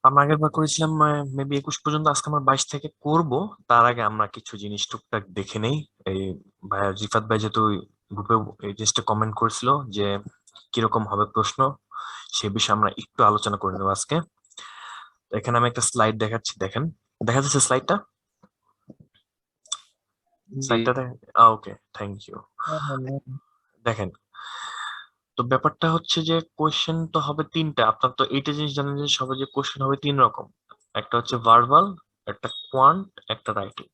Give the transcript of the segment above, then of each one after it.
আমরা আগের বার করেছিলাম মেবি 21 পর্যন্ত, আজকে আমরা 22 থেকে করব। তার আগে আমরা কিছু জিনিস টুকটাক দেখে নেই। এই ভাইয়া রিফাত ভাই যেহেতু গ্রুপে এই জিনিসটা কমেন্ট করেছিল যে কিরকম হবে প্রশ্ন, সে বিষয়ে আমরা একটু আলোচনা করে নেবো আজকে। তো এখানে আমি একটা স্লাইড দেখাচ্ছি, দেখেন। দেখা যাচ্ছে স্লাইডটা? জি। স্লাইডটা দেখেন। ওকে, থ্যাংক ইউ। হ্যাঁ, হ্যাঁ, হ্যাঁ। দেখেন, তো ব্যাপারটা হচ্ছে যে কোশ্চেন তো হবে তিনটা। আপনার তো এইটা জিনিস জানেন যে সবে যে কোশ্চেন হবে তিন রকম। একটা হচ্ছে ভার্বাল, একটা কোয়ান্ট, একটা রাইটিং।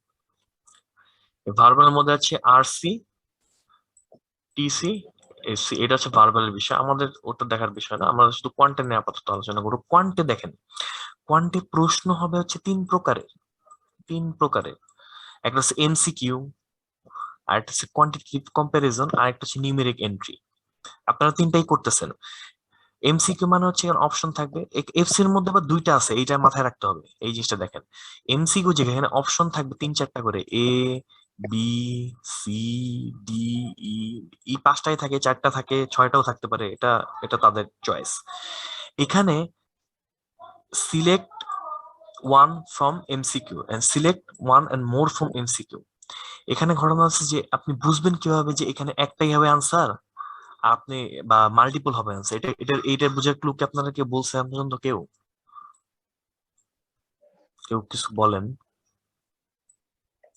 ভার্বালের মধ্যে আছে আরসি, টিসি, এসি। এটা হচ্ছে ভার্বালের বিষয়, আমাদের ওটা দেখার বিষয় না। আমরা শুধু কোয়ান্টে নিয়ে আপাতত আলোচনা করবো। কোয়ান্টে দেখেন, কোয়ান্টে প্রশ্ন হবে হচ্ছে তিন প্রকারের। তিন প্রকারের। একটা হচ্ছে এমসিকিউ, আর একটা হচ্ছে কোয়ান্টিটেটিভ কম্পারিজন, আর একটা হচ্ছে নিউমেরিক এন্ট্রি। আপনারা তিনটাই করতেছেন। এমসিকিউ মানে হচ্ছে অপশন থাকবে। এফসি এর মধ্যে আবার দুইটা আছে, এইটা মাথায় রাখতে হবে। এই জিনিসটা দেখেন, এমসিকিউ যেখানে অপশন থাকবে তিন চারটা করে, এ, বি, সি, ডি, ই। ই পাঁচটাই থাকে, চারটা থাকে, ছয়টাও থাকতে পারে, এটা এটা তাদের চয়েস। এখানে select one from MCQ and select one and more from MCQ. এখানে ঘটনা হচ্ছে যে আপনি বুঝবেন কিভাবে যে এখানে একটাই হবে আনসার, আপনি বা মাল্টিপল হবে আনসার। এটা বুঝার ক্লু কি আপনারা কেউ বলছে এখন পর্যন্ত? কেউ কেউ কিছু বলেন?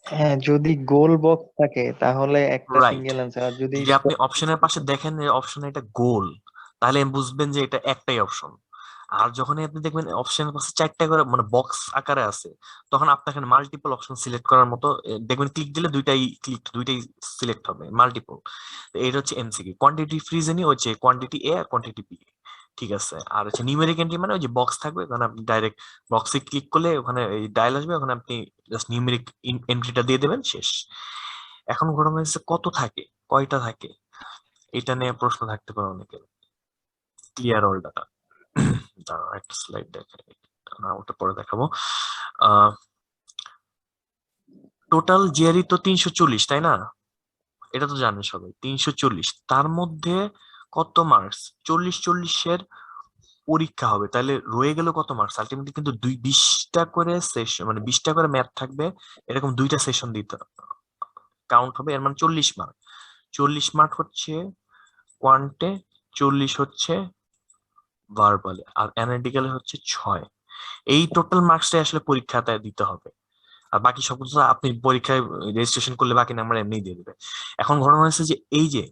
হ্যাঁ, যদি গোল বক্স থাকে তাহলে একটা রাইট। সিঙ্গেল অ্যান্সার, আর যদি যদি আপনি অপশনের পাশে দেখেন যে অপশনে এটা গোল, তাহলে বুঝবেন যে এটা একটাই অপশন। আর যখনই আপনি দেখবেন অপশনের পাশে চারটা করে মানে বক্স আকারে আছে, তখন আপনার এখানে মাল্টিপল অপশন সিলেক্ট করার মতো দেখবেন, ক্লিক দিলে দুইটাই সিলেক্ট হবে মাল্টিপল। এটা হচ্ছে এমসিকিউ। কোয়ান্টিটি রিজনই হচ্ছে কোয়ান্টিটি এ আর কোয়ান্টিটি বি। ঠিক আছে। আর হচ্ছে নিউমেরিক এন্ট্রি মানে ওই যে বক্স থাকবে, ওখানে আপনি ডাইরেক্ট বক্সে ক্লিক করলে ওখানে এই ডায়াল আসবে, ওখানে আপনি জাস্ট নিউমেরিক এন্ট্রিটা দিয়ে দেবেন, শেষ। এখন ঘটনা হচ্ছে কত থাকে, কয়টা থাকে, এটা নিয়ে প্রশ্ন থাকতে পারে অনেকের। Clear all data. দাঁড়াও একটা স্লাইড দেখাই, না ওটা পরে দেখাবো। আহ টোটাল জিআরই তো 340, তাই না? এটা তো জানেন সবাই, 340। তার মধ্যে কত মার্কস? 40-40 পরীক্ষা হবে, তাহলে রয়ে গেল কত মার্কস? আলটিমেটলি কিন্তু 20টা করে সেশন, মানে 20টা করে ম্যাথ থাকবে, এরকম দুইটা সেশন দিতে কাউন্ট হবে। এর মানে 40 মার্ক। 40 মার্ক হচ্ছে কোয়ান্টে, 40 হচ্ছে ভার্বালে, আর অ্যানালিটিক্যালে হচ্ছে 6। এই টোটাল মার্কসটাই আসলে পরীক্ষাতে দিতে হবে। আর বাকি সব কিছু আপনি পরীক্ষায় রেজিস্ট্রেশন করলে বাকি নাম্বার এমনি দিয়ে দেবে। এখন ঘটনা হচ্ছে যে এই যে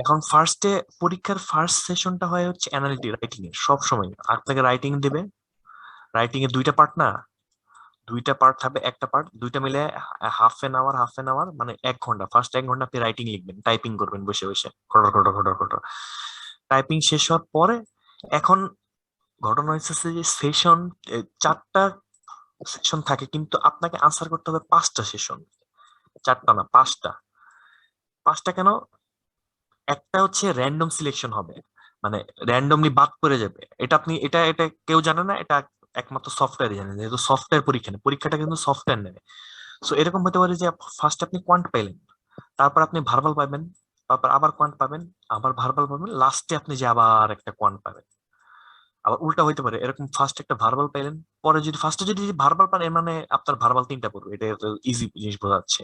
এখন ফার্স্টে পরীক্ষার ফার্স্ট সেশনটা হয় হচ্ছে অ্যানালিটিক রাইটিং এর, সব সময় আপনাকে রাইটিং দেবে। রাইটিং এর দুইটা পার্ট না, দুইটা পার্ট থাকবে। একটা পার্ট দুইটা মিলে হাফ এন আওয়ার, মানে 1 ঘন্টা। ফার্স্ট 1 ঘন্টা আপনি রাইটিং লিখবেন, টাইপিং করবেন বসে বসে, খটর খটর খটর খটর। টাইপিং শেষ হওয়ার পরে এখন ঘটনা হচ্ছে যে সেশন, চারটা সেশন থাকে, কিন্তু আপনাকে আনসার করতে হবে 5টা সেশন। চারটা না, পাঁচটা। পাঁচটা কেন? একটা হচ্ছে র্যান্ডম সিলেকশন হবে, মানে র্যান্ডমলি বাদ পড়ে যাবে। এটা আপনি এটা এটা কেউ জানে না, এটা একমাত্র সফটওয়্যার জানে, যেহেতু সফটওয়্যার পরীক্ষা নেয়, পরীক্ষাটা কিন্তু সফটওয়্যার নেবে। সো এরকম হতে পারে যে ফার্স্ট আপনি কোয়ান্ট পাইলেন, তারপর আপনি ভার্বাল পাবেন, তারপর আবার কোয়ান্ট পাবেন, আবার ভার্বাল পাবেন, লাস্টে আপনি যে আবার একটা কোয়ান্ট পাবেন। আবার উল্টা হইতে পারে, এরকম ফার্স্ট একটা ভার্বাল পাইলেন, পরে যদি ফার্স্টে যদি ভার্বাল পান, এর মানে আপনার ভার্বাল তিনটা পড়বে। এটা ইজি জিনিস বোঝা যাচ্ছে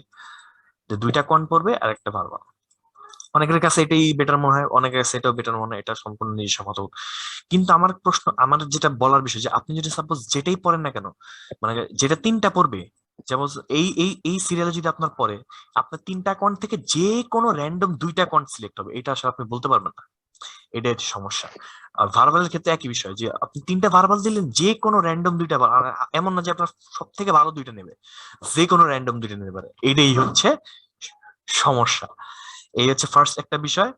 যে দুইটা কোয়ান্ট পড়বে আর একটা ভার্বাল। অনেকের কাছে এটাই বেটার মনে হয়, অনেকের কাছে এটাও বেটার মনে হয়, এটা সম্পূর্ণ নিজস্ব মতামত। কিন্তু আমার প্রশ্ন, আমার যেটা বলার বিষয়, যে আপনি যদি সাপোজ যেটাই পড়েন না কেন, মানে যেটা তিনটা পড়বে, যেমন এই সিরিয়ালে যদি আপনার পড়ে, আপনার তিনটা অ্যাকাউন্ট থেকে যে কোনো র্যান্ডম দুইটা অ্যাকাউন্ট সিলেক্ট হবে, এটা আসলে আপনি বলতে পারবেন না। এটাই হচ্ছে সমস্যা। আর ভার্বালের ক্ষেত্রে একই বিষয়, যে আপনি তিনটা ভার্বাল দিলেন, যে কোনো র্যান্ডম দুইটা আর এমন না যে আপনার সব থেকে ভালো দুইটা নেবে, যে কোনো র্যান্ডম দুইটা নিতে পারে। এটাই হচ্ছে সমস্যা। এই হচ্ছে ফার্স্ট একটা বিষয়।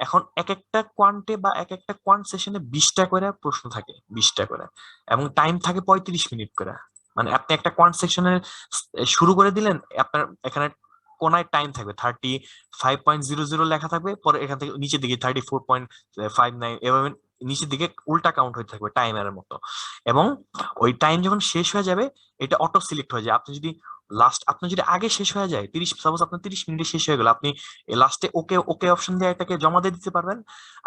এখন এক একটা কোয়ান্টে বা এক একটা কোয়ান্ট সেশনে 20টা করে প্রশ্ন থাকে, 20টা করে, এবং টাইম থাকে 35 মিনিট করে। মানে আপনি একটা কোয়ান্ট সেকশনে শুরু করে দিলেন, আপনার এখানে কোনায় টাইম থাকবে 35.00 লেখা থাকবে, পরে এখান থেকে নিচের দিকে 34.59, এভাবে নিচের দিকে উল্টা কাউন্ট হয়ে থাকবে টাইমারের মতো। এবং ওই টাইম যখন শেষ হয়ে যাবে, এটা অটো সিলেক্ট হয়ে যায়। আপনি যদি আপনার যদি আগে শেষ হয়ে যায়, 30, সাপোজ আপনার 30 মিনিটে শেষ হয়ে গেল, আপনি লাস্টে ওকে ওকে অপশন দিয়ে এটাকে জমা দিয়ে দিতে পারবেন।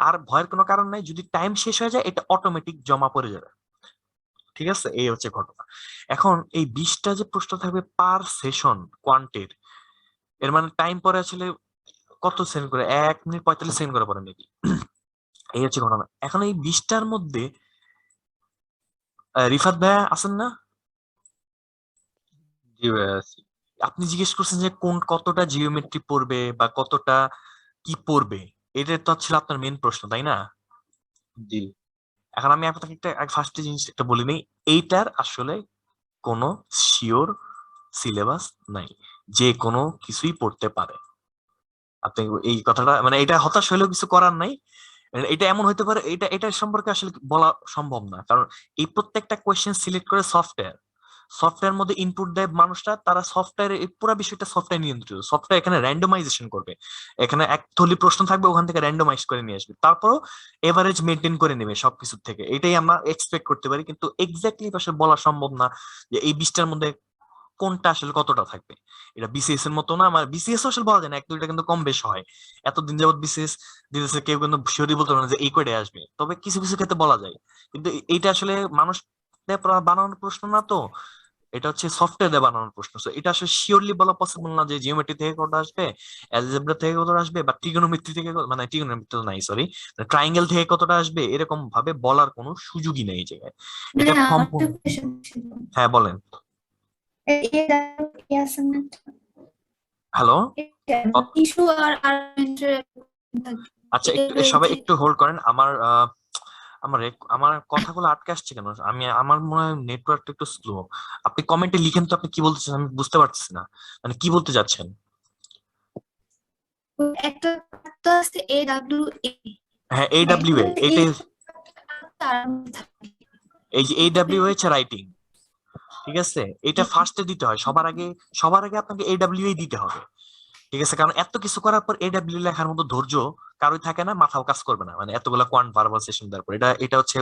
আর ভয়ের কোনো কারণ নাই, যদি টাইম শেষ হয়ে যায় এটা অটোমেটিক জমা পড়ে যাবে। ঠিক আছে, এই হচ্ছে ঘটনা। এখন এই 20টা যে প্রশ্ন থাকবে পার সেশন কোয়ান্টের, এর মানে টাইম পরে আসলে কত সেকেন্ড করে, 1 মিনিট 45 সেকেন্ড করে পরে নাকি, এই হচ্ছে ঘটনা। এখন এই 20টার মধ্যে রিফাত ভাইয়া আছেন না? জি ভাইয়া আছি। আপনি জিজ্ঞেস করছেন যে কোন কতটা জিওমেট্রি পড়বে বা কতটা কি পড়বে, এটা তো ছিল আপনার মেন প্রশ্ন, তাই না? জি এখন আমি আপনাকে একটা ফার্স্ট জিনিস একটা বলি নেই, এইটার আসলে কোনো শিওর সিলেবাস নাই, যে কোনো কিছুই পড়তে পারে। আপনি এই কথাটা মানে এটা হতাশ হলেও কিছু করার নাই। এটা এমন হতে পারে, এটা সম্পর্কে আসলে বলা সম্ভব না, কারণ এই প্রত্যেকটা কোয়েশ্চেন সিলেক্ট করে সফটওয়্যার মধ্যে ইনপুট দেয় মানুষটা, তারা সফটওয়্যার এই পুরো বিষয়টা সফটওয়্যার নিয়ন্ত্রিত, সফটওয়্যার এখানে র্যান্ডমাইজেশন করবে, এখানে এক থলি প্রশ্ন থাকবে, ওখান থেকে র্যান্ডমাইজ করে নিয়ে আসবে, তারপরও এভারেজ মেনটেন করে নেবে সবকিছু থেকে, এটাই আমরা এক্সপেক্ট করতে পারি, কিন্তু এক্স্যাক্টলি আসলে বলা সম্ভব না যে এই 20টার মধ্যে কোনটা আসলে কতটা থাকবে। এটা বিসিএস এর মতো না, আমার বিসিএস আসলে বলা যায় না, এক দুইটা কিন্তু কম বেশ হয়, এতদিন যাবত বিসিএস দিতেছে, কেউ কিন্তু শিওরই বলতে পারে না যে এই কয়টায় আসবে, তবে কিছু কিছু ক্ষেত্রে বলা যায়। কিন্তু এইটা আসলে মানুষ দিয়ে বানানোর প্রশ্ন না তো, এটা হচ্ছে সফটওয়্যার দিয়ে বানানোর প্রশ্ন, তো এটা আসলে শিওরলি বলা পসিবল না যে জিওমেট্রি থেকে কত আসবে, অ্যালজেব্রা থেকে কতটা আসবে, বা ট্রিগোনোমেট্রি থেকে মানে ট্রিগোনোমেট্রি তো নাই, সরি, ট্রায়াঙ্গেল থেকে কতটা আসবে, এরকম ভাবে বলার কোনো সুযোগই নেই এই জায়গায়। এটা ভাইয়া আমার একটা সম্পূর্ণ। কোয়েশ্চেন ছিল, হ্যাঁ বলেন। এই অ্যাসাইনমেন্ট হ্যালো। ইস্যু আর আর্গুমেন্টের আচ্ছা, একটু সবাই একটু হোল্ড করেন, আমার কথাগুলো আটকে আসছে কেন, আমার মনে হয় নেটওয়ার্কটা একটু স্লো। আপনি কমেন্টে লিখেন তো আপনি কি বলতে চাচ্ছেন, আমি বুঝতে পারতেছি না, মানে কি বলতে যাচ্ছেন। একটা তো আছে AWA, হ্যাঁ, AWA, এই এটাই, এই যে AWA হচ্ছে রাইটিং, ঠিক আছে, এটা ফার্স্টে দিতে হয় সবার আগে আপনাকে AWA দিতে হবে, ঠিক আছে, কারণ এত কিছু করার পর AWA লেখার মতো ধৈর্য কারোই থাকে না, মাথাও কাজ করবে না, মানে এতগুলো কোয়ান্ট ভার্বাল সেশন দেওয়ার পর, এটা হচ্ছে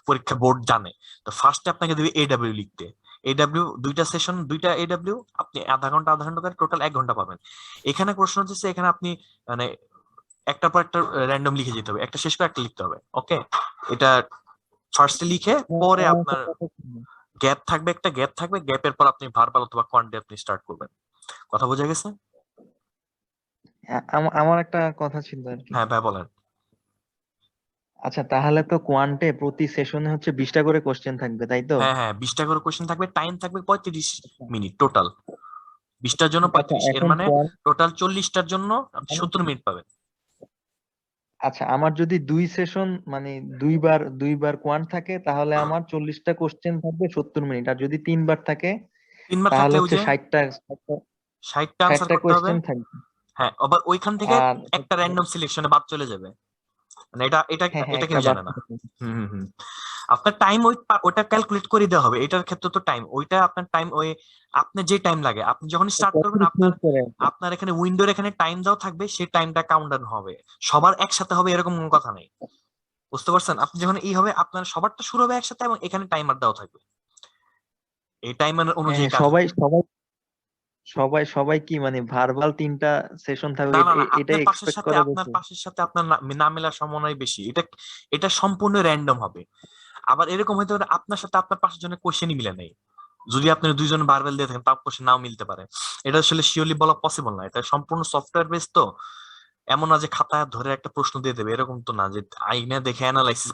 পরীক্ষা বোর্ড জানে। তো ফার্স্টে আপনাকে দেবে AW লিখতে, AW দুইটা সেশন, দুইটা AW, আপনি আধা ঘন্টা করে টোটাল 1 ঘন্টা পাবেন। এখানে প্রশ্ন হচ্ছে এখানে আপনি মানে একটা পর একটা র্যান্ডম লিখে যেতে হবে, একটা শেষ করে একটা লিখতে হবে, ওকে। এটা ফার্স্টে লিখে পরে আপনার গ্যাপ থাকবে, গ্যাপের পর আপনি ভার্বাল অথবা কোয়ান্টে আপনি স্টার্ট করবেন। কথা বোঝা গেছে? আমার একটা কথা ছিল আর কি। হ্যাঁ ভাই বলেন। আচ্ছা, তাহলে তো কোয়ান্টে প্রতি সেশনে হচ্ছে 20টা করে কোশ্চেন থাকবে, তাই তো? হ্যাঁ হ্যাঁ, 20টা করে কোশ্চেন থাকবে, টাইম থাকবে 35 মিনিট টোটাল, 20টার জন্য আচ্ছা 35, এর এখন মানে টোটাল 40টার জন্য আপনি 70 মিনিট পাবেন। আচ্ছা, আমার যদি 2 সেশন মানে দুইবার কোয়ান্ট থাকে, তাহলে আমার 40টা কোশ্চেন থাকবে 70 মিনিট, আর যদি 3বার থাকে 3বার তাহলে থাকলে ওই হচ্ছে যে 60টা 60টা আনসার 60টা করতে হবে। কোশ্চেন থাকবে। হ্যাঁ, আবার ওইখান থেকে আর একটা র্যান্ডম সিলেকশনে বাদ চলে যাবে, মানে এটা এটা হ্যাঁ হ্যাঁ, এটা একটা কিন্তু জানে না। বাচ্চা থাকে। হুম হুম হুম। আপনার টাইম ওইটা ক্যালকুলেট করে দেওয়া হবে, এটার ক্ষেত্রে তো টাইম ওইটা আপনার টাইম ওই আপনার যে টাইম লাগে, আপনি যখন স্টার্ট করবেন আপনার করে আপনার এখানে উইন্ডোর এখানে টাইম দেওয়া থাকবে, সেই টাইমটা কাউন্ট ডাউন হবে, সবার একসাথে হবে এরকম কোনো কথা নেই, বুঝতে পারছেন? আপনি যখন এই হবে আপনার সবারটা শুরু হবে একসাথে, এবং এখানে টাইমার দেওয়া থাকবে, এই টাইমার হ্যাঁ অনুযায়ী হ্যাঁ, কাজ সবাই হবে। সবাই সবাই সবাই কি মানে ভার্বাল 3টা সেশন থাকবে, না না না, এটাই আপনার পাশের এক্সপেক্ট সাথে করা আপনার গেছে? পাশের সাথে আপনার না মেলার সম্ভাবনাই বেশি, এটা সম্পূর্ণ র্যান্ডম হবে। আবার এরকম হতে পারে আপনার সাথে আপনার পাশের জনের কোশ্চেনই মিলে নেই, যদি আপনি দুইজন ভার্বাল দিয়ে থাকেন তার কোশ্চেন নাও মিলতে পারে, এটা আসলে শিওরলি বলা পসিবল না, এটা সম্পূর্ণ সফটওয়্যার বেস তো, এমন না যে খাতায় ধরে একটা প্রশ্ন দিয়ে দেবে, এরকম তো না যে আইনা দেখে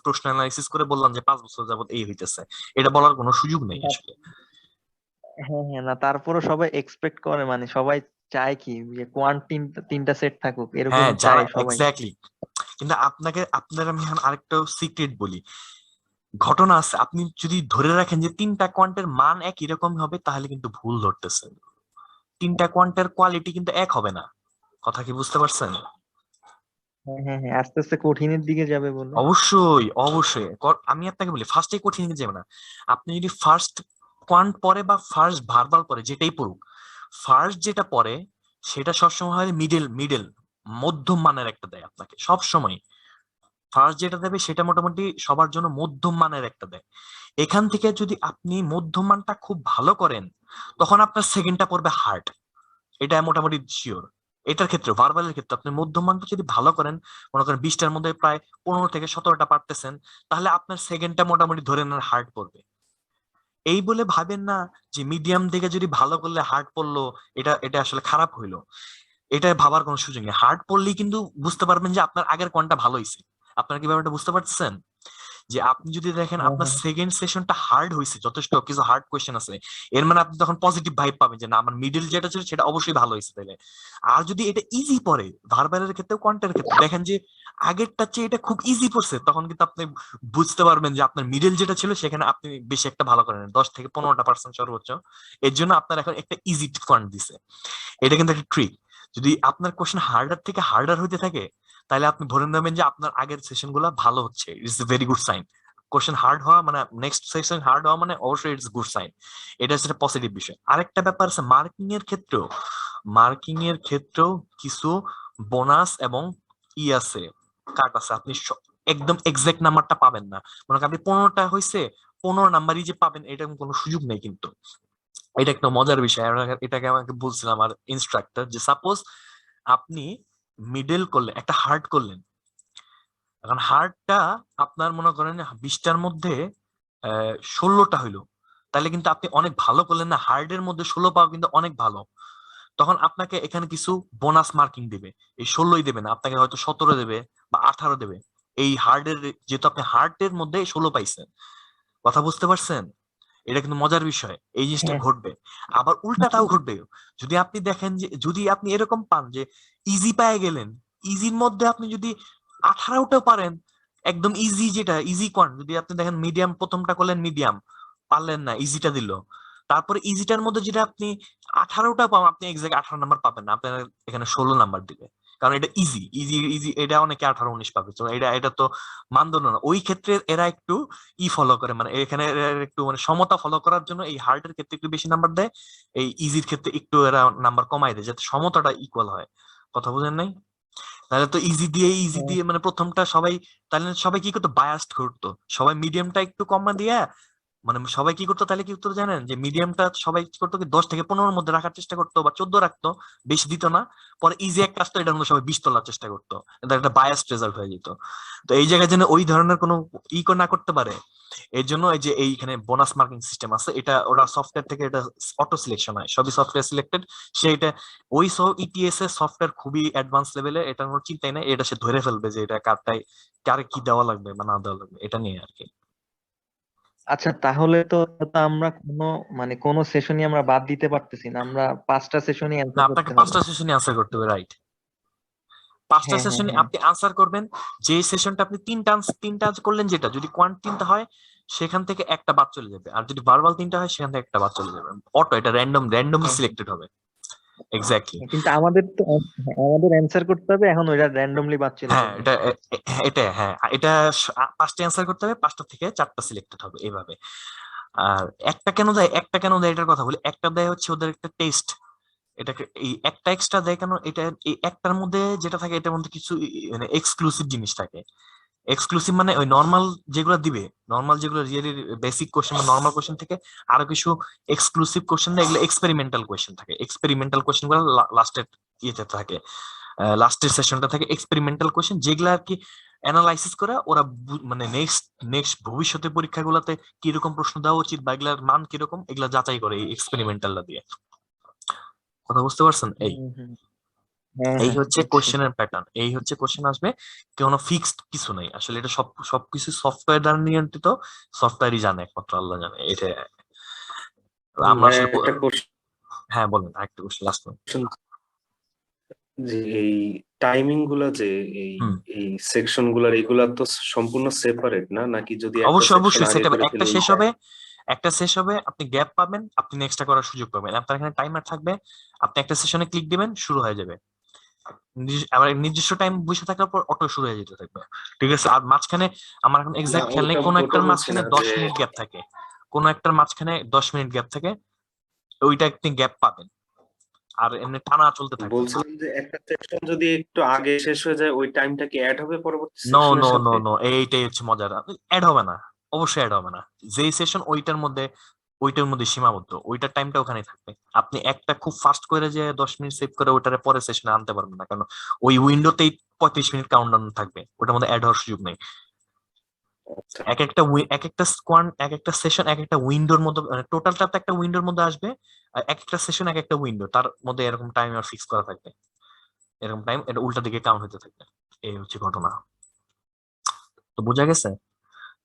প্রশ্ন অ্যানালাইসিস করে বললাম যে 5 বছর যাবত এই হইতেছে, এটা বলার কোনো সুযোগ নেই আসলে। হ্যাঁ হ্যাঁ, না তারপরও সবাই এক্সপেক্ট করে, মানে সবাই চায় কি যে কোয়ান্ট তিনটা সেট থাকুক, এরকম হ্যাঁ, যারা চায় সবাই। এক্স্যাক্টলি, কিন্তু আপনার আমি এখন আরেকটা সিক্রেট বলি, ঘটনা আছে, আপনি যদি ধরে রাখেন যে 3টা কোয়ান্টের মান একই রকম হবে, তাহলে কিন্তু ভুল ধরতেছেন, 3টা কোয়ান্টের কোয়ালিটি কিন্তু এক হবে না, কথা কি বুঝতে পারছেন? হ্যাঁ হ্যাঁ হ্যাঁ, আস্তে আস্তে কঠিনের দিকে যাবে বলে। অবশ্যই অবশ্যই, আমি আপনাকে বলি ফার্স্টে কঠিন যাবে না, আপনি যদি ফার্স্ট কোয়ান্ট পরে বা ফার্স্ট ভার্বাল পরে যেটাই পড়ুক, ফার্স্ট যেটা পরে সেটা সবসময় হয় মিডল মধ্যম মানের একটা দেয় আপনাকে সব সময়, ফার্স্ট যেটা দেবে সেটা মোটামুটি সবার জন্য মধ্যম মানের একটা দেয়, এখান থেকে যদি আপনি মধ্যম মানটা খুব ভালো করেন, তখন আপনার সেকেন্ডটা পড়বে হার্ড, এটা মোটামুটি শিওর। এটার ক্ষেত্রে ভার্বালের ক্ষেত্রে আপনি মধ্যম মানটা যদি ভালো করেন, মনে করেন 20টার মধ্যে প্রায় 15 থেকে 17টা পারতেছেন, তাহলে আপনার সেকেন্ডটা মোটামুটি ধরে নেন হার্ড পড়বে, এই বলে ভাবেন না যে মিডিয়াম থেকে যদি ভালো করলে হার্ড পড়লো, এটা এটা আসলে খারাপ হইলো। এটা ভাবার কোনো সুযোগ নেই। হার্ড পড়লেই কিন্তু বুঝতে পারবেন যে আপনার আগের কোনটা ভালো হয়েছে। আপনার কি ব্যাপারটা বুঝতে পারছেন? যে আপনি যদি দেখেন হ্যাঁ আপনার হ্যাঁ সেকেন্ড সেশনটা হার্ড হয়েছে, যথেষ্ট কিছু হার্ড কোয়েশ্চেন আছে, এর মানে আপনি তখন পজিটিভ ভাইব পাবেন যে না, আমার মিডল যেটা ছিল সেটা অবশ্যই ভালো হয়েছে তাইলে। আর যদি এটা ইজি পড়ে, ভার্বালের ক্ষেত্রে কোয়ান্টের ক্ষেত্রে দেখেন যে আগেরটার চেয়ে এটা খুব ইজি পড়ছে, তখন কিন্তু আপনি বুঝতে পারবেন যে আপনার মিডল যেটা ছিল সেখানে আপনি বেশি একটা ভালো করেন, 10 থেকে 15% সর্বোচ্চ। এর জন্য আপনার এখন একটা ইজি কোয়ান্ট দিছে। এটা কিন্তু একটা ট্রিক। যদি আপনার কোশ্চেন হার্ডার থেকে হার্ডার হইতে থাকে, তাহলে আপনি ধরে নেবেন যে আপনার আগের সেশন গুলা ভালো হচ্ছে, it's a very good sign. Question hard হওয়া মানে নেক্সট সেশন হার্ড হওয়া মানে অবশ্যই ইটস গুড সাইন। এটা হচ্ছে পজিটিভ বিষয়। আরেকটা ব্যাপার আছে মার্কিং এর ক্ষেত্রেও। মার্কিং এর ক্ষেত্রেও কিছু বোনাস এবং আছে, কাট আছে। আপনি একদম এক্সাক্ট নাম্বারটা পাবেন না। মনে করেন আপনি 15টা হয়েছে, 15 নাম্বারই যে পাবেন এটা কোনো সুযোগ নেই কিন্তু। এটা একটা মজার বিষয়। এটাকে আমাকে বলছিলাম আমার ইনস্ট্রাক্টর, যে সাপোজ আপনি মিডল করলেন, একটা হার্ড করলেন। এখন হার্ডটা আপনার মনে করেন 20টার মধ্যে 16টা হইলো, তাহলে কিন্তু আপনি অনেক ভালো করলেন না? হার্ডের মধ্যে 16 পাওয়া কিন্তু অনেক ভালো। তখন আপনাকে এখানে কিছু বোনাস মার্কিং দিবে। এই 16ই দেবে না, আপনাকে হয়তো 17 দেবে বা 18 দেবে। এই হার্ডের, যেহেতু আপনি হার্ডের মধ্যে 16 পাইছেন। কথা বুঝতে পারছেন? এটা কিন্তু মজার বিষয়, এই জিনিসটা হ্যাঁ ঘটবে। আবার উল্টাটাও ঘটবে। যদি আপনি দেখেন যে যদি আপনি এরকম পান যে ইজি পেয়ে গেলেন, ইজির মধ্যে আপনি যদি 18টাও পারেন, একদম ইজি যেটা ইজি কোয়ান্ট, যদি আপনি দেখেন মিডিয়াম প্রথমটা করলেন, মিডিয়াম পারলেন না, ইজিটা দিল। তারপরে ইজিটার মধ্যে যেটা আপনি 18টা পাবেন, আপনি এক্সাক্ট 18 নাম্বার পাবেন না, আপনার এখানে 16 নাম্বার দিবে। কারণ এটা ইজি ইজি ইজি, এটা অনেকে 18-19 পাবে, তো এটা এটা তো মানদণ্ড না। ওই ক্ষেত্রে এরা একটু ফলো করে, মানে এখানে এরা একটু মানে সমতা ফলো করার জন্য এই হার্ডের ক্ষেত্রে একটু বেশি নাম্বার দেয়, এই ইজির ক্ষেত্রে একটু এরা নাম্বার কমাই দেয়, যাতে সমতাটা ইকুয়াল হয়। কথা বুঝেন নাই? তাহলে তো ইজি হ্যাঁ দিয়ে মানে প্রথমটা সবাই, তাহলে সবাই কি করতো, বায়াস্ট করতো। সবাই মিডিয়ামটা একটু কমা দিয়ে, মানে সবাই কি করতো, তাহলে কি করতো জানেন, যে মিডিয়ামটা সবাই কি করতো, কি 10 থেকে 15-র মধ্যে রাখার চেষ্টা করতো বা 14 রাখতো, বেশি দিত না। পরে ইজি একটা আসতো, এটার মধ্যে সবাই 20 তোলার চেষ্টা করতো, এটা একটা বায়াসড রেজাল্ট হয়ে যেত। তো এই জায়গায় যেন ওই ধরনের কোনো না করতে পারে, এর জন্য এই যে এইখানে বোনাস মার্কিং সিস্টেম আছে। এটা ওরা সফটওয়্যার থেকে এটা অটো সিলেকশন হয়, সবই সফটওয়্যার সিলেক্টেড। সে এটা ওই ইটিএস এর সফটওয়্যার খুবই অ্যাডভান্স লেভেলে, এটার কোনো চিন্তাই নাই, এটা সে ধরে ফেলবে যে এটা কারটাই, কারে কি দেওয়া লাগবে বা না দেওয়া লাগবে, এটা নিয়ে আর কি। আচ্ছা, তাহলে তো তো আমরা কোনো সেশনই আমরা বাদ দিতে পারতেছি না, আমরা 5টা সেশনই না, অ্যান্সার আপনাকে করতে হবে। 5টা সেশনে আনসার করতে হবে, রাইট। 5টা হ্যাঁ হ্যাঁ সেশনে হ্যাঁ আপনি আনসার করবেন। যে সেশনটা আপনি তিনটা করলেন, যেটা যদি কোয়ান্ট 3টা হয় সেখান থেকে একটা বাদ চলে যাবে, আর যদি ভার্বাল 3টা হয় সেখান থেকে একটা বাদ চলে যাবে। অটো, এটা র্যান্ডমলি হ্যাঁ সিলেক্টেড হবে। এক্স্যাক্টলি। কিন্তু আমাদের তো আমাদের অ্যান্সার করতে হবে, এখন ওইটা র্যান্ডমলি বাদ চলে হ্যাঁ, যাবে। হ্যাঁ, এটা 5টা অ্যান্সার করতে হবে, 5টা থেকে 4টা সিলেক্টেড হবে এইভাবে। আর একটা কেন দেয় এটার কথা বলি। একটা দেয় হচ্ছে ওদের একটা টেস্ট। এটাকে এই একটা এক্সট্রা দেয় কেন, এটা এই একটার মধ্যে যেটা থাকে এটার মধ্যে কিছু মানে এক্সক্লুসিভ জিনিস থাকে। এক্সক্লুসিভ মানে ওই নর্মাল যেগুলো দিবে, নর্মাল যেগুলো রিয়েলি বেসিক কোশ্চেন বা নর্মাল কোশ্চেন থেকে আরো কিছু এক্সক্লুসিভ কোশ্চেন দেয়, এগুলো এক্সপেরিমেন্টাল কোশ্চেন থাকে। এক্সপেরিমেন্টাল কোশ্চেন গুলো লাস্টের ইয়েতে থাকে, লাস্টের সেশনটা থাকে এক্সপেরিমেন্টাল কোশ্চেন, যেগুলো আর কি অ্যানালাইসিস করে ওরা মানে নেক্সট নেক্সট ভবিষ্যতে পরীক্ষাগুলোতে কিরকম প্রশ্ন দেওয়া উচিত বা এগুলার মান কিরকম, এগুলা যাচাই করে এই এক্সপেরিমেন্টালটা দিয়ে। কথা বুঝতে পারছেন? এই হুম হুম। হ্যাঁ এই হ্যাঁ হচ্ছে বুঝছি। কোশ্চেনের প্যাটার্ন, এই হচ্ছে কোশ্চেন আসবে। কোনো ফিক্সড কিছু নাই আসলে, এটা সবকিছু সফটওয়্যার দ্বারা নিয়ন্ত্রিত। সফটওয়্যারই জানে, একমাত্র আল্লাহ জানে এটা। আমরা আসলে একটা কোশ্চেন, হ্যাঁ বলেন, আরেকটা কোশ্চেন লাস্ট। যে এই টাইমিং গুলা যে এই হুম, এই সেকশন গুলার এগুলা তো সম্পূর্ণ সেপারেট না, নাকি যদি একটা অবশ্যই সেকশন অবশ্যই আগে সেটা করে একটা ফেলি শেষ হবে, একটা শেষ হবে, আপনি গ্যাপ পাবেন, আপনি নেক্সটটা করার সুযোগ পাবেন। আপনার এখানে টাইমার থাকবে, আপনি একটা সেশনে ক্লিক দিবেন, শুরু হয়ে যাবে। আবার নির্দিষ্ট টাইম বসে থাকার পর অটো শুরু হয়ে যেতে থাকবে। ঠিক আছে? আর মাঝখানে আমার এখন না, এক্সাক্ট খেয়াল নেই, ওটা কোনো ওটা একটার বলছি মাঝখানে না 10 যে মিনিট গ্যাপ থাকে, কোনো একটার মাঝখানে 10 মিনিট গ্যাপ থাকে, ওইটা আপনি গ্যাপ পাবেন। আর এমনি টানা চলতে থাকবে। বলছিলাম যে একটা সেকশন যদি একটু আগে শেষ হয়ে যায় ওই টাইমটা কি অ্যাড হবে পরবর্তী নো সেকশনের নো নো সাথে? নো, এইটাই হচ্ছে মজার। অ্যাড হবে না, অবশ্যই অ্যাড হবে না। যেই সেশন ওইটার মধ্যে সীমাবদ্ধ, ওইটার টাইমটা ওখানে থাকবে। আপনি একটা খুব ফাস্ট করে যে 10 মিনিট সেভ করে ওইটারে পরে সেশনে আনতে পারবেন না, কারণ ওই উইন্ডোতেই 35 মিনিট কাউন্টডাউন থাকবে, ওটার মধ্যে অ্যাড হওয়ার সুযোগ নেই। আচ্ছা এক একটা স্কোয়াড এক একটা সেশন এক একটা উইন্ডোর মধ্যে, টোটালটা তো একটা উইন্ডোর মধ্যে আসবে, আর এক একটা সেশন এক একটা উইন্ডো, তার মধ্যে এরকম টাইমার ফিক্স করা থাকবে, এরকম টাইম এটা উল্টা দিকে কাউন্ট হতে থাকবে। এই হচ্ছে ঘটনা। তো বোঝা গেছে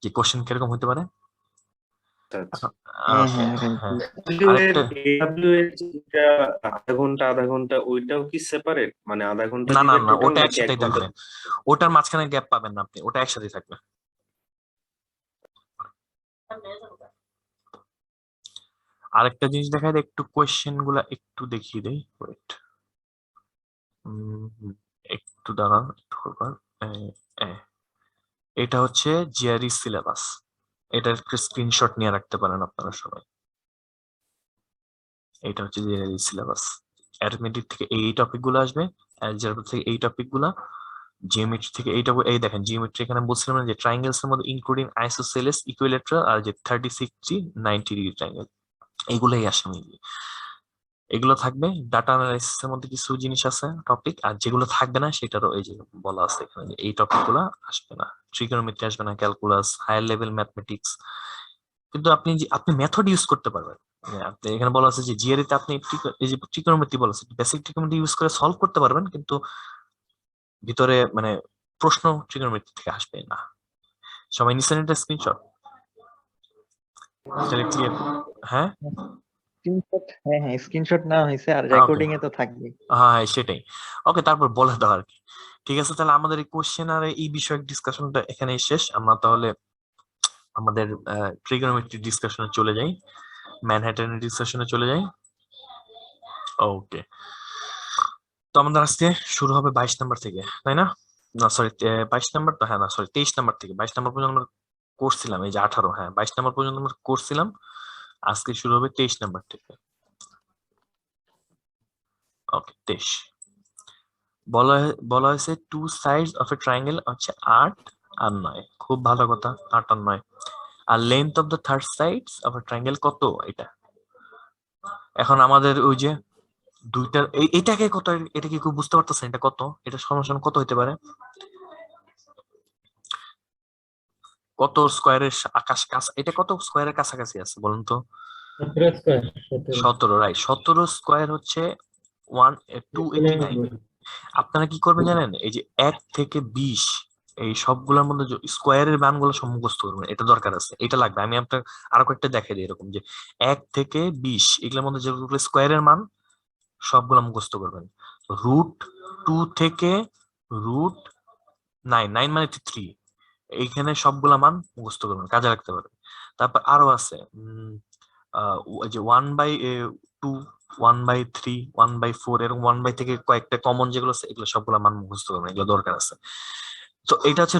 যে কোশ্চেন কিরকম হতে পারে। আচ্ছা। হ্যাঁ ওকে, হ্যাঁ right. হ্যাঁ এর আরেকটা, AW এর যেটা আধা ঘন্টা ওইটাও কি সেপারেট, মানে আধা ঘন্টা না না দিবে না টোটাল ওটা নাকি 1 একসাথেই ঘন্টা? থাকবে, ওটার মাঝখানে গ্যাপ পাবেন না আপনি, ওটা একসাথেই থাকবে। আরেকটা জিনিস দেখায় দেয়, একটু কোয়েশ্চেন গুলা একটু দেখিয়ে দেই, ওয়েট একটু দাঁড়ান, একটু করবার। এটা হচ্ছে জিআরই সিলেবাস, এটার একটু স্ক্রিনশট নিয়ে রাখতে পারেন আপনারা সবাই। এটা হচ্ছে জিআরই সিলেবাস, অ্যারিথমেটিক থেকে এই টপিক গুলো আসবে, অ্যালজেব্রা থেকে এই টপিক গুলা, জিওমেট্রি থেকে এইটা, এই দেখেন জিওমেট্রি এখানে বলছিলাম না যে ট্রাইঙ্গেলস এর মধ্যে ইনক্লুডিং আইসোসেলেস, ইকুইলেটারাল আর যে 30, 60, 90 ডিগ্রি ট্রাইঙ্গেল, এগুলোই আসে মেইনলি। এগুলো থাকবে। ডাটা অ্যানালাইসিস এর মধ্যে কিছু জিনিস আছে টপিক, আর যেগুলো থাকবে না সেটারও এই যে বলা আছে এখানে যে এই টপিক গুলো আসবে না, ট্রিগোনোমেট্রি আসবে না, ক্যালকুলাস, হায়ার লেভেল ম্যাথমেটিক্স। কিন্তু আপনি মেথড ইউজ করতে পারবেন। আপনি এখানে বলা আছে যে জিআরই তে আপনি এই যে ট্রিগোনোমেট্রি বলা আছে, বেসিক ট্রিগোনোমেট্রি ইউজ করে সলভ করতে পারবেন, কিন্তু ভিতরে মানে প্রশ্ন ট্রিগোনোমেট্রি থেকে আসবে না। সবাই নিছেন এটা স্ক্রিনশট? তাহলে ক্লিয়ার? হ্যাঁ স্ক্রিনশট, হ্যাঁ হ্যাঁ স্ক্রিনশট নেওয়া হয়েছে, আর ওকে, রেকর্ডিং এ তো থাকবে। হ্যাঁ সেটাই। ওকে, তারপর বলে দাও আর কি। ঠিক আছে, তাহলে আমাদের এই কোশ্চেন আর এই বিষয়ক ডিসকাশনটা এখানেই শেষ। আমরা তাহলে আমাদের ট্রিগোনোমেট্রি ডিসকাশনে চলে যাই, ম্যানহাটনের ডিসকাশনে চলে যাই। ওকে, তো আমাদের আজকে শুরু হবে 22 নাম্বার থেকে, তাই না? না সরি 22 নাম্বার তো, হ্যাঁ না সরি 23 নাম্বার থেকে। 22 নাম্বার পর্যন্ত আমরা করছিলাম, এই যে 18, হ্যাঁ 22 নাম্বার পর্যন্ত আমরা করছিলাম, আজকে শুরু হবে 23 নাম্বার থেকে। ওকে, 23 বলা হয়েছে two sides of a triangle হচ্ছে 8 আর 9, খুব ভালো কথা, 8 আর 9। আর length of the third sides of a triangle কত এটা। এখন আমাদের ওই যে দুইটার এটাকে কত, এটা কি খুব বুঝতে পারতেছেন এটা কত, এটা সমান কত হতে পারে, কত স্কোয়ারের আকাশ কাছ, এটা কত স্কোয়ারের কাছাকাছি আছে বলুন তো? 17, রাইট, 17 স্কোয়ার হচ্ছে 289। আপনারা কি করবেন জানেন, এই যে 1 থেকে 20 এই সবগুলোর মধ্যে স্কোয়ারের মানগুলো সব মুখস্থ করবেন, এটা দরকার আছে, এটা লাগবে। আমি আপনার আরো কয়েকটা দেখাই দিই এরকম, যে 1 থেকে 20 এগুলোর মধ্যে যেগুলো স্কোয়ারের মান সবগুলো মুখস্থ করবেন। √2 থেকে √9, 9 মানে 3, এইখানে সবগুলা মান মুখস্থ করবেন, কাজে রাখতে পারবেন। তারপর আরো আছে ওই যে 1/2, 1/3, 1/4, এরকম 1/, থেকে কয়েকটা কমন যেগুলো আছে এগুলো সবগুলা মান মুখস্থ করবেন, এগুলো দরকার আছে। তো এটা হচ্ছে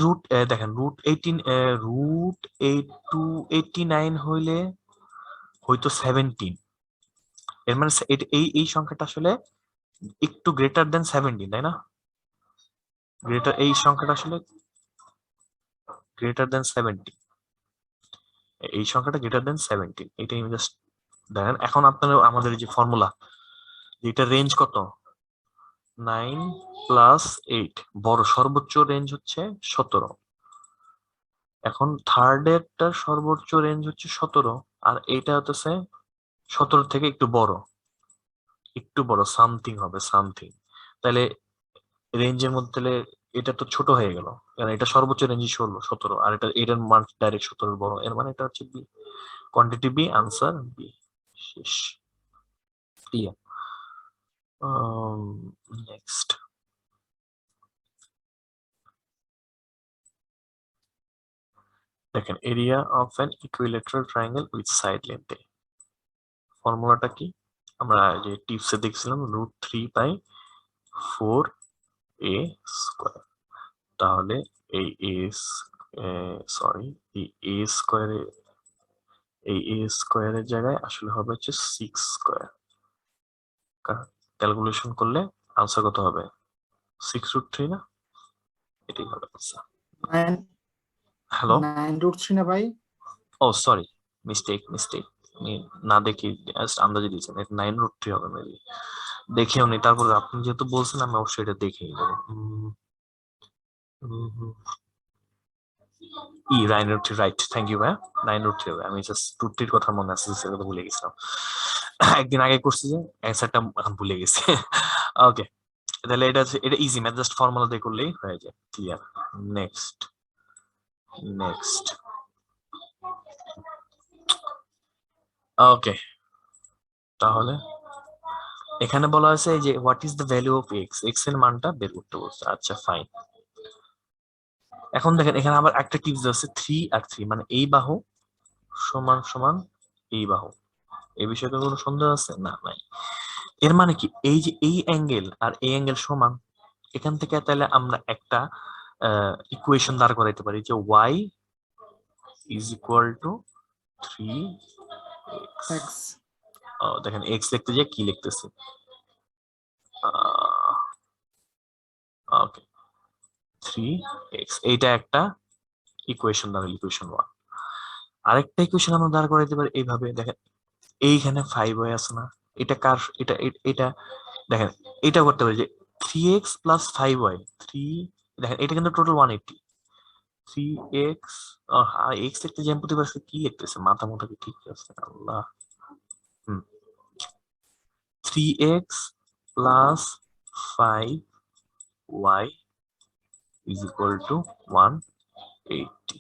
দেখেন √289 হইলে হয়তো 17, এর মানে এই সংখ্যাটা আসলে একটু গ্রেটার দেন 17, তাই না? এই সংখ্যাটা আসলে গ্রেটার দেন 17, এই সংখ্যাটা গ্রেটার দেন 17, এটাই জাস্ট দেখেন। এখন আপনারা আমাদের যে ফর্মুলা, এটা রেঞ্জ কত, 9 + 8, বড় সর্বোচ্চ রেঞ্জ হচ্ছে 17। এখন থার্ড এরটার সর্বোচ্চ রেঞ্জ হচ্ছে 17, আর এটা হচ্ছে 17 থেকে একটু বড় সামথিং হবে, সামথিং। তাহলে রেঞ্জের মধ্যে তাহলে এটা তো ছোট হয়ে গেল, কারণ এটা সর্বোচ্চ রেঞ্জ 17, আর এটার মান ডাইরেক্ট 17 বড়, এর মানে এটা হচ্ছে B, quantity B, answer B, শেষ। ক্লিয়ার? নেক্সট দেখেন, area of an equilateral triangle with side length. ফর্মুলাটা কি আমরা যে টিপসে দেখছিলাম, √3/4a²। তাহলে এই স্কোয়ারের জায়গায় আসলে হবে হচ্ছে 6 স্কোয়ার। ক্যালকুলেশন করলে আনসার কত হবে, 6√3 না? এটাই হবে আনসার। হ্যালো, 9√3 না ভাই? ও সরি, মিস্টেক, আমি না দেখি আন্দাজে দিয়েছেন, এটা 9√3 হবে মেবি, দেখেও নি। তারপরে আপনি যেহেতু বলছেন আমি অবশ্যই এটা দেখেই নেবো। ই 9√3 রাইট, থ্যাংক ইউ ভাই। 9√3 আমি জাস্ট রুট 3 কথা মনে আছে, সেটা তো ভুলে গেছিলাম। একদিন আগে করছি যে অ্যান্সারটা এখন ভুলে গেছি। ওকে, তাহলে এটা ইজি ম্যাথ, জাস্ট ফর্মুলা দিয়ে করলেই হয়ে যায়। ক্লিয়ার। নেক্সট নেক্সট ওকে, তাহলে এখানে বলা আছে যে what is the value of x, x এর মানটা বের করতে বলছে। আচ্ছা ফাইন। এখন দেখেন এখানে আবার একটা টিপস আছে, 3 আর 3 মানে এই বাহু সমান সমান এই বাহু। এই বিষয়ে কোনো সন্দেহ আছে? না, নাই। এর মানে কি, এই যে এই অ্যাঙ্গেল আর এই অ্যাঙ্গেল সমান, এখান থেকে তাহলে আমরা একটা ইকুয়েশন দাঁড় করাইতে পারি যে y is equal two 3x। দেখেন x লিখতে যে কি লিখতেছি, ওকে 3x, এইটা একটা ইকুয়েশন দাঁড়ালো, ইকুয়েশন 1। আরেকটা ইকুয়েশন আমরা দাঁড় করাইতে পারি এইভাবে, দেখেন এইখানে 5y আছে না, এটা কার, এটা দেখেন এটা করতে পারি যে 3x প্লাস 5y, 3 দেখেন এটা কিন্তু টোটাল 180। 3x x লিখতে জ্যাম প্রতি পারছে, কি লিখতেছে মাথা মতো কি ঠিক আছে আল্লাহ। 3x plus 5y is equal to 180,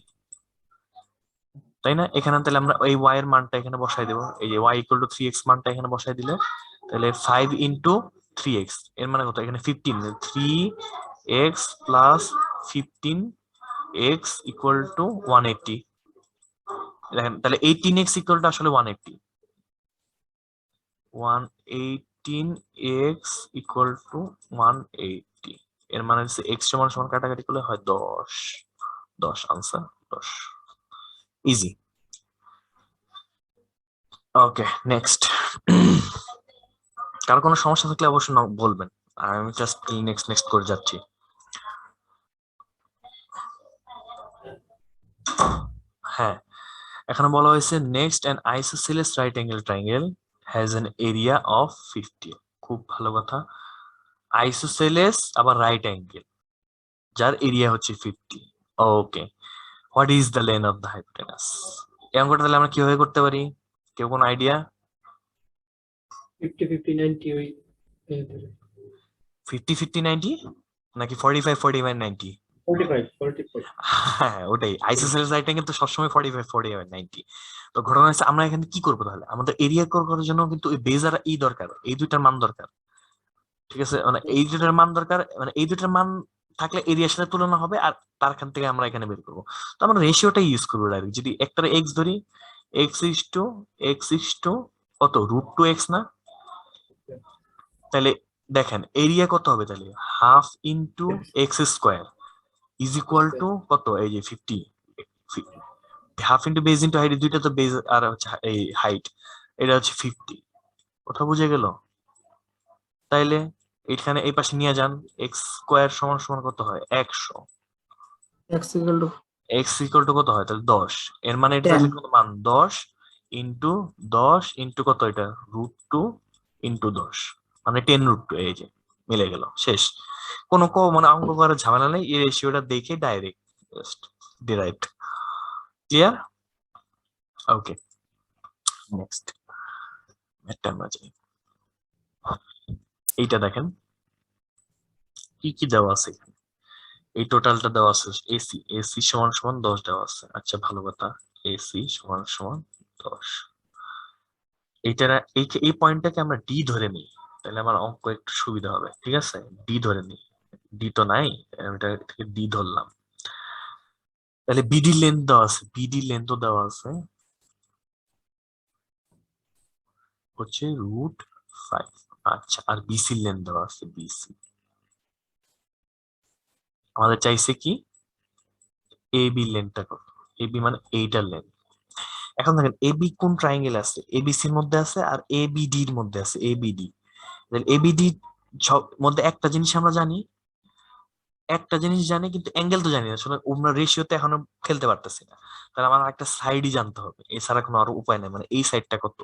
তাই না? এখানে তাহলে আমরা এই y এর মানটা এখানে বসাই দেবো, এই যে y ইকুয়াল টু 3x মানটা এখানে বসাই দিলে তাহলে 5 ইন্টু 3x এর মানে কত, এখানে 15, 3x plus 15x equal to 180। দেখেন তাহলে 18x ইকুয়াল টু আসলে 180, 118x ইকুয়াল টু 180। এর মানে হচ্ছে x সমান সমান কাটাকাটি করলে হয় 10, 10 আনসার 10। ইজি। Okay next. কার কোনো সমস্যা থাকলে অবশ্যই বলবেন, আর আমি জাস্ট নেক্সট নেক্সট করে যাচ্ছি। হ্যাঁ, এখানে বলা হয়েছে next an isosceles right angle triangle has an area of 50। খুব ভালো কথা, আইসোসেলেস আবার রাইট অ্যাঙ্গেল যার এরিয়া হচ্ছে 50। Okay, what is the length of the hypotenuse? এই অঙ্কটা তাহলে আমরা কিভাবে করতে পারি? কেউ কোনো আইডিয়া? 50 50 90 ওই 50 50 90 নাকি 45 45 90? 45 45 হ্যাঁ ওটাই, আইসোসেলেস রাইট অ্যাঙ্গেল তো সবসময় 45 45 90। তো ঘটনা হচ্ছে আমরা এখানে কি করবো, তাহলে আমাদের এরিয়া করার জন্য কিন্তু বেজ আর ই দরকার, এই দুইটার মান দরকার। ঠিক আছে, মানে এই দুইটার মান দরকার, মানে এই দুইটার মান থাকলে এরিয়ার সাথে তুলনা হবে, আর তারখান থেকে আমরা এখানে বের করবো। তো আমরা রেশিওটা ইউজ করবো ডাইরেক্ট। যদি একটার এক্স ধরি, এক্স ইস টু কত, √2x না? তাহলে দেখেন এরিয়া কত হবে, তাহলে half into X square is equal to কত, এই যে 50। Half into base into height, দুইটা তো বেজ আর হচ্ছে এই হাইট, এটা হচ্ছে 50। কথা বুঝে গেল? তাইলে এখানে এই পাশে নিয়ে যান, এক্স স্কোয়ার সমান সমান কত হয়, 100। x equal to x equal to কত হয়, তাহলে 10। এর মানে এটা তাহলে কত মান, 10 ইন্টু কত, এটা √2 ইন্টু 10 মানে 10√2। এই যে মিলে গেল, শেষ। কোনো মানে অঙ্ক করার ঝামেলা নেই, এই রেশিওটা দেখে direct just derived. Clear? Okay next একটা আমরা যাই। এইটা দেখেন কি কি দেওয়া আছে এখানে, এই টোটালটা দেওয়া আছে। এসি সমান সমান 10 দেওয়া আছে। আচ্ছা ভালো কথা, এসি সমান সমান 10। এই পয়েন্টটাকে আমরা ডি ধরে নিই, তাহলে আমার অঙ্ক একটু সুবিধা হবে। ঠিক আছে, ডি ধরে নিই, ডি তো নাই, আমি এটা থেকে ডি ধরলাম। তাহলে বিডি লেন্থ দেওয়া আছে, বিডি লেন্থও দেওয়া আছে হচ্ছে √5। আচ্ছা, আর বিসি লেন্থ দেওয়া আছে, বিসি আমাদের চাইছে কি, এবি লেন্থটা কত, এবি মানে এইটার লেন্থ। এখন দেখেন এবি কোন ট্রায়াঙ্গেল আছে, এবিসির মধ্যে আছে আর এবিডির মধ্যে আছে, এবিডি। এবিডি মধ্যে একটা জিনিস আমরা জানি, কিন্তু অ্যাঙ্গেল তো জানি না, আসলে আমরা রেশিওতে এখনো খেলতে পারতেছি না। তাহলে আমার একটা সাইডই জানতে হবে, এছাড়া কোনো আরো উপায় নেই। মানে এই সাইডটা কত,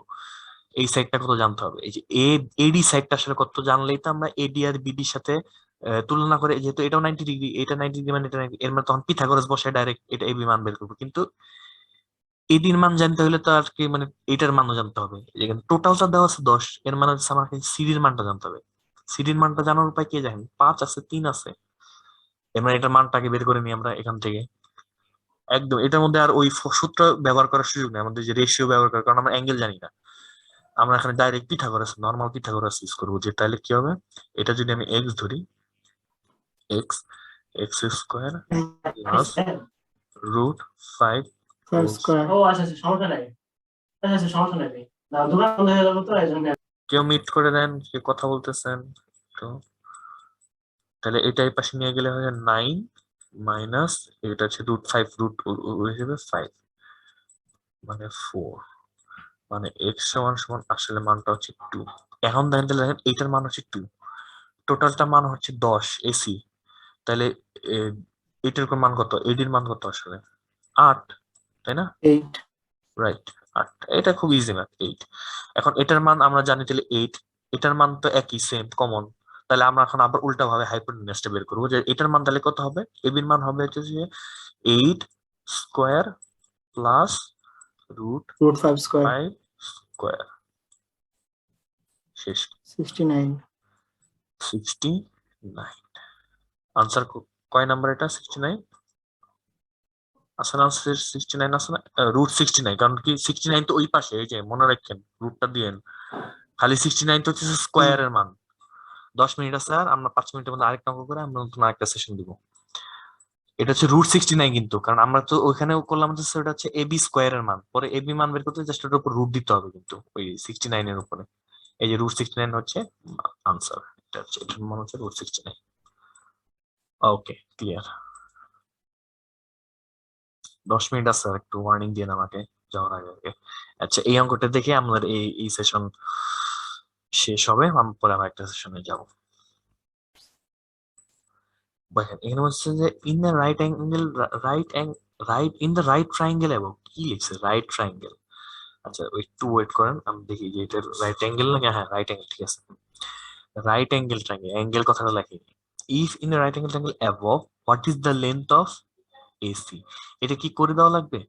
এই সাইডটা কত জানতে হবে। এই যে এডি সাইডটা আসলে কত জানলেই তো আমরা এডি আর বিডির সাথে তুলনা করে, যেহেতু এটাও 90 ডিগ্রি, এটা 90 ডিগ্রি, মানে এটা 90, এর মানে তখন পিথাগোরাস বসায় ডাইরেক্ট এটা এবি মান বের করবো। কিন্তু এডির মান জানতে হলে তো আর কি, মানে এটার মানও জানতে হবে। এখানে টোটালটা দেওয়া আছে 10, এর মানে হচ্ছে আমাকে সিডির মানটা জানতে হবে। সিডির মানটা জানার উপায় কে জানেন? 5 আছে, 3 আছে, এর মানে এটার মানটাকে বের করে নিই আমরা এখান থেকে। একদম এটার মধ্যে আর ওই সূত্র ব্যবহার করার সুযোগ নেই আমাদের, যে রেশিও ব্যবহার করার, কারণ আমরা অ্যাঙ্গেল জানি না। আমরা এখানে direct Pythagoras, normal Pythagoras use করবো। যে তাহলে কি হবে, এটা যদি আমি এক্স ধরি, X X square plus root 5 5 square. ও আচ্ছা আচ্ছা, সমস্যা নাই। আচ্ছা আচ্ছা, সমস্যা নাই। না দোকান বন্ধ হয়ে গেল তো এইজন্য। কেউ মিট করে দেন, কে কথা বলতেছেন তো। তাহলে এটা এই পাশে নিয়ে গেলে হয় 9 মাইনাস, এটা হচ্ছে রুট 5, রুট হিসেবে 5 মানে 4, মানে এক্স সমান সমান আসলে মানটা হচ্ছে 2। এখন দেখেন, তাহলে দেখেন এইটার মান হচ্ছে 2, টোটালটা মান হচ্ছে 10 এসি। তাহলে এটার মান কত, এডির মান কত আসলে 8, তাই না? 8। রাইট, 8। এটা খুব ইজি ম্যাথ, 8। এখন এটার মান আমরা জানি, তাহলে 8, এটার মান তো একই, সেম কমন। তাহলে আমরা এখন আবার উল্টা ভাবে হাইপোটেনিউসটা বের করবো, যে এটার মান তাহলে কত হবে, এবির মান হবে হচ্ছে যে 8 square plus root root 5 square 5 square, শেষ 69। 69। আনসার কয় নাম্বার এটা? 69 আসলে আনসার 69 আছে না, রুট 69। কারণ কি 69 তো ওই পাশে, এই যে মনে রাখেন রুটটা দিয়েন, খালি 69 তো হচ্ছে স্কোয়ারের মান। 10 মিনিট আছে, আর আমরা 5 মিনিটের মধ্যে আরেকটা অঙ্ক করে আমরা নতুন আরেকটা সেশন দিব। এটা হচ্ছে রুট 69, কিন্তু কারণ আমরা তো ওইখানে করলাম যে ওটা হচ্ছে এবি স্কোয়ারের মান, পরে এবি মান বের করতে জাস্ট ওটার উপর রুট দিতে হবে, কিন্তু ওই 69 এর উপরে। এই যে রুট 69 হচ্ছে আনসার, এটা হচ্ছে, এটার মান হচ্ছে রুট 69। ওকে, ক্লিয়ার। 10 মিনিট আছে, আর একটু ওয়ার্নিং দিয়ে আমাকে যাওয়ার আগে আগে। আচ্ছা, এই অঙ্কটা দেখে আমাদের এই সেশন শেষ হবে, পরে আমরা একটা সেশনে যাব। দেখেন এখানে বলছে যে in the right angle, right in the right triangle, এবং কি লিখছে রাইট ট্রায়াঙ্গেল। আচ্ছা একটু ওয়েট করেন, আমি দেখি যে এটা রাইট অ্যাঙ্গেল নাকি। হ্যাঁ, রাইট অ্যাঙ্গেল, ঠিক আছে। রাইট অ্যাঙ্গেল ট্রায়াঙ্গেল, অ্যাঙ্গেল কথাটা লেখি। If in the right angle triangle above, what is the length of AC? এটা কি করে দেওয়া লাগবে?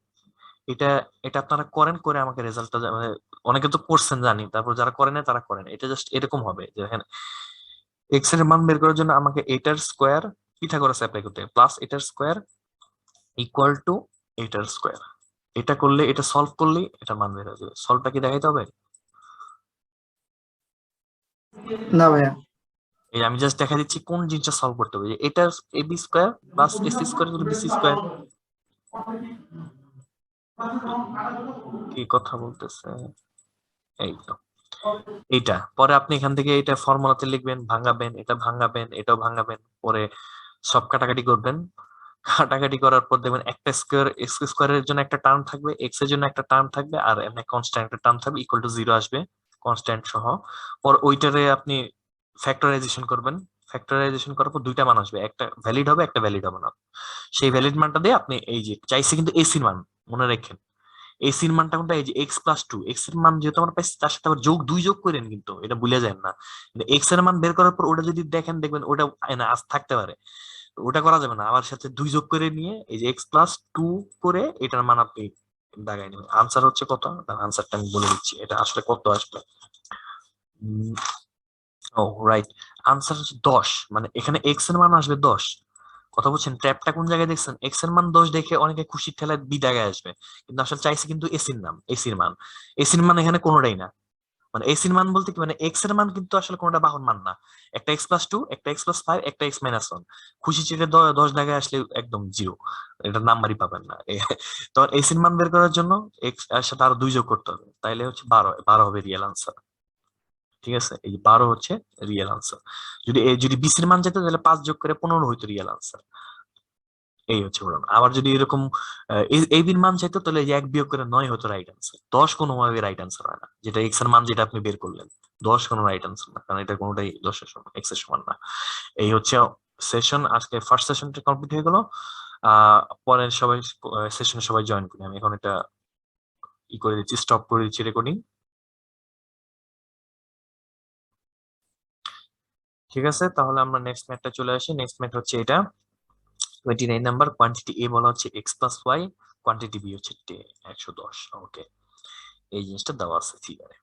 এটা এটা আপনারা করেন, করে আমাকে রেজাল্টটা, মানে অনেকে তো করছেন জানি, তারপর যারা করেন না তারা করেন। এটা জাস্ট এরকম হবে যে দেখেন, এক্স এর মান বের করার জন্য আমাকে এটার স্কোয়ার পিথাগোরাস অ্যাপ্লাই করতে হবে, প্লাস এটার স্কোয়ার ইকুয়াল টু এটার স্কোয়ার। এটা করলে, এটা সলভ করলে এটা মান বের হয়ে যাবে। সলভটা কি দেখাইতে হবে? না ভাইয়া। এই আমি জাস্ট দেখা দিচ্ছি কোন জিনিসটা সলভ করতে হবে। এটার AB square plus AC square equal BC square. কি কথা বলতেছে? এই তো এইটা, পরে আপনি এখান থেকে এটা ফর্মুলাতে লিখবেন, ভাঙাবেন, এটা ভাঙাবেন, এটাও ভাঙাবেন, পরে সব কাটাকাটি করবেন। কাটাকাটি করার পর দেখবেন একটা স্কোয়ার, এক্স স্কোয়ারের জন্য একটা টার্ম থাকবে, এক্স এর জন্য একটা টার্ম থাকবে, আর এমনি কনস্ট্যান্ট একটা টার্ম থাকবে, ইকুয়াল টু 0 আসবে কনস্ট্যান্ট সহ। পর ওইটারে আপনি ফ্যাক্টরাইজেশন করবেন। ফ্যাক্টরাইজেশন করার পর দুইটা মান আসবে, একটা ভ্যালিড হবে, একটা ভ্যালিড হবে না। সেই ভ্যালিড মানটা দিয়ে আপনি, এই যে চাইছে কিন্তু এসির মান, মনে রাখেন এসির মানটা কোনটা, এই যে এক্স প্লাস 2, এক্স এর মান যেহেতু আমরা পাইছি তার সাথে আবার দুই যোগ করেন, কিন্তু এটা ভুলে যায় না। এক্স এর মান বের করার পর ওটা যদি দেখেন, দেখবেন ওটা না আজ থাকতে পারে, ওটা করা যাবে না, আমার সাথে 2 যোগ করে নিয়ে এই যে এক্স প্লাস 2 করে এটার মান আপনি দাগাই নেবেন। আনসার হচ্ছে কত, আনসারটা আমি বলে দিচ্ছি, এটা আসলে কত আসবে। ও রাইট, আনসার হচ্ছে 10, মানে এখানে এক্স এর মান আসবে 10। কথা বলছেন, ট্র্যাপটা কোন জায়গায় দেখছেন? এক্স এর মান 10 দেখে অনেকে খুশির ঠেলায় বি জায়গায় আসবে, কিন্তু আসলে চাইছে কিন্তু এসির নাম, এসির মান। এসির মান এখানে কোনোটাই না, মানে এসির মান বলতে কি, মানে এক্স এর মান কিন্তু আসলে কোনোটা বাহন মান না। একটা এক্স প্লাস 2, একটা এক্স প্লাস 5, একটা এক্স মাইনাস 1। খুশি চেটে 10 জায়গায় আসলে একদম 0, এটা নাম্বারই পাবেন না। তো এসির মান বের করার জন্য এক্স এর সাথে আরো 2 যোগ করতে হবে, তাইলে হচ্ছে 12 হবে রিয়েল আনসার। ঠিক আছে, এই 12 হচ্ছে রিয়েল আনসার। যদি বিসির মান যেত তাহলে 5 যোগ করে 15 হইতো রিয়েল আনসার। এই হচ্ছে উদাহরণ। আবার যদি এরকম এই বির মান চাইতো, তাহলে 1 বিয়োগ করে 9 হতো রাইট আনসার। 10 কোনোভাবে রাইট আনসার হয় না, যেটা এক্স এর মান যেটা আপনি বের করলেন, 10 কোনো রাইট আনসার না, কারণ এটা কোনোটাই 10 এর সমান, এক্স এর সমান না। এই হচ্ছে সেশন, আজকে ফার্স্ট সেশনটা কমপ্লিট হয়ে গেল। পরের সবাই সেশনে সবাই জয়েন করি। আমি এখন এটা করে দিচ্ছি, স্টপ করে দিচ্ছি রেকর্ডিং। ঠিক আছে, তাহলে আমরা নেক্সট ম্যাথটা চলে আসি। নেক্সট ম্যাথ হচ্ছে এটা 29 নাম্বার। কোয়ান্টিটি এ বলা হচ্ছে x plus Y, quantity B হচ্ছে 110। ওকে, এই জিনিসটা দেওয়া আছে ফিগারে।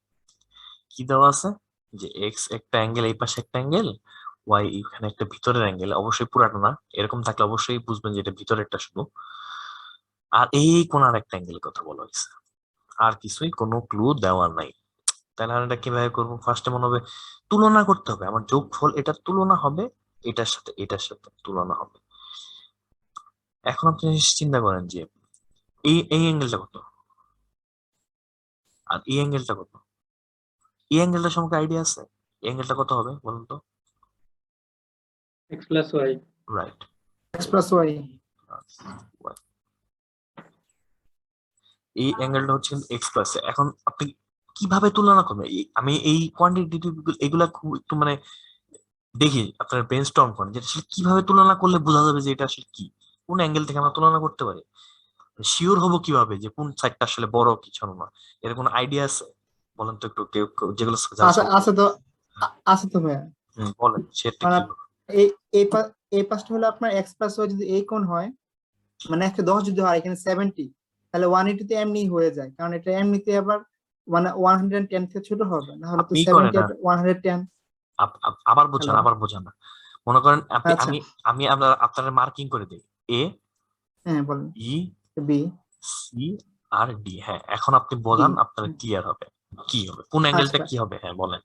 কি দেওয়া আছে যে এক্স একটা অ্যাঙ্গেল, এই পাশে একটা অ্যাঙ্গেল, ওয়াই এখানে একটা ভিতরের অ্যাঙ্গেল, অবশ্যই পুরাটা না, এরকম থাকলে অবশ্যই বুঝবেন যে এটা ভিতরেরটা শুধু, আর এই কোণার একটা অ্যাঙ্গেলের কথা বলা হয়েছে, আর কিছুই কোনো ক্লু দেওয়া নাই। তাহলে আমরা এটা কিভাবে করবো? ফার্স্টে মনে হবে তুলনা করতে হবে, আমার যোগফল এটার তুলনা হবে এটার সাথে, এটার সাথে তুলনা হবে। এখন আপনি চিন্তা করেন যে এই অ্যাঙ্গেলটা কত আর এই অ্যাঙ্গেলটা কত, এই অ্যাঙ্গেলটার সম্পর্কে আইডিয়া আছে? এই অ্যাঙ্গেলটা কত হবে বলুন তো? x plus y. Right, X plus y. এই অ্যাঙ্গেলটা হচ্ছে এক্স প্লাস। এখন আপনি কিভাবে তুলনা করবেন? আমি এই কোয়ান্টিটি এগুলা খুব একটু মানে দেখি আপনার ব্রেন স্টর্ম করেন, যেটা আসলে কিভাবে তুলনা করলে বোঝা যাবে যে এটা আসলে কি, কোন অ্যাঙ্গেল থেকে আমরা তুলনা করতে পারি, শিওর হবো কিভাবে যে কোন সাইডটা আসলে বড় কি ছোট না? এর কোনো আইডিয়া আছে? বলেন তো একটু, যেগুলো আছে তো আছে তো ভাইয়া। বলেন সেটা মানে কি? এই এই পাশটা হলো আপনার x plus y যদি এই কোণ হয়, মানে 110 যদি হয় এখানে 70, তাহলে 180 তে এমনি হয়ে যায়, কারণ এটা এমনিতে আবার মানে 110 থেকে ছোট হবে, না হলে তো আপনি করেন 70 না, আর 110। আবার বোঝান, হ্যালো, আবার বোঝান না। মনে করেন আপনি, আচ্ছা, আমি আপনার মার্কিং করে দিই এ হ্যাঁ বলেন। ই বি সি আর ডি। হ্যাঁ, এখন আপনি ডি। বোঝান, আপনার ক্লিয়ার হবে কি হবে, কোন অ্যাঙ্গেলটা আচ্ছা, কি হবে। হ্যাঁ বলেন।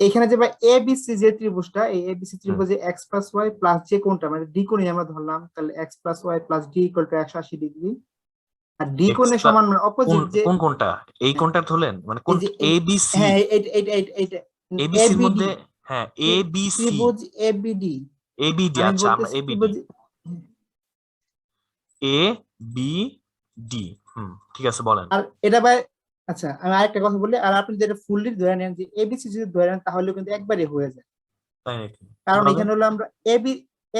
এখানে যে এবিসি যে ত্রিভুজটা, এই এবিসি হুম, ত্রিভুজে x প্লাস ওয়াই প্লাস যে কোণটা মানে ডি কোণই আমরা ধরলাম, তাহলে x plus Y plus D equal to 180 degree. আর ডি X কোণের সমান মানে কোন অপোজিট যে কোন কোনটা? এই কোনটা ধরলেন মানে কোন? এই যে এ বি সি, হ্যাঁ এইটা এইটা এইটা এইটা এবিসির এবিডি, মধ্যে, হ্যাঁ এ বি সি, ত্রিভুজ এবিডি। এ বি ডি। আমি আচ্ছা, আমরা বলতেছি এ বি ডি, ত্রিভুজ এ বি ডি। ঠিক আছে বলেন। আর এটা ভাই। আচ্ছা, আমি আরেকটা কথা বলি, আর আপনি যদি ফুললি ধরে নেন যে এবিসি যদি ধরে নেন তাহলে কিন্তু একবারই হয়ে যায়, তাই নাকি? কারণ কিভাবে? এখানে হলো আমরা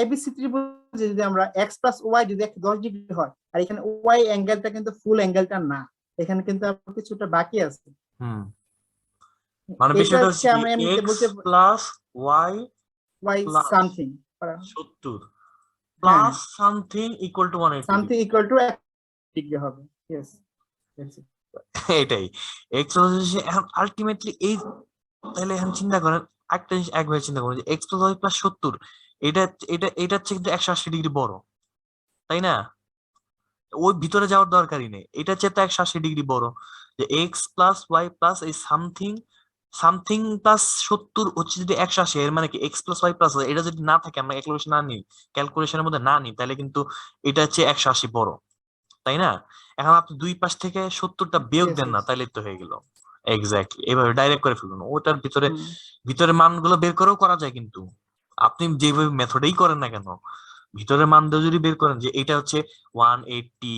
এবিসি ত্রিভুজে যদি আমরা x প্লাস ওয়াই যদি 110 ডিগ্রি হয়, আর এখানে ওয়াই অ্যাঙ্গেলটা কিন্তু ফুল অ্যাঙ্গেলটা না, এখানে কিন্তু আবার কিছুটা বাকি আছে। হুম, মানে এটা বিষয়টা হচ্ছে হচ্ছে কি, আমরা এমনিতে এক্স বলতে plus Y Y plus something, 70 হ্যাঁ plus something equal to 180 something degree. Equal to degree হবে। ইয়েস, এটাই এক্স এখন আলটিমেটলি এই, তাহলে এখন চিন্তা করেন একটা জিনিস, একভাবে চিন্তা করুন যে এক্স প্লাস ওয়াই প্লাস 70, এটা এটা হচ্ছে কিন্তু 180 ডিগ্রি বড়, তাই না? ওই ভিতরে যাওয়ার দরকারই নেই, এটা হচ্ছে তো 180 ডিগ্রি বড়। যে এক্স প্লাস ওয়াই প্লাস এই সামথিং সামথিং প্লাস 70 হচ্ছে যদি 180, এর মানে কি এক্স প্লাস ওয়াই প্লাস এটা যদি না থাকে, আমরা ক্যালকুলেশন না নিই, ক্যালকুলেশনের মধ্যে না নিই, তাহলে কিন্তু এটা হচ্ছে 180 বড়, তাই না? এখন আপনি দুই পাশ থেকে 70টা বিয়োগ ইয়েস, দেন না, ইয়েস। তাইলে তো হয়ে গেল। এক্স্যাক্টলি এভাবে ডাইরেক্ট করে ফেলুন, ওটার ভিতরে ভিতরে মানগুলো বের করেও করা যায়, কিন্তু আপনি যেভাবে মেথডেই করেন না কেন, ভিতরের মান দিয়ে যদি বের করেন যে এটা হচ্ছে 180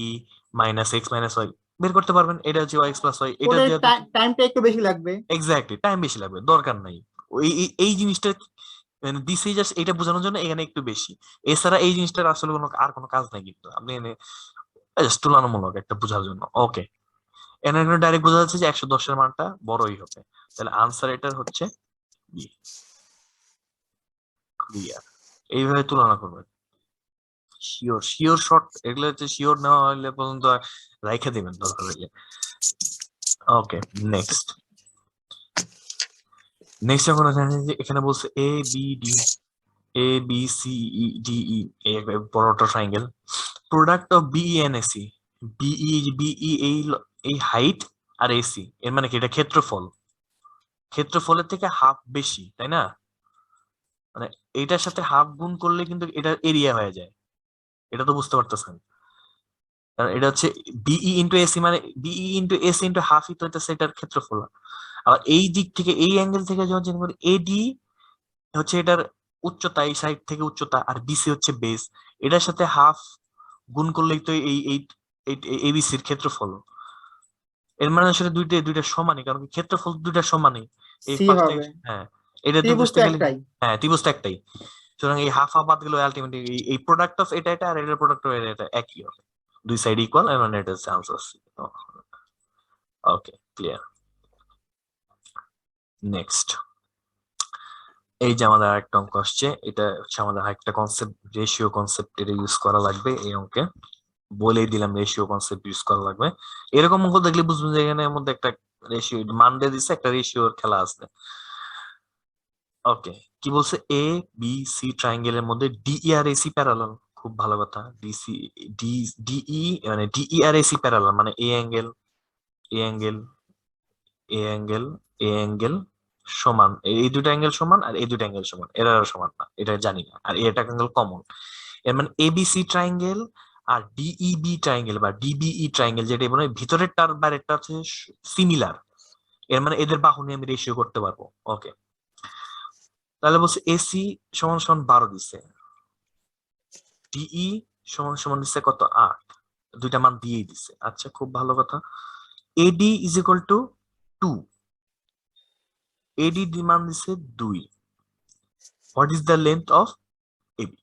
মাইনাস এক্স মাইনাস ওয়াই, বের করতে পারবেন। এটা হচ্ছে ওয়াই এক্স প্লাস ওয়াই, এটা ওটা দিয়ে টাইমটা একটু বেশি লাগবে। এক্স্যাক্টলি টাইম বেশি লাগবে, দরকার নাই। এই জিনিসটা মানে দিছি জাস্ট এটা বোঝানোর জন্য এখানে একটু বেশি, এছাড়া এই জিনিসটার আসলে আর কোনো কাজ নাই, কিন্তু আপনি জাস্ট তুলনামূলক একটা বোঝার জন্য। ওকে, এখানে ডাইরেক্ট বোঝা যাচ্ছে যে 110 এর মানটা বড়ই হবে, তাহলে আনসার এটার হচ্ছে ক্লিয়ার। এইভাবে তুলনা করবেন, শিওর শিওর শর্ট, এগুলো হচ্ছে শিওর নেওয়া হলে পর্যন্ত রাইখে দিবেন দরকার হলে। ওকে, নেক্সট নেক্সট যখন এখানে বলছে A B D, A B C E D E, বড়টা triangle, product of BE and AC, BE এই হাইট আর এসি, এর মানে কি এটা ক্ষেত্রফল, ক্ষেত্রফলের থেকে হাফ বেশি, তাই না? মানে এইটার সাথে হাফ গুণ করলে কিন্তু এটা এরিয়া হয়ে যায়, এটা তো বুঝতে পারতেছেন। কারণ এটা হচ্ছে বিই ইন্টু এসি, মানে বিই ইন্টু এসি ইন্টু হাফই তো হইতেছে এটার ক্ষেত্রফল। আবার এই দিক থেকে এই অ্যাঙ্গেল থেকে যখন চিন্তা করি, এডি হচ্ছে এটার উচ্চতা, এই সাইড থেকে উচ্চতা, আর বিসি হচ্ছে বেস, এটার সাথে হাফ গুণ করলেই তো এই এই এবিসির ক্ষেত্রফল। এর মানে আসলে দুইটা সমানই, কারণ কি ক্ষেত্রফল দুইটা সমানই। এই সি ফার্স্ট, হবে, হ্যাঁ এটা তো ত্রিভুজ বুঝতে তো গেলে, একটাই। হ্যাঁ ত্রিভুজটা একটাই, সুতরাং এই হাফ হাফ বাদ গেলে আলটিমেটলি এই প্রোডাক্ট অফ এটা এটা আর এটার প্রোডাক্ট অফ এটা একই হবে, দুই সাইড ইকুয়াল, এর মানে এটা হচ্ছে আনসার। ওকে, ক্লিয়ার। নেক্সট এই যে আমাদের আরেকটা অঙ্ক আসছে, এটা হচ্ছে আমাদের আরেকটা কনসেপ্ট, রেশিও কনসেপ্ট, এটা ইউজ করা লাগবে এই অঙ্কে। বলেই দিলাম রেশিও কনসেপ্ট ইউজ করা লাগবে। এরকম অঙ্ক দেখলে বুঝবেন যে এখানে মধ্যে একটা রেশিও মান দিয়ে দিচ্ছে, একটা রেশিওর খেলা আছে। ওকে, কি বলছে, এ বি সি ট্রায়াঙ্গেলের মধ্যে ডিই আর এসি প্যারালাল। খুব ভালো কথা, ডিসি ডি ডিই মানে ডিই আর এসি প্যারালাল মানে এ অ্যাঙ্গেল এ অ্যাঙ্গেল এ অ্যাঙ্গেল এ অ্যাঙ্গেল সমান, এই দুটো অ্যাঙ্গেল সমান আর এই দুটো অ্যাঙ্গেল সমান, এরা সমান না, এটা জানি না, আর এটা অ্যাঙ্গেল কমন। এর মানে এবিসি ট্রায়াঙ্গেল আর ডিইবি ট্রায়াঙ্গেল বা ডিবিই ট্রায়াঙ্গেল, যেটা মানে ভিতরেরটা আর বাইরেরটা হচ্ছে সিমিলার, এর মানে এদের বাহু নিয়ে আমি রেশিও করতে পারবো। ওকে, তাহলে বলছে এসি সমান সমান 12 দিচ্ছে, ডিই সমান সমান দিচ্ছে কত, 8, দুইটা মান দিয়েই দিচ্ছে। আচ্ছা, খুব ভালো কথা। AD is equal to 2, AD মান দিচ্ছে 2। What is the length of AB?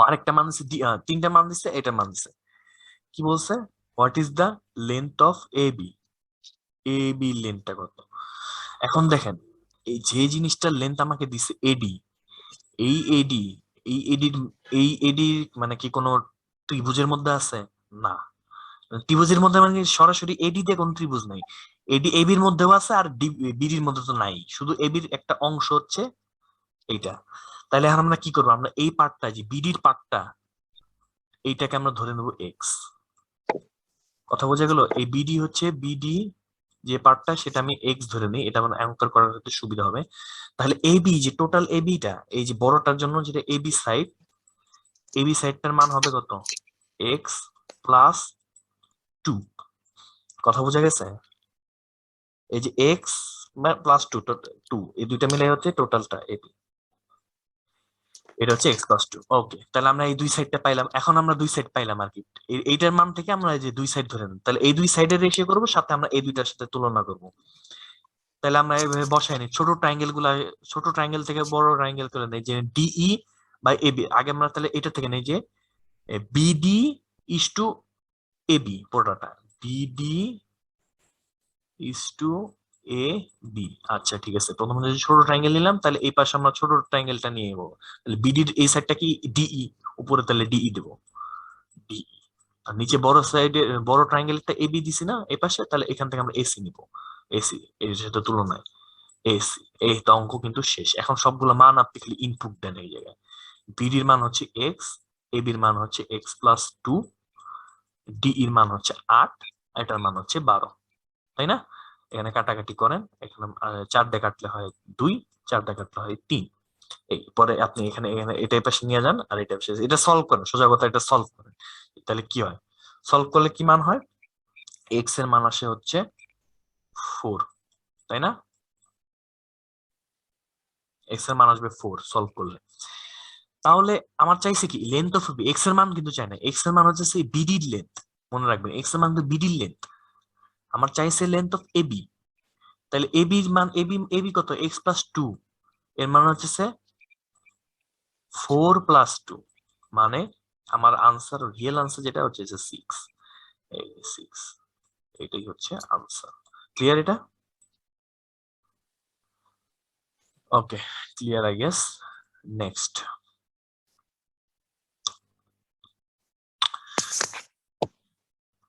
আরেকটা মান দিচ্ছে, তিনটা মান দিচ্ছে, এটা মান দিচ্ছে। কি বলছে, what is the length of AB? AB লেন্থটা কত? এখন দেখেন, এই যে জিনিসটার লেন্থ আমাকে দিছে এডি, এই এডি এই এডির এই এডি মানে কি কোনো ত্রিভুজের মধ্যে আছে? না, ত্রিভুজের মধ্যে মানে কি সরাসরি এডি তে কোন ত্রিভুজ নাই। এডি এবির মধ্যেও আছে আর বিডির মধ্যে তো নাই, শুধু এবির একটা অংশ হচ্ছে এইটা। তাহলে এখন আমরা কি করবো, আমরা এই পার্টটা যে বিডির পার্টটা, এইটাকে আমরা ধরে নেবো এক্স। কথা বোঝা গেল? এই বিডি হচ্ছে বিডি যে পার্টটা, সেটা আমি এক্স ধরে নিই, এটা আমার অ্যাঙ্কর করার ক্ষেত্রে সুবিধা হবে। তাহলে এবি যে টোটাল এবিটা, এই যে বড়টার জন্য যেটা এবি সাইড, এবি সাইডটার মান হবে কত, এক্স প্লাস 2। কথা বোঝা গেছে? এই যে এক্স প্লাস 2, 2 এই দুইটা মিলে হচ্ছে টোটালটা এবি, এটা হচ্ছে এক্স প্লাস 2। ওকে, তাহলে আমরা এই দুই সাইডটা পাইলাম। এখন আমরা দুই সাইড পাইলাম আর কি, এইটার মান থেকে আমরা এই যে দুই সাইড ধরে নিই, তাহলে এই দুই সাইডের রেশিও করবো, সাথে আমরা এই দুইটার সাথে তুলনা করবো। তাহলে আমরা এইভাবে বসাই নিই, ছোট ট্রায়াঙ্গেল গুলা, ছোট ট্রায়াঙ্গেল থেকে বড় ট্রায়াঙ্গেল করে নেই, যে ডিই বাই এবি। আগে আমরা তাহলে এটা থেকে নেই যে বিডি ইস টু এবি, পুরোটা BD is to A B. আচ্ছা ঠিক আছে, প্রথমে যদি ছোট ট্রায়াঙ্গেল নিলাম, তাহলে এই পাশে আমরা ছোট ট্রায়াঙ্গেলটা নিয়ে নেবো। তাহলে বিডির এই সাইডটা কি ডিই, উপরে তাহলে ডিই দেবো, ডিই। আর নিচে বড় সাইডে বড় ট্রায়াঙ্গেলটা এবি দিছি না এই পাশে, তাহলে এখান থেকে আমরা এসি নিবো, এসি এর সাথে তুলনায় এসি। এই তো অঙ্ক কিন্তু শেষ। এখন সবগুলো মান আপনি খালি ইনপুট দেন এই জায়গায়। বিডির মান হচ্ছে এক্স, এবির মান হচ্ছে এক্স প্লাস 2, ডিইর মান হচ্ছে 8, এটার মান হচ্ছে 12, তাই না? এখানে কাটাকাটি করেন, এখানে 4 দিয়ে কাটলে হয় 2, 4 দিয়ে কাটলে হয় 3। এই পরে আপনি এখানে এখানে এটা পাশে নিয়ে যান, আর এটা পাশে, এটা সলভ করেন, সোজা কথা এটা সলভ করেন। তাহলে কি হয়, সলভ করলে কি মান হয়, এক্স এর মান আসে হচ্ছে 4, তাই না? এক্স এর মান আসবে 4 সলভ করলে। তাহলে আমার চাইছে কি, লেন্থ অফ বি, এক্স এর মান কিন্তু চাই না, এক্স এর মান হচ্ছে সেই বিডির লেন্থ, মনে রাখবেন এক্স এর মান কিন্তু বিডির লেন্থ। আমার চাইছে লেন্থ অফ এবি, তাহলে এবির মান, এবি এবি কত, এক্স প্লাস 2, এর মান হচ্ছে 4 প্লাস 2, মানে আমার আনসার, রিয়েল আনসার যেটা হচ্ছে 6, এই 6, এটাই হচ্ছে আনসার। ক্লিয়ার এটা? ওকে, ক্লিয়ার আই গেস। নেক্সট,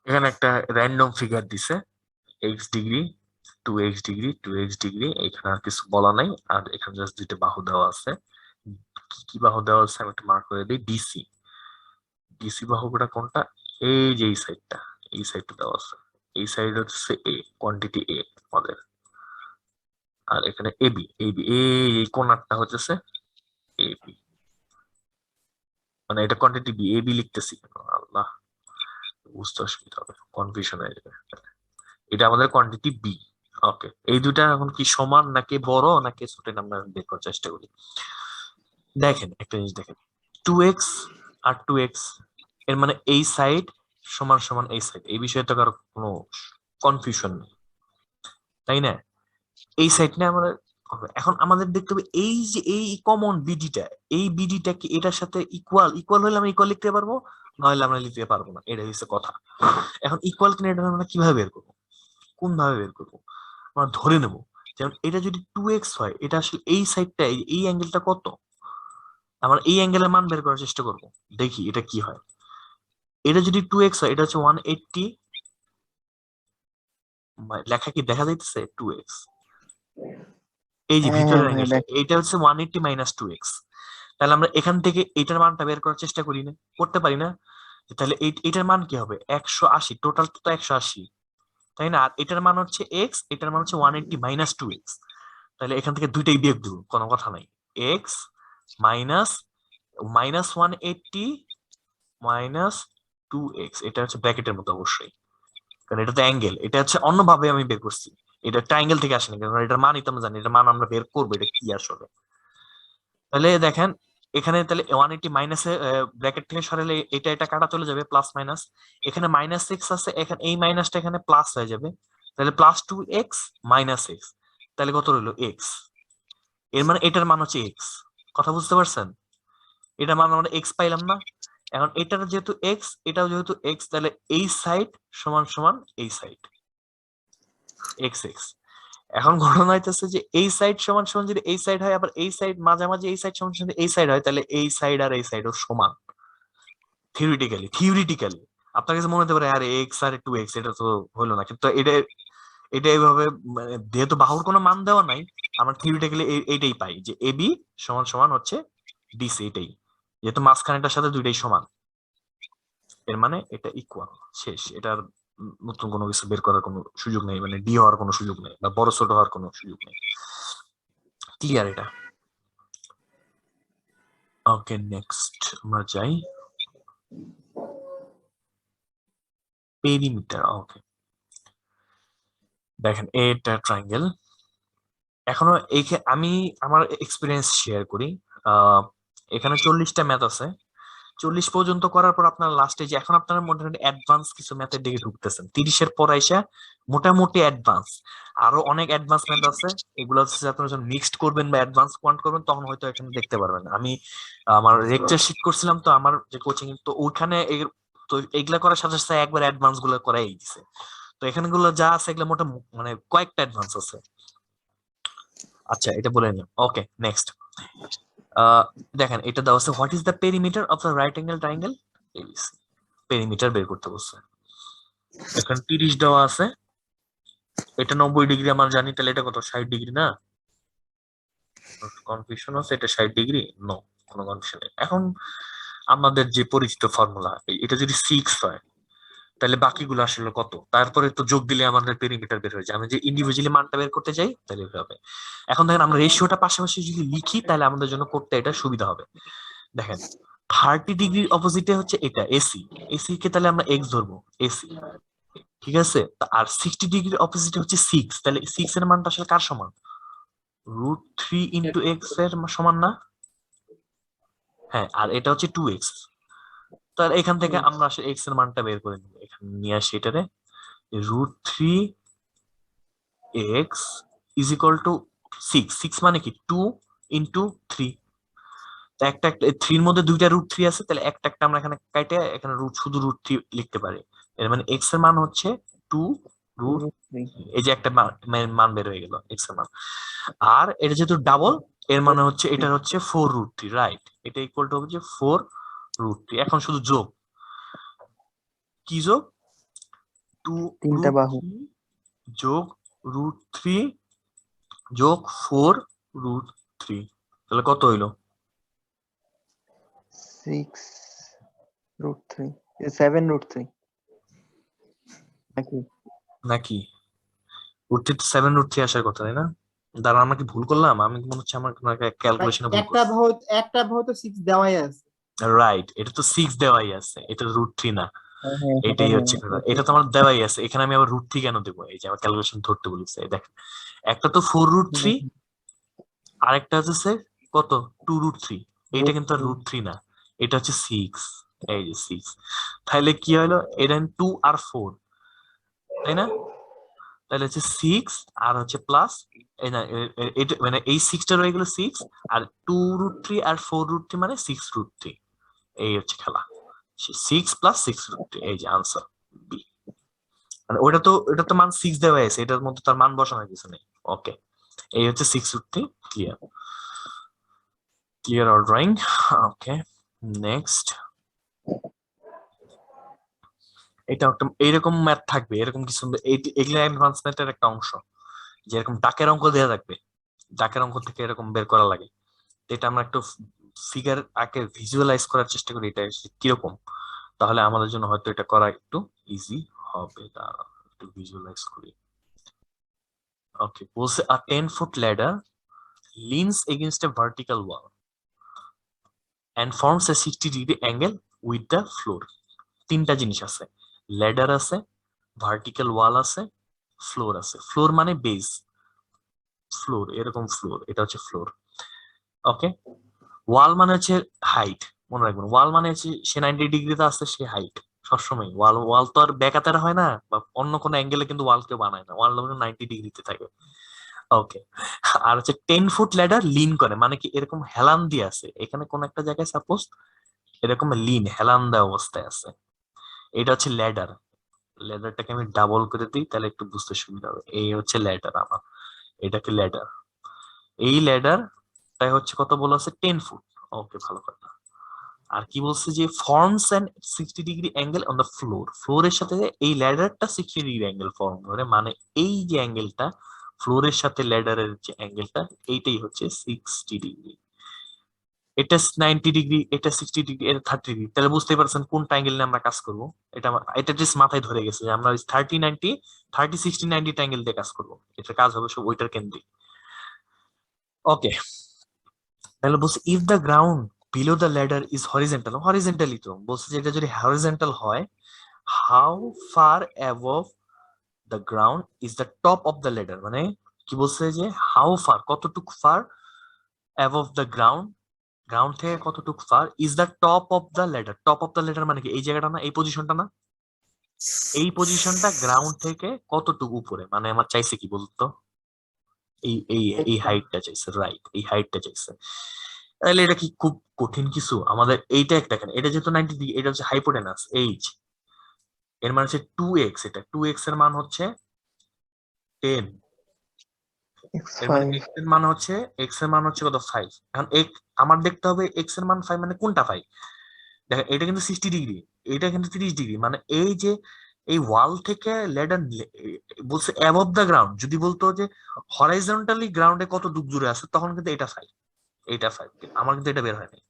এখানে একটা র্যান্ডম ফিগার দিছে, x degree, 2x degree, 2x degree, এখানে আর কিছু বলা নাই, আর এখানে জাস্ট দুইটা বাহু দেওয়া আছে। কি কি বাহু দেওয়া আছে আমি একটু মার্ক করে দিই। ডিসি, ডিসি বাহুটা কোনটা, এই যে এই সাইডটা, এই সাইডটা দেওয়া আছে, এই সাইড হচ্ছে এ, কোয়ান্টিটি এ আমাদের, আর এখানে এবি, এবি এই কোণারটা হচ্ছে এবি, মানে এটা কোয়ান্টিটি বি, এবি লিখতেছি কেন আল্লাহ, বুঝতে অসুবিধা হবে, কনফিউশন হয়ে যাবে। এটা আমাদের কোয়ান্টিটি বি। ওকে, এই দুটা এখন কি সমান নাকি বড় নাকি ছোট, আমরা বের করার চেষ্টা করি। দেখেন একটা জিনিস দেখেন, 2x আর 2x, এর মানে এই সাইড সমান সমান এই সাইড, এই বিষয়ে তো কারো কোনো কনফিউশন নেই, তাই না? এই সাইড না আমাদের হবে। এখন আমাদের দেখতে হবে এই যে এই কমন বিডিটা, এই বিডিটা কি এটার সাথে ইকুয়াল, ইকুয়াল হলে আমরা ইকুয়াল লিখতে পারবো, নাহলে আমরা লিখতে পারবো না, এটা হচ্ছে কথা। এখন ইকুয়াল কিনা এটা আমরা কিভাবে বের করবো, কোন ভাবে বের করবো? আমরা ধরে নেব যেমন এটা যদি 2x হয়, এটা আসলে এই সাইডটা, এই অ্যাঙ্গেলটা কত, আমরা এই অ্যাঙ্গেলের মান বের করার চেষ্টা করব, দেখি এটা কি হয়। এটা যদি 2x হয়, এটা হচ্ছে 180, লেখা কি দেখা যাইতেছে 2x, এই যে হ্যাঁ ভিতরের হ্যাঁ অ্যাঙ্গেলটা, এটা হচ্ছে 180 মাইনাস 2x। তাহলে আমরা এখান থেকে এটার মানটা বের করার চেষ্টা করি না, করতে পারি না? তাহলে এটার মান কি হবে? 180, টোটাল তো 180, তাই না? আর এটার মান হচ্ছে x, এটার মান হচ্ছে 180 মাইনাস 2x। তাহলে এখান থেকে দুইটাই বিয়োগ দিব, কোনো কথা নাই। x minus minus 180 minus 2x, এটা হচ্ছে ব্র্যাকেটের মতো অবশ্যই, কারণ এটা তো অ্যাঙ্গেল, এটা হচ্ছে অন্যভাবে আমি বের করছি, এটা একটা অ্যাঙ্গেল থেকে আসেনি, কারণ এটার মানই তো আমরা জানি, এটার মান আমরা বের করবো এটা কি আসলে। তাহলে দেখেন এখানে তাহলে 180 মাইনাসে ব্র্যাকেট থেকে সরালে এটা কাটা চলে যাবে, প্লাস মাইনাস, এখানে মাইনাস এক্স আছে, এখানে এই মাইনাসটা এখানে প্লাস হয়ে যাবে, তাহলে প্লাস 2x মাইনাস এক্স, তাহলে কত রইলো এক্স। এর মানে এটার মান হচ্ছে এক্স, কথা বুঝতে পারছেন? এটার মান আমরা এক্স পাইলাম না? এখন এটার যেহেতু এক্স, এটাও যেহেতু এক্স, তাহলে এই সাইড সমান সমান এই সাইড, এক্স এক্স। এখন ঘটনা হইতেছে যে এই সাইড সমান সমান যদি এই সাইড হয়, আবার এই সাইড মাঝামাঝি এই সাইড সমান সমান এই সাইড হয়, তাহলে এই সাইড আর এই সাইডও সমান থিওরিটিক্যালি। আপনার কাছে মনে হতে পারে আরে এক্স আর 2x, এটা তো হলো না, কিন্তু এটা এইভাবে মানে যেহেতু বাহুর কোনো মান দেওয়া নাই, আমরা থিওরিটিক্যালি এইটাই পাই যে এবি সমান সমান হচ্ছে ডিসি, এটাই, যেহেতু মাঝখানেটার সাথে দুইটাই সমান, এর মানে এটা ইকুয়াল, শেষ। এটার নতুন কোনো কিছু বের করার কোনো সুযোগ নেই, মানে ডি হওয়ার কোনো সুযোগ নেই, বা বড় ছোট হওয়ার কোনো সুযোগ নেই। ক্লিয়ার এটা? ওকে, নেক্সট আমরা যাই পেরিমিটার। ওকে, দেখেন এটা ট্রায়াঙ্গেল। এখনো আমি আমার এক্সপিরিয়েন্স শেয়ার করি। এখানে 40টা ম্যাথ আছে, 40 পর্যন্ত করার পর আপনার লাস্টে যে এখন আপনারা মোটামুটি অ্যাডভান্স কিছু ম্যাথের দিকে ঢুকতেছেন, 30-এর পর আইসা মোটামুটি অ্যাডভান্স, আরো অনেক অ্যাডভান্স ম্যাথ আছে, এগুলো হচ্ছে আপনারা যখন মিক্সড করবেন বা অ্যাডভান্স কোয়ান্ট করবেন, তখন হয়তো এখানে দেখতে পারবেন। আমি আমার লেকচার শিট করছিলাম তো, আমার যে কোচিং, তো ওইখানে তো এগুলা করার সাথে সাথে একবার অ্যাডভান্স গুলো করাই দিছে। তো এখানে গুলো যা আছে এগুলো মানে কয়েকটা অ্যাডভান্স আছে। আচ্ছা, এটা বলে নিলাম। ওকে, নেক্সট দেখেন এটা দেওয়া আছে, what is the perimeter of the right angle triangle ABC. Perimeter বের করতে বলছে। এখন 30 দেওয়া আছে, এটা 90 ডিগ্রি আমরা জানি, তাহলে এটা কত? 60 ডিগ্রি না? কনফিউশন আছে, এটা 60 ডিগ্রি? নো, কোনো কনফিউশন নেই। এখন আমাদের যে পরিচিত ফর্মুলা, এটা যদি 6 হয়, তাহলে বাকিগুলো আসলে কত? তারপরে তো যোগ দিলে আমাদের পেরিমিটার বের হয়ে যায়। আমি যে ইন্ডিভিজুয়ালি মানটা বের করতে যাই, তাহলে হবে। এখন দেখেন আমরা রেশিওটা পাশাপাশি যদি লিখি, তাহলে আমাদের জন্য করতে এটা সুবিধা হবে। দেখেন 30 ডিগ্রির অপোজিটে হচ্ছে এটা এসি, এসি কে তাহলে আমরা এক্স ধরবো, এসি, ঠিক আছে? আর 60 ডিগ্রির অপোজিটে হচ্ছে 6, তাহলে 6 এর মানটা আসলে কার সমান? √3 ইন্টু এক্স এর সমান না? হ্যাঁ, আর এটা হচ্ছে 2x। তাহলে এখান থেকে আমরা আসলে এক্স এর মানটা বের করে নিব, এখানে নিয়ে আসি এটারে, √3x ইজ ইকুয়াল টু 6, 6 মানে কি 2 ইন্টু 3, একটা 3 এর মধ্যে দুইটা √3 আছে, তাহলে একটা আমরা এখানে কাটে এখানে শুধু √3 লিখতে পারি। এর মানে x এর মান হচ্ছে 2 √3, এই যে একটা মান বের হয়ে গেল x এর মান। আর এটা যেহেতু ডাবল, এর মানে হচ্ছে এটা হচ্ছে 4√3, রাইট? এটা ইকুয়াল টু হচ্ছে 4√3। এখন শুধু যোগ, কি যোগ? 2 তিনটা বাহু √3 যোগ √3 যোগ 4√3, তাহলে কত হইলো? 6√3, 7√3 নাকি? নাকি √3 তো 7√3 আসার কথা, তাই না? দাঁড়া, আমরা কি ভুল করলাম? আমি মনে হচ্ছে আমার ক্যালকুলেশনে ভুল একটা করছি। ভাগ, একটা ভাগ তো 6 দেওয়াই আছে। রাইট, এটা তো 6 দেওয়াই আছে, এটা √3 না, হ্যাঁ, হ্যাঁ, এটাই হ্যাঁ, হচ্ছে কথা। হ্যাঁ, এটা তো আমার দেওয়াই আছে, এখানে আমি আবার √3 কেন দেবো? এই যে আমার ক্যালকুলেশন ধরতে বলেছে, দেখেন একটা তো 4√3, আরেকটা হচ্ছে কত? 2√3। এইটা কিন্তু আর √3 না, এটা হচ্ছে 6, এই যে 6। তাহলে কি হলো? এটা 2 আর 4, তাই না? তাহলে হচ্ছে 6 আর হচ্ছে প্লাস, এই না এটা মানে এই 6টা রয়ে গেল 6, আর 2√3 আর 4√3 মানে 6√3। এই হচ্ছে খেলা, 6 প্লাস 6√3, এই যে আনসার বি। মানে ওটা তো মান 6 দেওয়া আছে, এটার মধ্যে তার মান বসানোর কিছু নেই। ওকে, এই হচ্ছে 650 clear clear our drawing okay next এটা একটা এইরকম ম্যাথ থাকবে এরকম কিছু এগুলো অ্যাডভান্স ম্যাথের একটা অংশ যেরকম ডাকের অঙ্ক দেওয়া থাকবে ডাকের অঙ্ক থেকে এরকম বের করা লাগে এটা আমরা একটু ফিগার আগে ভিজুয়ালাইজ করার চেষ্টা করি এটা কিরকম তাহলে আমাদের জন্য হয়তো এটা করা একটু ইজি হবে দাঁড়াও একটু ভিজুয়ালাইজ করি ওকে বলছে a 10-foot ladder leans against a vertical wall and forms a 60-degree angle with the floor তিনটা জিনিস আছে ladder আছে ভার্টিক্যাল ওয়াল আছে ফ্লোর আছে ফ্লোর মানে বেস ফ্লোর এরকম ফ্লোর এটা হচ্ছে ফ্লোর ওকে ওয়াল মানে হচ্ছে হাইট মনে রাখবেন ওয়াল মানে হচ্ছে সে 90 ডিগ্রিতে আসছে সে হাইট সবসময় ওয়াল ওয়াল তো আর বেকাতার হয় না বা অন্য কোনো অ্যাঙ্গেলে কিন্তু ওয়াল কেউ বানায় না ওয়াল 90 ডিগ্রিতে থাকে ওকে আর হচ্ছে 10-foot ল্যাডার লিন করে মানে কি এরকম হেলান দিয়ে আছে এখানে কোন একটা জায়গায় সাপোজ এরকম লিন হেলান দেওয়া অবস্থায় আছে এটা হচ্ছে ল্যাডার ল্যাডারটাকে আমি ডাবল করে দিই তাহলে একটু বুঝতে সুবিধা হবে এই হচ্ছে ল্যাডার আমার এটাকে ল্যাডার এই ল্যাডার তাই হচ্ছে কত বলা আছে 10 ফুট ওকে ভালো কথা আর কি বলছে যে forms and 60 degree angle on the floor ফ্লোরের সাথে এই ল্যাডারটা 60 ডিগ্রি অ্যাঙ্গেল ফর্ম করে মানে এই যে অ্যাঙ্গেলটা ফ্লোরের সাথে ল্যাডারের যে অ্যাঙ্গেলটা এইটাই হচ্ছে 60 ডিগ্রি এটা 90 ডিগ্রি এটা 60 ডিগ্রি এটা 30 ডিগ্রি তাহলে বুঝতে পারছেন কোন অ্যাঙ্গেল নিয়ে আমরা কাজ করব এটা জাস্ট মাথায় ধরে গেছে যে আমরা 30 90 30 60 90 অ্যাঙ্গেল দিয়ে কাজ করব এটা কাজ হবে সব ওইটার কেন্দ্রে ওকে তাহলে বলছে if the ground below the ladder is horizontal horizontally তো বলছে যে এটা যদি হরিজন্টাল হয় how far above the ground is the top of the ladder মানে কি বলছে যে হাউ ফার কতটুকু far above the ground ground থেকে কতটুকু far is the top of the ladder top of the ladder মানে কি এই জায়গাটা না এই পজিশনটা না এই পজিশনটা গ্রাউন্ড থেকে কতটুকু উপরে মানে আমার চাইছে কি বলতো এই এই এই হাইটটা চাইছে রাইট এই হাইটটা চাইছে তাহলে এটা কি খুব কঠিন কিছু আমাদের এইটা একটা দেখেন এটা যেহেতু 90 ডিগ্রি এটা হচ্ছে হাইপোটেনাস এইচ এর মান হচ্ছে 2x এটা 2x এর মান হচ্ছে 10 এর মানে x এর মান হচ্ছে কত 5 এখন আমার দেখতে হবে x এর মান 5 মানে কোনটা 5 দেখেন এটা কিন্তু 60 ডিগ্রি এটা কিন্তু 30 ডিগ্রি মানে এই যে এই ওয়াল থেকে ল্যাডার বলছে অ্যাবভ দ্য গ্রাউন্ড যদি বলতো যে হরাইজন্টালি গ্রাউন্ডে কত দূর জুড়ে আছে তখন কিন্তু এটা 5 এটা 5 আমার কিন্তু এটা বের হয় নাই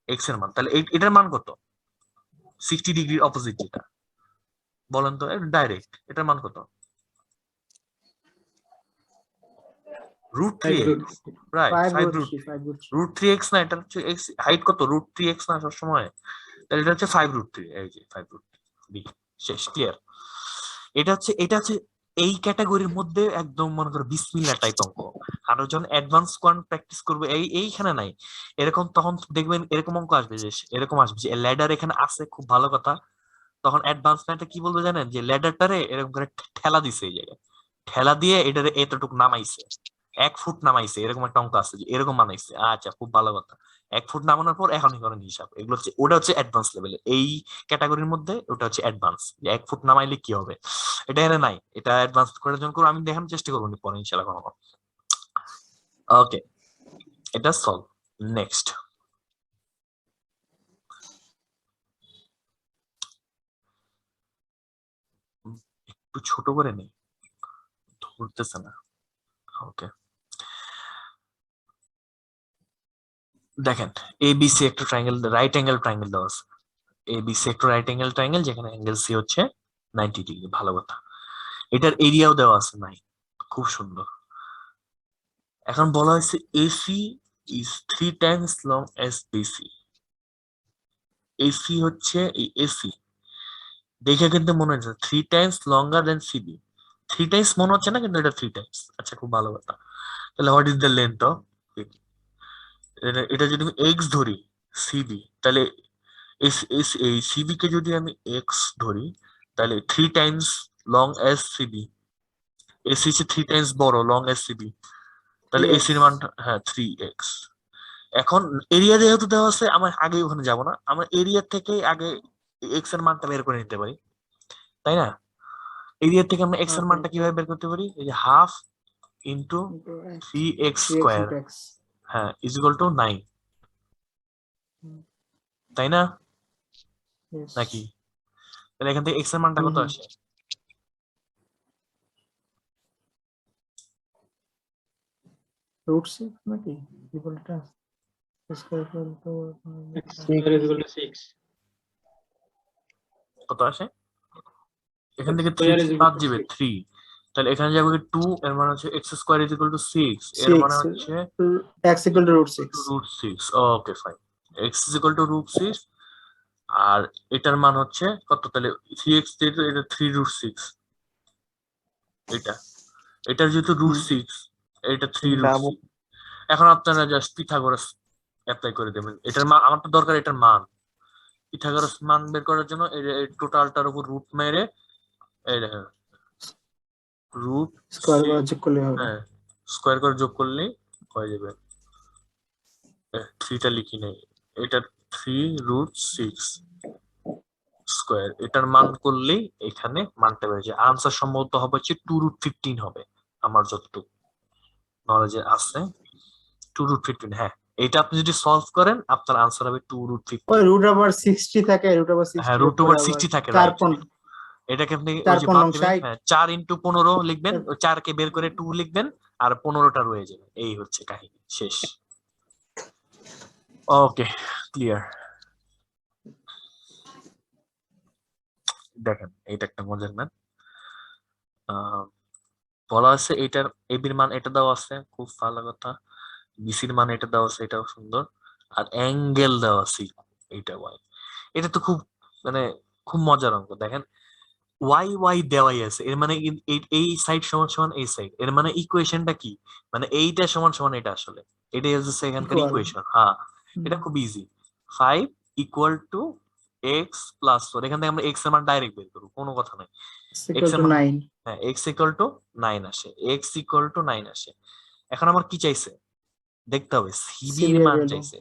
x এর মান তাহলে এটার মান কত 60 ডিগ্রি অপোজিট যেটা বলেন তো ডাইরেক্ট এটার মান কত √3x রাইট 5 √3x না এটা হচ্ছে x হাইট কত √3x না সব সময় তাহলে এটা হচ্ছে 5√3 এই যে 5√3 শেষ ক্লিয়ার এটা হচ্ছে এই ক্যাটাগরির মধ্যে একদম মনে করো বিসমিল্লাহ টাইপ অঙ্ক আর যখন অ্যাডভান্স কোয়ান্ট প্র্যাকটিস করবে এইখানে নাই এরকম তখন দেখবেন এরকম অঙ্ক আসবে যে এরকম আসবে যে ল্যাডার এখানে আছে খুব ভালো কথা তখন অ্যাডভান্স ম্যাথে কি বলবে জানেন যে ল্যাডারটারে এরকম করে ঠেলা দিছে এই জায়গায় ঠেলা দিয়ে এটারে এতটুকু নামাইছে 1 ফুট নামাইছে এরকম একটা অঙ্ক আছে যে এরকম বানাইছে আচ্ছা খুব ভালো কথা 1 ফুট নামানোর পর এখনই করেন হিসাব এগুলো হচ্ছে ওটা হচ্ছে অ্যাডভান্স লেভেলে এই ক্যাটাগরির মধ্যে ওটা হচ্ছে অ্যাডভান্স যে 1 ফুট নামাইলে কি হবে এটা এর নাই এটা অ্যাডভান্স করার জন্য আমি দেখানোর চেষ্টা করবো পরে ইনশাআল্লাহ কোনো ওকে এটা সলভ নেক্সট একটু ছোট করে নেই ধরতেছে না ওকে দেখেন ABC একটা ট্রায়াঙ্গেল রাইট অ্যাঙ্গেল ট্রায়াঙ্গেল দেওয়া আছে ABC একটা রাইট অ্যাঙ্গেল ট্রায়াঙ্গেল যেখানে অ্যাঙ্গেল সি হচ্ছে 90 ডিগ্রি ভালো কথা এটার এরিয়াও দেওয়া আছে নাই খুব সুন্দর এখন বলা হয়েছে AC is 3 times long as BC AC হচ্ছে এই AC দেখে কিন্তু মনে হচ্ছে 3 times longer than CB 3 times মনে হচ্ছে না কিন্তু এটা 3 times আচ্ছা খুব ভালো কথা তাহলে what is the length of এটা যদি আমি x ধরি CB তাহলে এই CB কে যদি আমি x ধরি তাহলে 3 times long as CB AC হচ্ছে 3 times বড় long as CB তাহলে AC এর মান হ্যাঁ 3x এখন এরিয়া যেহেতু দেওয়া আছে আমার আগে ওখানে যাব না আমরা এরিয়া থেকে আগে x এর মানটা বের করে নিতে পারি তাই না এরিয়া থেকে আমরা x এর মানটা কিভাবে বের করতে পারি এই যে half into into x 3x 3x square into x হ্যাঁ ইজ ইকুয়াল টু 9 তাই না yes নাকি তাহলে এখান থেকে x এর মানটা কত হুম। আসে root 6 নাকি equal to square equal to X square is equal to 6. কত আসে এখান X থেকে square 3 is equal বাদ to দিবে 6. 3 তাহলে এখানে যাবে 2 এর মানে হচ্ছে x square is equal two 6 এর মানে 6 হচ্ছে x equal to root 6 root 6 okay fine x is equal to root 6 আর এটার মান হচ্ছে কত তাহলে 3x যেহেতু এটা 3 root 6 এটা এটার যেহেতু root 6 এটা 3 root 6 এখন আপনারা জাস্ট পিথাগোরাস অ্যাপ্লাই করে দেবেন এটার মান আমার তো দরকার এটার মান পিথাগোরাস মান বের করার জন্য এই টোটালটার উপর রুট মেরে এই দেখেন রুট স্কয়ার করে যোগ করলে হবে হ্যাঁ স্কয়ার করে যোগ করলেই হয়ে যাবে 3টা লিখি নেই এটা 3 root 6 স্কয়ার এটার মান করলেই এখানে মানটা বের হয়ে যায় আনসার সম্ভবত হবে হচ্ছে 2 root 15 হবে আমার যতটুকু নলেজে আছে 2 root 15 হ্যাঁ এটা আপনি যদি সলভ করেন আপনার আনসার হবে 2 root 15 ওই রুট ওভার 60 থাকে রুট ওভার 60 হ্যাঁ রুট ওভার 60 থাকে 4 রাইট কোণ এটাকে আপনি ওই 4 যে কোণ বাদ নং দিবেন 60 হ্যাঁ 4 ইনটু 15 লিখবেন 4 কে বের করে 2 লিখবেন আর 15টা রয়ে যাবে এই হচ্ছে কাহিনী শেষ ওকে ক্লিয়ার দেখেন এইটা একটা মজার ম্যান বলা আছে এটার এবির মান এটা দেওয়া আছে খুব ভালো কথা বিসির মান এটা দেওয়া আছে এটাও সুন্দর আর অ্যাঙ্গেল দেওয়া আছে এইটা ওয়াই এটা তো খুব মানে খুব মজার অঙ্ক দেখেন ওয়াই ওয়াই দেওয়াই আছে এর মানে এই সাইড সমান সমান এই সাইড এর মানে ইকুয়েশনটা কি মানে এইটা সমান সমান এটা আসলে এটাই হচ্ছে এখানকার Equal. ইকুয়েশন হ্যাঁ এটা খুব easy 5 equal to x plus 4 এখান থেকে আমরা এক্স এর মান ডাইরেক্ট বের করব কোনো কথা নাই equal to 9 হ্যাঁ x ইকুয়াল টু 9 আসে x ইকুয়াল টু 9 আসে এখন আমার কি চাইছে দেখতে হবে সিবি এর CB মান value। চাইছে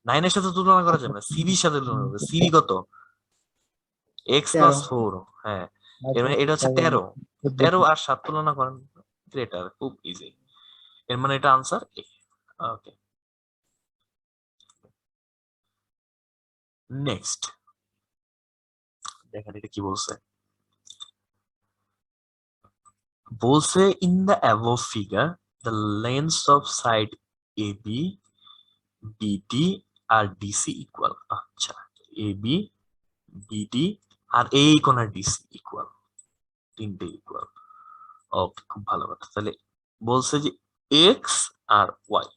9 এর সাথে তুলনা করা যাবে না সিবি এর সাথে তুলনা করবে সিবি কত x প্লাস 4 হ্যাঁ এর মানে এটা হচ্ছে 13 13 আর 7 তুলনা করেন গ্রেটার খুব ইজি এর মানে এটা আনসার এ ওকে নেক্সট দেখেন এটা কি বলছে বলছে in the above figure the lengths of side AB BD R DC equal আচ্ছা AB BD আর এই কোণের DC equal তিনটে ইকুয়াল ওকে খুব ভালো কথা তাহলে বলছে যে x আর y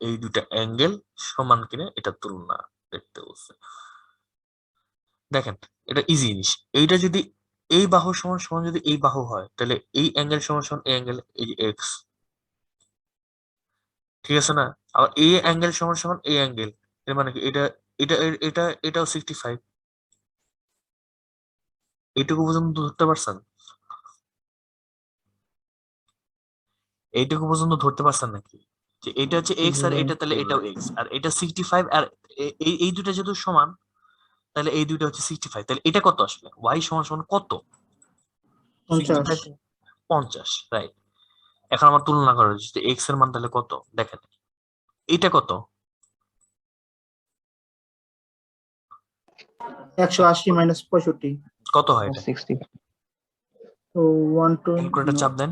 এই দুটা অ্যাঙ্গেল সমান কিনা এটা তুলনা দেখতে বলছে দেখেন এটা ইজি জিনিস এইটা যদি এই বাহু সমান সমান যদি এই বাহু হয় তাহলে এই অ্যাঙ্গেল সমান সমান এই অ্যাঙ্গেল এই যে x ঠিক আছে না আবার এই অ্যাঙ্গেল সমান সমান এই অ্যাঙ্গেল এর মানে কি এটা এটা এটা এটাও 65 এইটুকু পর্যন্ত ধরতে পারছেন এইটুকু পর্যন্ত ধরতে পারছেন নাকি যে এটা হচ্ছে x আর এটা তাহলে এটাও x আর এটা 65 আর এই দুটো যেহেতু সমান তাহলে এই দুটো হচ্ছে 65 তাহলে এটা কত আসলে y সমান সমান কত 50 50 রাইট এখন আমার তুলনা করা হচ্ছে যে x এর মান তাহলে কত দেখেন এটা কত 180 মাইনাস 65 কত হয় এটা 60 তো 1 2 ক্যালকুলেটর চাপ দেন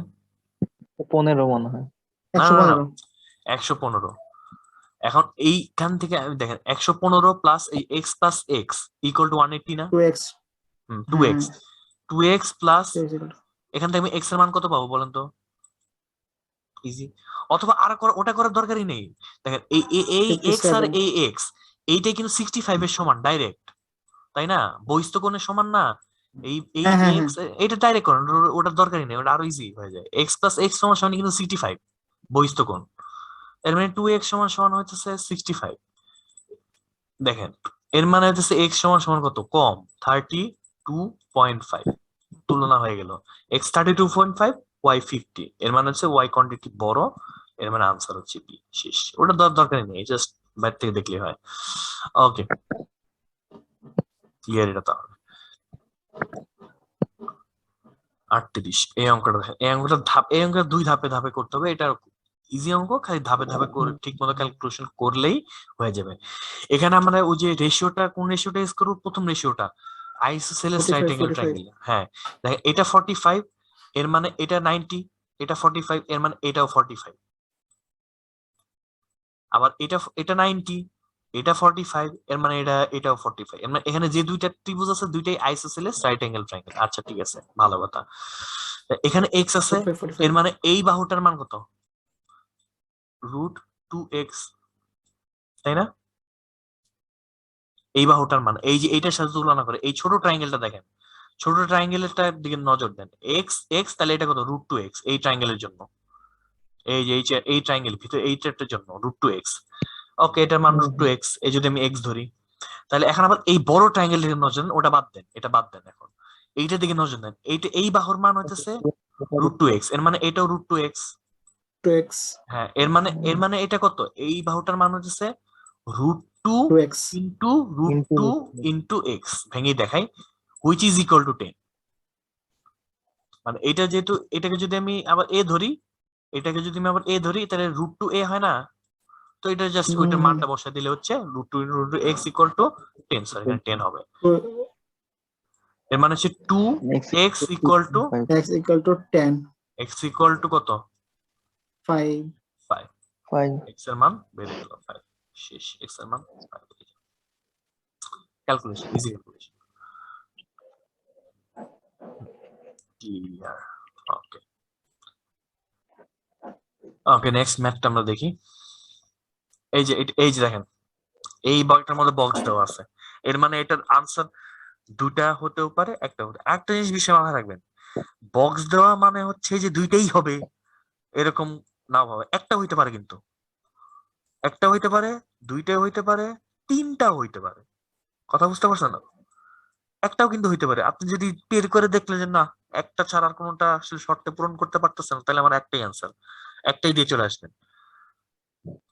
15 মনে হয় না, না, না, 115 115 এখন এইখান থেকে আমি দেখেন 115 প্লাস এই x plus x equal to 180 না 2x 2x 2x plus 2x equal to- এখান থেকে আমি x এর মান কত পাবো বলেন তো ইজি অথবা আর ওটা করার দরকারই নেই দেখেন এই x আর 57 এই x এইটাই কিন্তু 65 এর সমান ডাইরেক্ট তাই না বহিস্থ কোণের সমান না এই হ্যাঁ, হ্যাঁ, x এটা ডাইরেক্ট করেন ওটার দরকারই নেই ওটা আরো ইজি হয়ে যায় x প্লাস x সমান সমান কিন্তু 65 বহিস্থ কোণ এর মানে 2x সমান সমান হচ্ছে 65 দেখেন এর মানে হচ্ছে x সমান সমান কত কম 32.5 তুলনা হয়ে গেল x 32.5 y 50 এর মানে হচ্ছে y কোয়ান্টিটি বড় এর মানে আনসার হচ্ছে b শেষ ওটা দরকারই নেই জাস্ট বাইরে থেকে দেখলে হয় ওকে ক্লিয়ার এটা তাহলে 38 এই অঙ্কটা দেখেন, এই অঙ্কটা 2 ধাপে ধাপে করতে হবে। এটা ইজি অঙ্ক, খালি ধাপে ধাপে করে ঠিক মতো ক্যালকুলেশন করলেই হয়ে যাবে। এখানে আমরা ওই যে রেশিওটা, কোন রেশিওটা ইউজ করব? প্রথম রেশিওটা, আইসোসেলেস 45, রাইট অ্যাঙ্গেল 45 ট্রায়াঙ্গেল। হ্যাঁ দেখেন, এটা 45, এর মানে এটা 90, এটা 45, এর মানে এটাও 45। আবার এটা 90, এটা 45, এর মানে এটাও 45। এর মানে এখানে যে দুইটা ত্রিভুজ আছে দুইটাই আইসোসেলেস রাইট অ্যাঙ্গেল ট্রায়াঙ্গেল। আচ্ছা ঠিক আছে, ভালো কথা। এখানে এক্স আছে, 45, 45 এর মানে এই বাহুটার মান কত? √2x, তাই না? এই বাহুটার মান, এই যে এইটার সাথে তুলনা করে এই ছোট ট্রায়াঙ্গেলটা দেখেন, ছোট ট্রায়াঙ্গেলটার দিকে নজর দেন। এক্স এক্স, তাহলে এটা কত? √2x এই ট্রায়াঙ্গেলের জন্য। এই যে এই ট্রায়াঙ্গেল ভিতরে এইটার জন্য √2x। ওকে, এটার মান √2x। এই যদি আমি এক্স ধরি, তাহলে এখন আবার এই বড় ট্রায়াঙ্গেল দিকে নজর দেন, ওটা বাদ দেন, এটা বাদ দেন। এখন এইটার দিকে নজর দেন, এই বাহুর মান হইতেছে √2x, এর মানে এটাও √2x। 2x, হ্যাঁ, এর মানে এটা কত? এই বাহুটার মান হচ্ছে √2 2x, ইন্টু √2 ইন্টু এক্স। ভেঙে দেখাই, হুইচ ইজ ইকুয়াল টু 10। মানে এটা যেহেতু, এটাকে যদি আমি আবার এ ধরি, এটাকে যদি আমি আবার এ ধরি, তাহলে √2a হয় না? তো এটা জাস্ট ওইটার মানটা বসা দিলে হচ্ছে √2 into x equal to 10। Sorry, এখানে 10 হবে। এর মানে হচ্ছে 2x equal to x equal to 10, x equal to কত? 5, 5। x এর মান বেড়ে গেল 5। শেষ, x এর মান 5। Calculation, easy calculation. ক্লিয়ার? ওকে ওকে, নেক্সট ম্যাথটা আমরা দেখি। এই যে দেখেন, এই বক্সটার মধ্যে বক্স দেওয়া আছে, এর মানে এটার আনসার দুটা হতেও পারে, একটা হতে। একটা জিনিস বিষয় মাথায় রাখবেন, বক্স দেওয়া মানে হচ্ছে যে দুইটাই হবে এরকম না হবে। একটা হইতে পারে, কিন্তু একটা হইতে পারে, দুইটাও হইতে পারে, তিনটাও হইতে পারে। কথা বুঝতে পারছেন না? একটাও কিন্তু হইতে পারে। আপনি যদি বের করে দেখলেন যে না, একটা ছাড়া আর কোনোটা আসলে শর্তে পূরণ করতে পারতেছেন, তাহলে আমার একটাই আনসার, একটাই দিয়ে চলে আসবেন।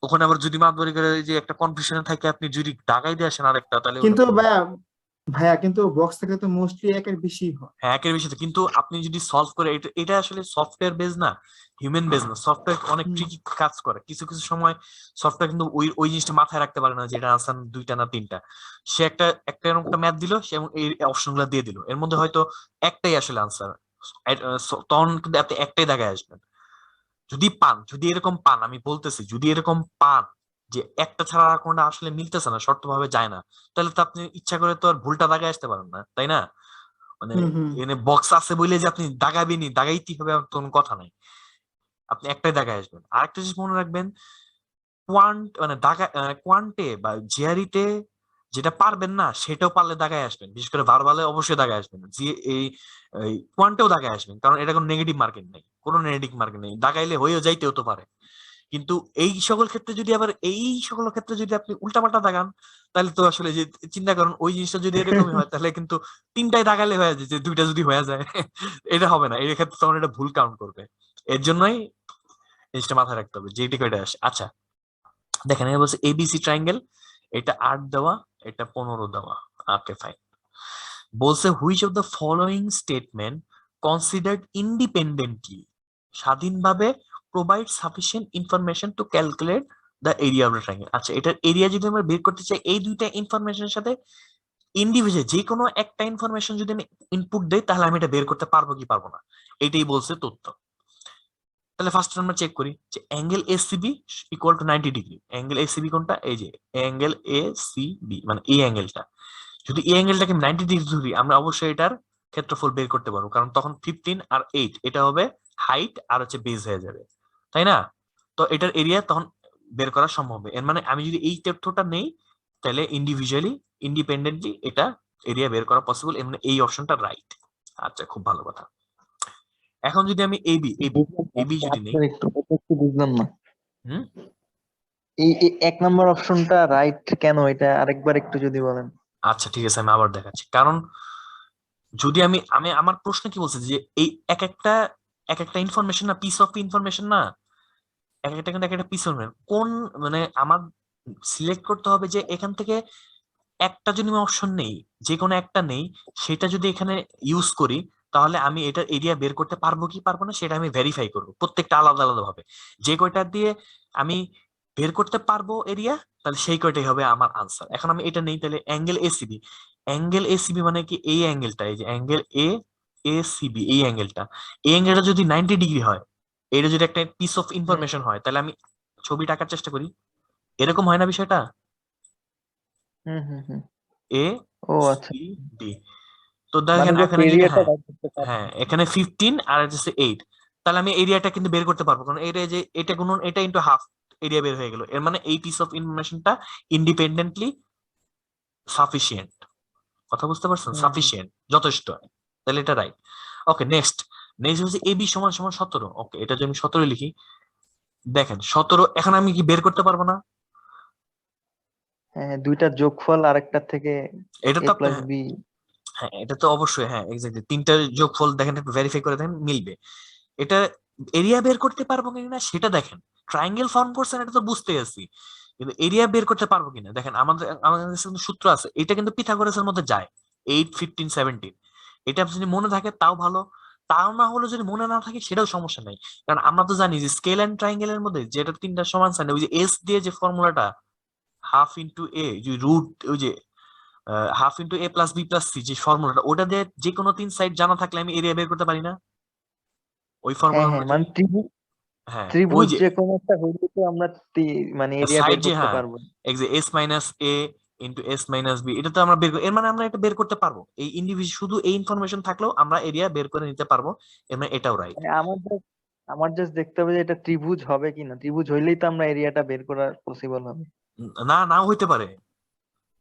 ওখানে আবার যদি মাতবরি করে যে একটা কনফিউশনে থাকে, আপনি যদি দাগাই দিয়ে আসেন আরেকটা, তাহলে ওটা কিন্তু ভুল। ভাইয়া কিন্তু বক্স থেকে তো মোস্টলি একের বেশি হয়। হ্যাঁ, একের বেশি তো, কিন্তু আপনি যদি সলভ করে, এটা আসলে সফটওয়্যার বেস না, হিউম্যান বেস না। সফটওয়্যার অনেক ট্রিকি কাজ করে। কিছু কিছু সময় সফটওয়্যার কিন্তু ওই জিনিসটা মাথায় রাখতে পারে না যে এটা আনসার দুইটা না তিনটা। সে এরকম একটা ম্যাথ দিল, সে এবং এই অপশন গুলো দিয়ে দিল, এর মধ্যে হয়তো একটাই আসলে আনসার। তখন কিন্তু আপনি একটাই জায়গায় আসবেন। যদি এরকম পান, আমি বলতেছি, যদি এরকম পান যে একটা ছাড়া আর কোনটা আসলে মিলতেছে না, শর্ত ভাবে যায় না, তাহলে তো আপনি ইচ্ছা করে তো আর ভুলটা দাগায় আসতে পারেন না, তাই না? মানে এখানে বক্স আছে বলে যে আপনি দাগাবেনি, দাগাইতেই হবে এমন কোনো কথা নাই। আপনি একটাই দাগায় আসবেন। আরেকটা জিনিস মনে রাখবেন, কোয়ান্টে বা জিআরিতে যেটা পারবেন না সেটাও পারলে দাগায় আসবেন। বিশেষ করে ভার্বালে অবশ্যই দাগায় আসবেন, যে এই কোয়ান্টেও দাগায় আসবেন, কারণ এটা কোনো নেগেটিভ মার্কিং নেই, কোনো নেগেটিভ মার্কিং নেই। দাগাইলে হয়েও যাইতেও তো পারে। কিন্তু এই সকল ক্ষেত্রে যদি আপনি উল্টাপাল্টা দাগান, তাহলে তো আসলে যে চিন্তা করেন, ওই জিনিসটা যদি এরকমই হয়, তাহলে কিন্তু তিনটায় দাগালে হয়ে যায়, যে দুইটা যদি হয়ে যায় এটা হবে না। এই ক্ষেত্রে তখন এটা ভুল কাউন্ট করবে। এর জন্যই জিনিসটা মাথায় রাখতে হবে, যেটি করে আসে। আচ্ছা দেখেন, এটা বলছে এবিসি ট্রায়াঙ্গেল, এটা 8 দেওয়া, এটা 15 দেওয়া। Okay fine. বলছে which of the following statement considered independently, স্বাধীনভাবে provide sufficient information to calculate the area of the triangle. আচ্ছা, এটার এরিয়া যদি আমরা বের করতে চাই, এই দুইটা ইনফরমেশনের সাথে ইন্ডিভিজুয়াল যে কোনো একটা ইনফরমেশন যদি আমি ইনপুট দেই, তাহলে আমি এটা বের করতে পারবো কি পারবো না, এটাই বলছে তথ্য। তাহলে ফার্স্ট আমরা চেক করি যে angle ACB equal to 90 degree. Angle ACB কোনটা? এই যে অ্যাঙ্গেল এসিবি, মানে এই অ্যাঙ্গেলটা। যদি এই অ্যাঙ্গেলটাকে 90 ডিগ্রি ধরি, আমরা অবশ্যই এটার ক্ষেত্রফল বের করতে পারবো, কারণ তখন 15 আর 8 এটা হবে হাইট আর হচ্ছে বেজ হয়ে যাবে, তাই না? তো এটার এরিয়া তখন বের করা সম্ভব হবে। এর মানে আমি যদি এই তথ্যটা নেই, তাহলে ইন্ডিপেন্ডেন্টলি এটা এরিয়া বের করা পসিবল। এর মানে এই অপশনটা রাইট। আচ্ছা, খুব ভালো কথা। এখন যদি আমি এবি যদি নেই, একটু বুঝলাম না, হুম, এই 1 নম্বর অপশনটা রাইট কেন, এটা আরেকবার একটু যদি বলেন। আচ্ছা ঠিক আছে, আমি আবার দেখাচ্ছি। কারণ যদি আমি আমার প্রশ্ন কি বলছে যে এই এক একটা ইনফরমেশন না, পিস অফ ইনফরমেশন না, এক একটা কিন্তু এক একটা পিস অফ, কোন মানে আমার সিলেক্ট করতে হবে যে এখান থেকে একটা যদি অপশন নেই, যে কোনো একটা নেই, সেটা যদি এখানে ইউজ করি, তাহলে আমি এটার এরিয়া বের করতে পারবো কি পারবো না সেটা আমি ভেরিফাই করবো প্রত্যেকটা আলাদা আলাদা ভাবে। যে কয়টা দিয়ে আমি বের করতে পারবো এরিয়া, তাহলে সেই কয়টাই হবে আমার আনসার। এখন আমি এটা নেই, তাহলে অ্যাঙ্গেল এসিবি, অ্যাঙ্গেল এসিবি মানে কি এই অ্যাঙ্গেলটা, এই যে অ্যাঙ্গেল এসিবি, এই অ্যাঙ্গেলটা যদি 90 ডিগ্রি হয়, এটা যদি একটা পিস অফ ইনফরমেশন হয়, তাহলে আমি ছবিটা আঁকার চেষ্টা করি, এরকম হয় না বিষয়টা? হুম হুম হুম এ ও আচ্ছা, সি ডি। তো মানে দেখেন জাস্ট এখানে যদি এরিয়াটা হ্যাঁ বাইর করতে পারবো। হ্যাঁ এখানে 15 আর হচ্ছে 8, তাহলে আমি এরিয়াটা কিন্তু বের করতে পারবো, কারণ এটা যে এটা গুণন এটা ইনটু হাফ, এরিয়া বের হয়ে গেল। এর মানে এই পিস অফ ইনফরমেশনটা ইন্ডিপেন্ডেন্টলি সাফিসিয়েন্ট। কথা বুঝতে পারছেন? হুম হুম। সাফিসিয়েন্ট, যথেষ্ট, তাহলে এটা রাইট। ওকে, নেক্সট নেক্সট হচ্ছে এবি সমান সমান 17। ওকে, এটা যদি আমি 17 লিখি, দেখেন 17 এখন আমি কি বের করতে পারবো না? হ্যাঁ, দুইটার যোগফল আরেকটার থেকে এটা এ তো আপনি প্লাস বি। হ্যাঁ এটা তো অবশ্যই, হ্যাঁ এক্স্যাক্টলি, তিনটা যোগফল দেখেন, একটু ভেরিফাই করে দেখেন মিলবে। এটা এরিয়া বের করতে পারবো কিনা সেটা দেখেন। ট্রায়াঙ্গেল ফর্ম করছেন এটা তো বুঝতে আছি, কিন্তু এরিয়া বের করতে পারবো কিনা দেখেন। আমাদের কাছে কিন্তু সূত্র আছে, এটা কিন্তু পিথাগোরাসের মধ্যে যায়, 8, 15, 17। এটা যদি মনে থাকে তাও ভালো, তাও না হলে যদি মনে না থাকে সেটাও সমস্যা নাই। কারণ আমরা তো জানি যে স্কেল এন্ড ট্রায়াঙ্গেলের মধ্যে যেটা তিনটা সমান সাইন, ওই যে এস দিয়ে যে ফর্মুলাটা, হাফ ইন্টু এ, যে রুট, ওই যে হাফ ইন্টু এ প্লাস বি প্লাস সি, যে ফর্মুলাটা, ওটা দিয়ে যে কোনো তিন সাইড জানা থাকলে আমি এরিয়া বের করতে পারি না ওই হ্যাঁ ফর্মুলা হ্যাঁ, অনুযায়ী? মানে ত্রিভুজ হ্যাঁ ওই ত্রিভুজ যে যে কোনো একটা হইলে তো আমরা মানে এরিয়া সাইড বের যে, করতে হ্যাঁ পারবো। এস মাইনাস এ ইন্টু এস মাইনাস বি, এটা তো আমরা এর মানে আমরা এটা বের করতে পারবো, এই ইন্ডিভিজুয়াল শুধু এই ইনফরমেশন থাকলেও আমরা এরিয়া বের করে নিতে পারবো। এর মানে এটাও রাইট। মানে আমার জাস্ট দেখতে হবে যে এটা ত্রিভুজ হবে কিনা, ত্রিভুজ হইলেই তো আমরা এরিয়াটা বের করা পসিবল হবে। না, নাও হইতে পারে,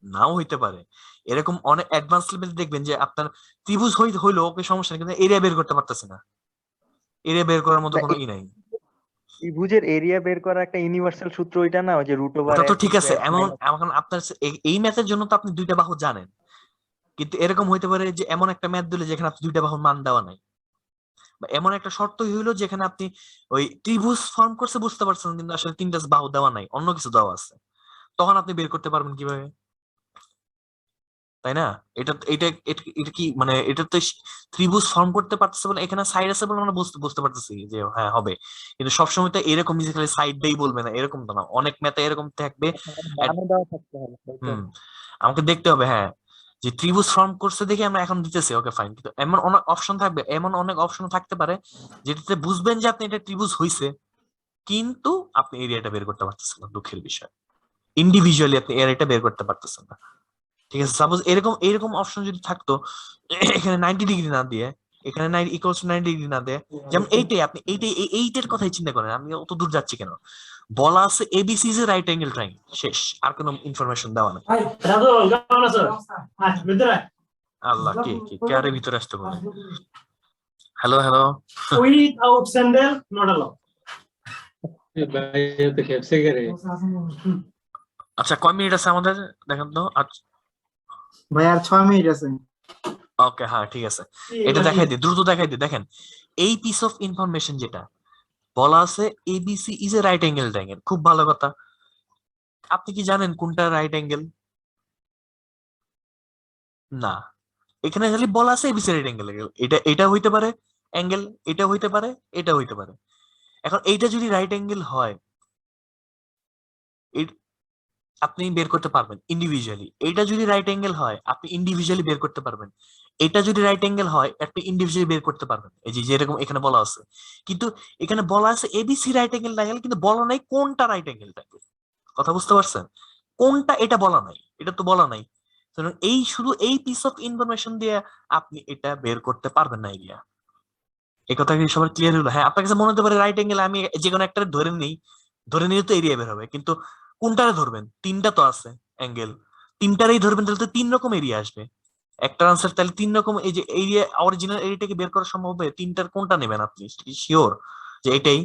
নাও হইতে পারে। এরকম অনেক অ্যাডভান্স লেভেল দেখবেন যে আপনার ত্রিভুজ হইলো ওকে সমস্যা নেই, কিন্তু এরিয়া বের করতে পারতেছে না, এরিয়া বের করার মতো না, কোনো ই নাই। ত্রিভুজের এরিয়া বের করা একটা ইউনিভার্সাল সূত্র ওইটা না, ওই যে রুট ওভার ওটা তো এস ঠিক ইন্টু আছে, এস এমন মাইনাস। এখন আপনার এই ম্যাথের জন্য তো আপনি দুইটা বাহু জানেন, কিন্তু এরকম হইতে পারে যে এমন একটা ম্যাথ দিলে যেখানে আপনি দুইটা বাহুর মান দেওয়া নাই, বা এমন একটা শর্ত হইলো যেখানে আপনি ওই ত্রিভুজ ফর্ম করছে বুঝতে পারছেন, কিন্তু আসলে তিনটা বাহু দেওয়া নাই, অন্য কিছু দেওয়া আছে, তখন আপনি বের করতে পারবেন কিভাবে? তাই না? এটা এটা এটা এটা কি মানে এটা তো ত্রিভুজ ফর্ম করতে পারতেছে বলে, এখানে সাইড আছে বলে আমরা বুঝতে বুঝতে পারতেছি যে হ্যাঁ হবে, কিন্তু সবসময় তো এরকম খালি সাইড দিয়েই বলবে না, এরকম তো না, অনেক ম্যাথে এরকম থাকবে। মানও দেওয়া থাকতে হবে, তাই তো? হুম, আমাকে দেখতে হবে, হ্যাঁ, যে ত্রিভুজ ফর্ম করছে দেখে আমরা এখন দিতেছি, ওকে ফাইন, কিন্তু এমন অনেক অপশন থাকবে, এমন অনেক অপশন থাকতে পারে যেটাতে বুঝবেন যে আপনি এটা ত্রিভুজ হইছে, কিন্তু আপনি এরিয়াটা বের করতে পারতেছেন না, দুঃখের বিষয়। ইন্ডিভিজুয়ালি আপনি এরিয়াটা বের করতে পারতেছেন না। ঠিক আছে, সাপোজ এরকম এরকম অপশন যদি থাকতো, এখানে 90 ডিগ্রি না দিয়ে, এখানে 9 ইকুয়ালস টু 90 ডিগ্রি না দিয়ে, যেমন এইটাই, আপনি এইটার কথাই চিন্তা করেন, আমি অত দূর যাচ্ছি কেন? বলা আছে ABC is a right angle triangle, শেষ, আর কোনো ইনফরমেশন দেওয়া নাই। হাই রাজু কেমন আছো? আয় ভিতরে আয়। আল্লাহ, কে আরে ভিতরে আসতে বলে? Hello hello, without sandal not allow. भाई ये तो कैसे करे আচ্ছা কয় মিনিট আছে আমাদের দেখেন তো? আচ্ছা ভাই আর 6 মিনিট আছে। ওকে, হ্যাঁ ঠিক আছে, এটা দেখাই দিই, দ্রুত দেখাই দিই। দেখেন এই পিস অফ ইনফরমেশন যেটা বলা আছে ABC is a right angle triangle, খুব ভালো কথা। আপনি কি জানেন কোনটা রাইট অ্যাঙ্গেল? না, এখানে খালি বলা আছে এবিসি রাইট অ্যাঙ্গেল, এটা এটা হইতে পারে অ্যাঙ্গেল, এটা হইতে পারে, এটা হইতে পারে। এখন এইটা যদি রাইট অ্যাঙ্গেল হয়, আপনি বের করতে পারবেন ইন্ডিভিজুয়ালি। এটা যদি রাইট অ্যাঙ্গেল হয় আপনি ইন্ডিভিজুয়ালি বের করতে পারবেন। এটা যদি রাইট অ্যাঙ্গেল হয় আপনি ইন্ডিভিজুয়ালি বের করতে পারবেন, এই যে যেরকম এখানে বলা আছে। কিন্তু এখানে বলা আছে এবিসি রাইট অ্যাঙ্গেল ট্রায়াঙ্গেল, কিন্তু বলা নাই কোনটা রাইট অ্যাঙ্গেল ট্রায়াঙ্গেল। কথা বুঝতে পারছেন? কোনটা এটা বলা নাই, এটা তো বলা নাই। সুতরাং এই শুধু এই পিস অফ ইনফরমেশন দিয়ে আপনি এটা বের করতে পারবেন না এরিয়া। এই কথা কি সবার ক্লিয়ার হলো? হ্যাঁ, আপনার কাছে মনে হতে পারে রাইট অ্যাঙ্গেল, আমি যে কোনো একটা ধরে নিই, ধরে নিলে তো এরিয়া বের হবে, কিন্তু কোনটারে ধরবেন? তিনটা তো আছে অ্যাঙ্গেল, তিনটারই ধরবেন, তাহলে তো তিন রকম এরিয়া আসবে। একটা আনসার তাহলে তিন রকম, এই যে এরিয়া অরিজিনাল এরিয়াটাকে বের করা সম্ভব হবে, তিনটার কোনটা নেবেন আপনি শিওর যে এটাই?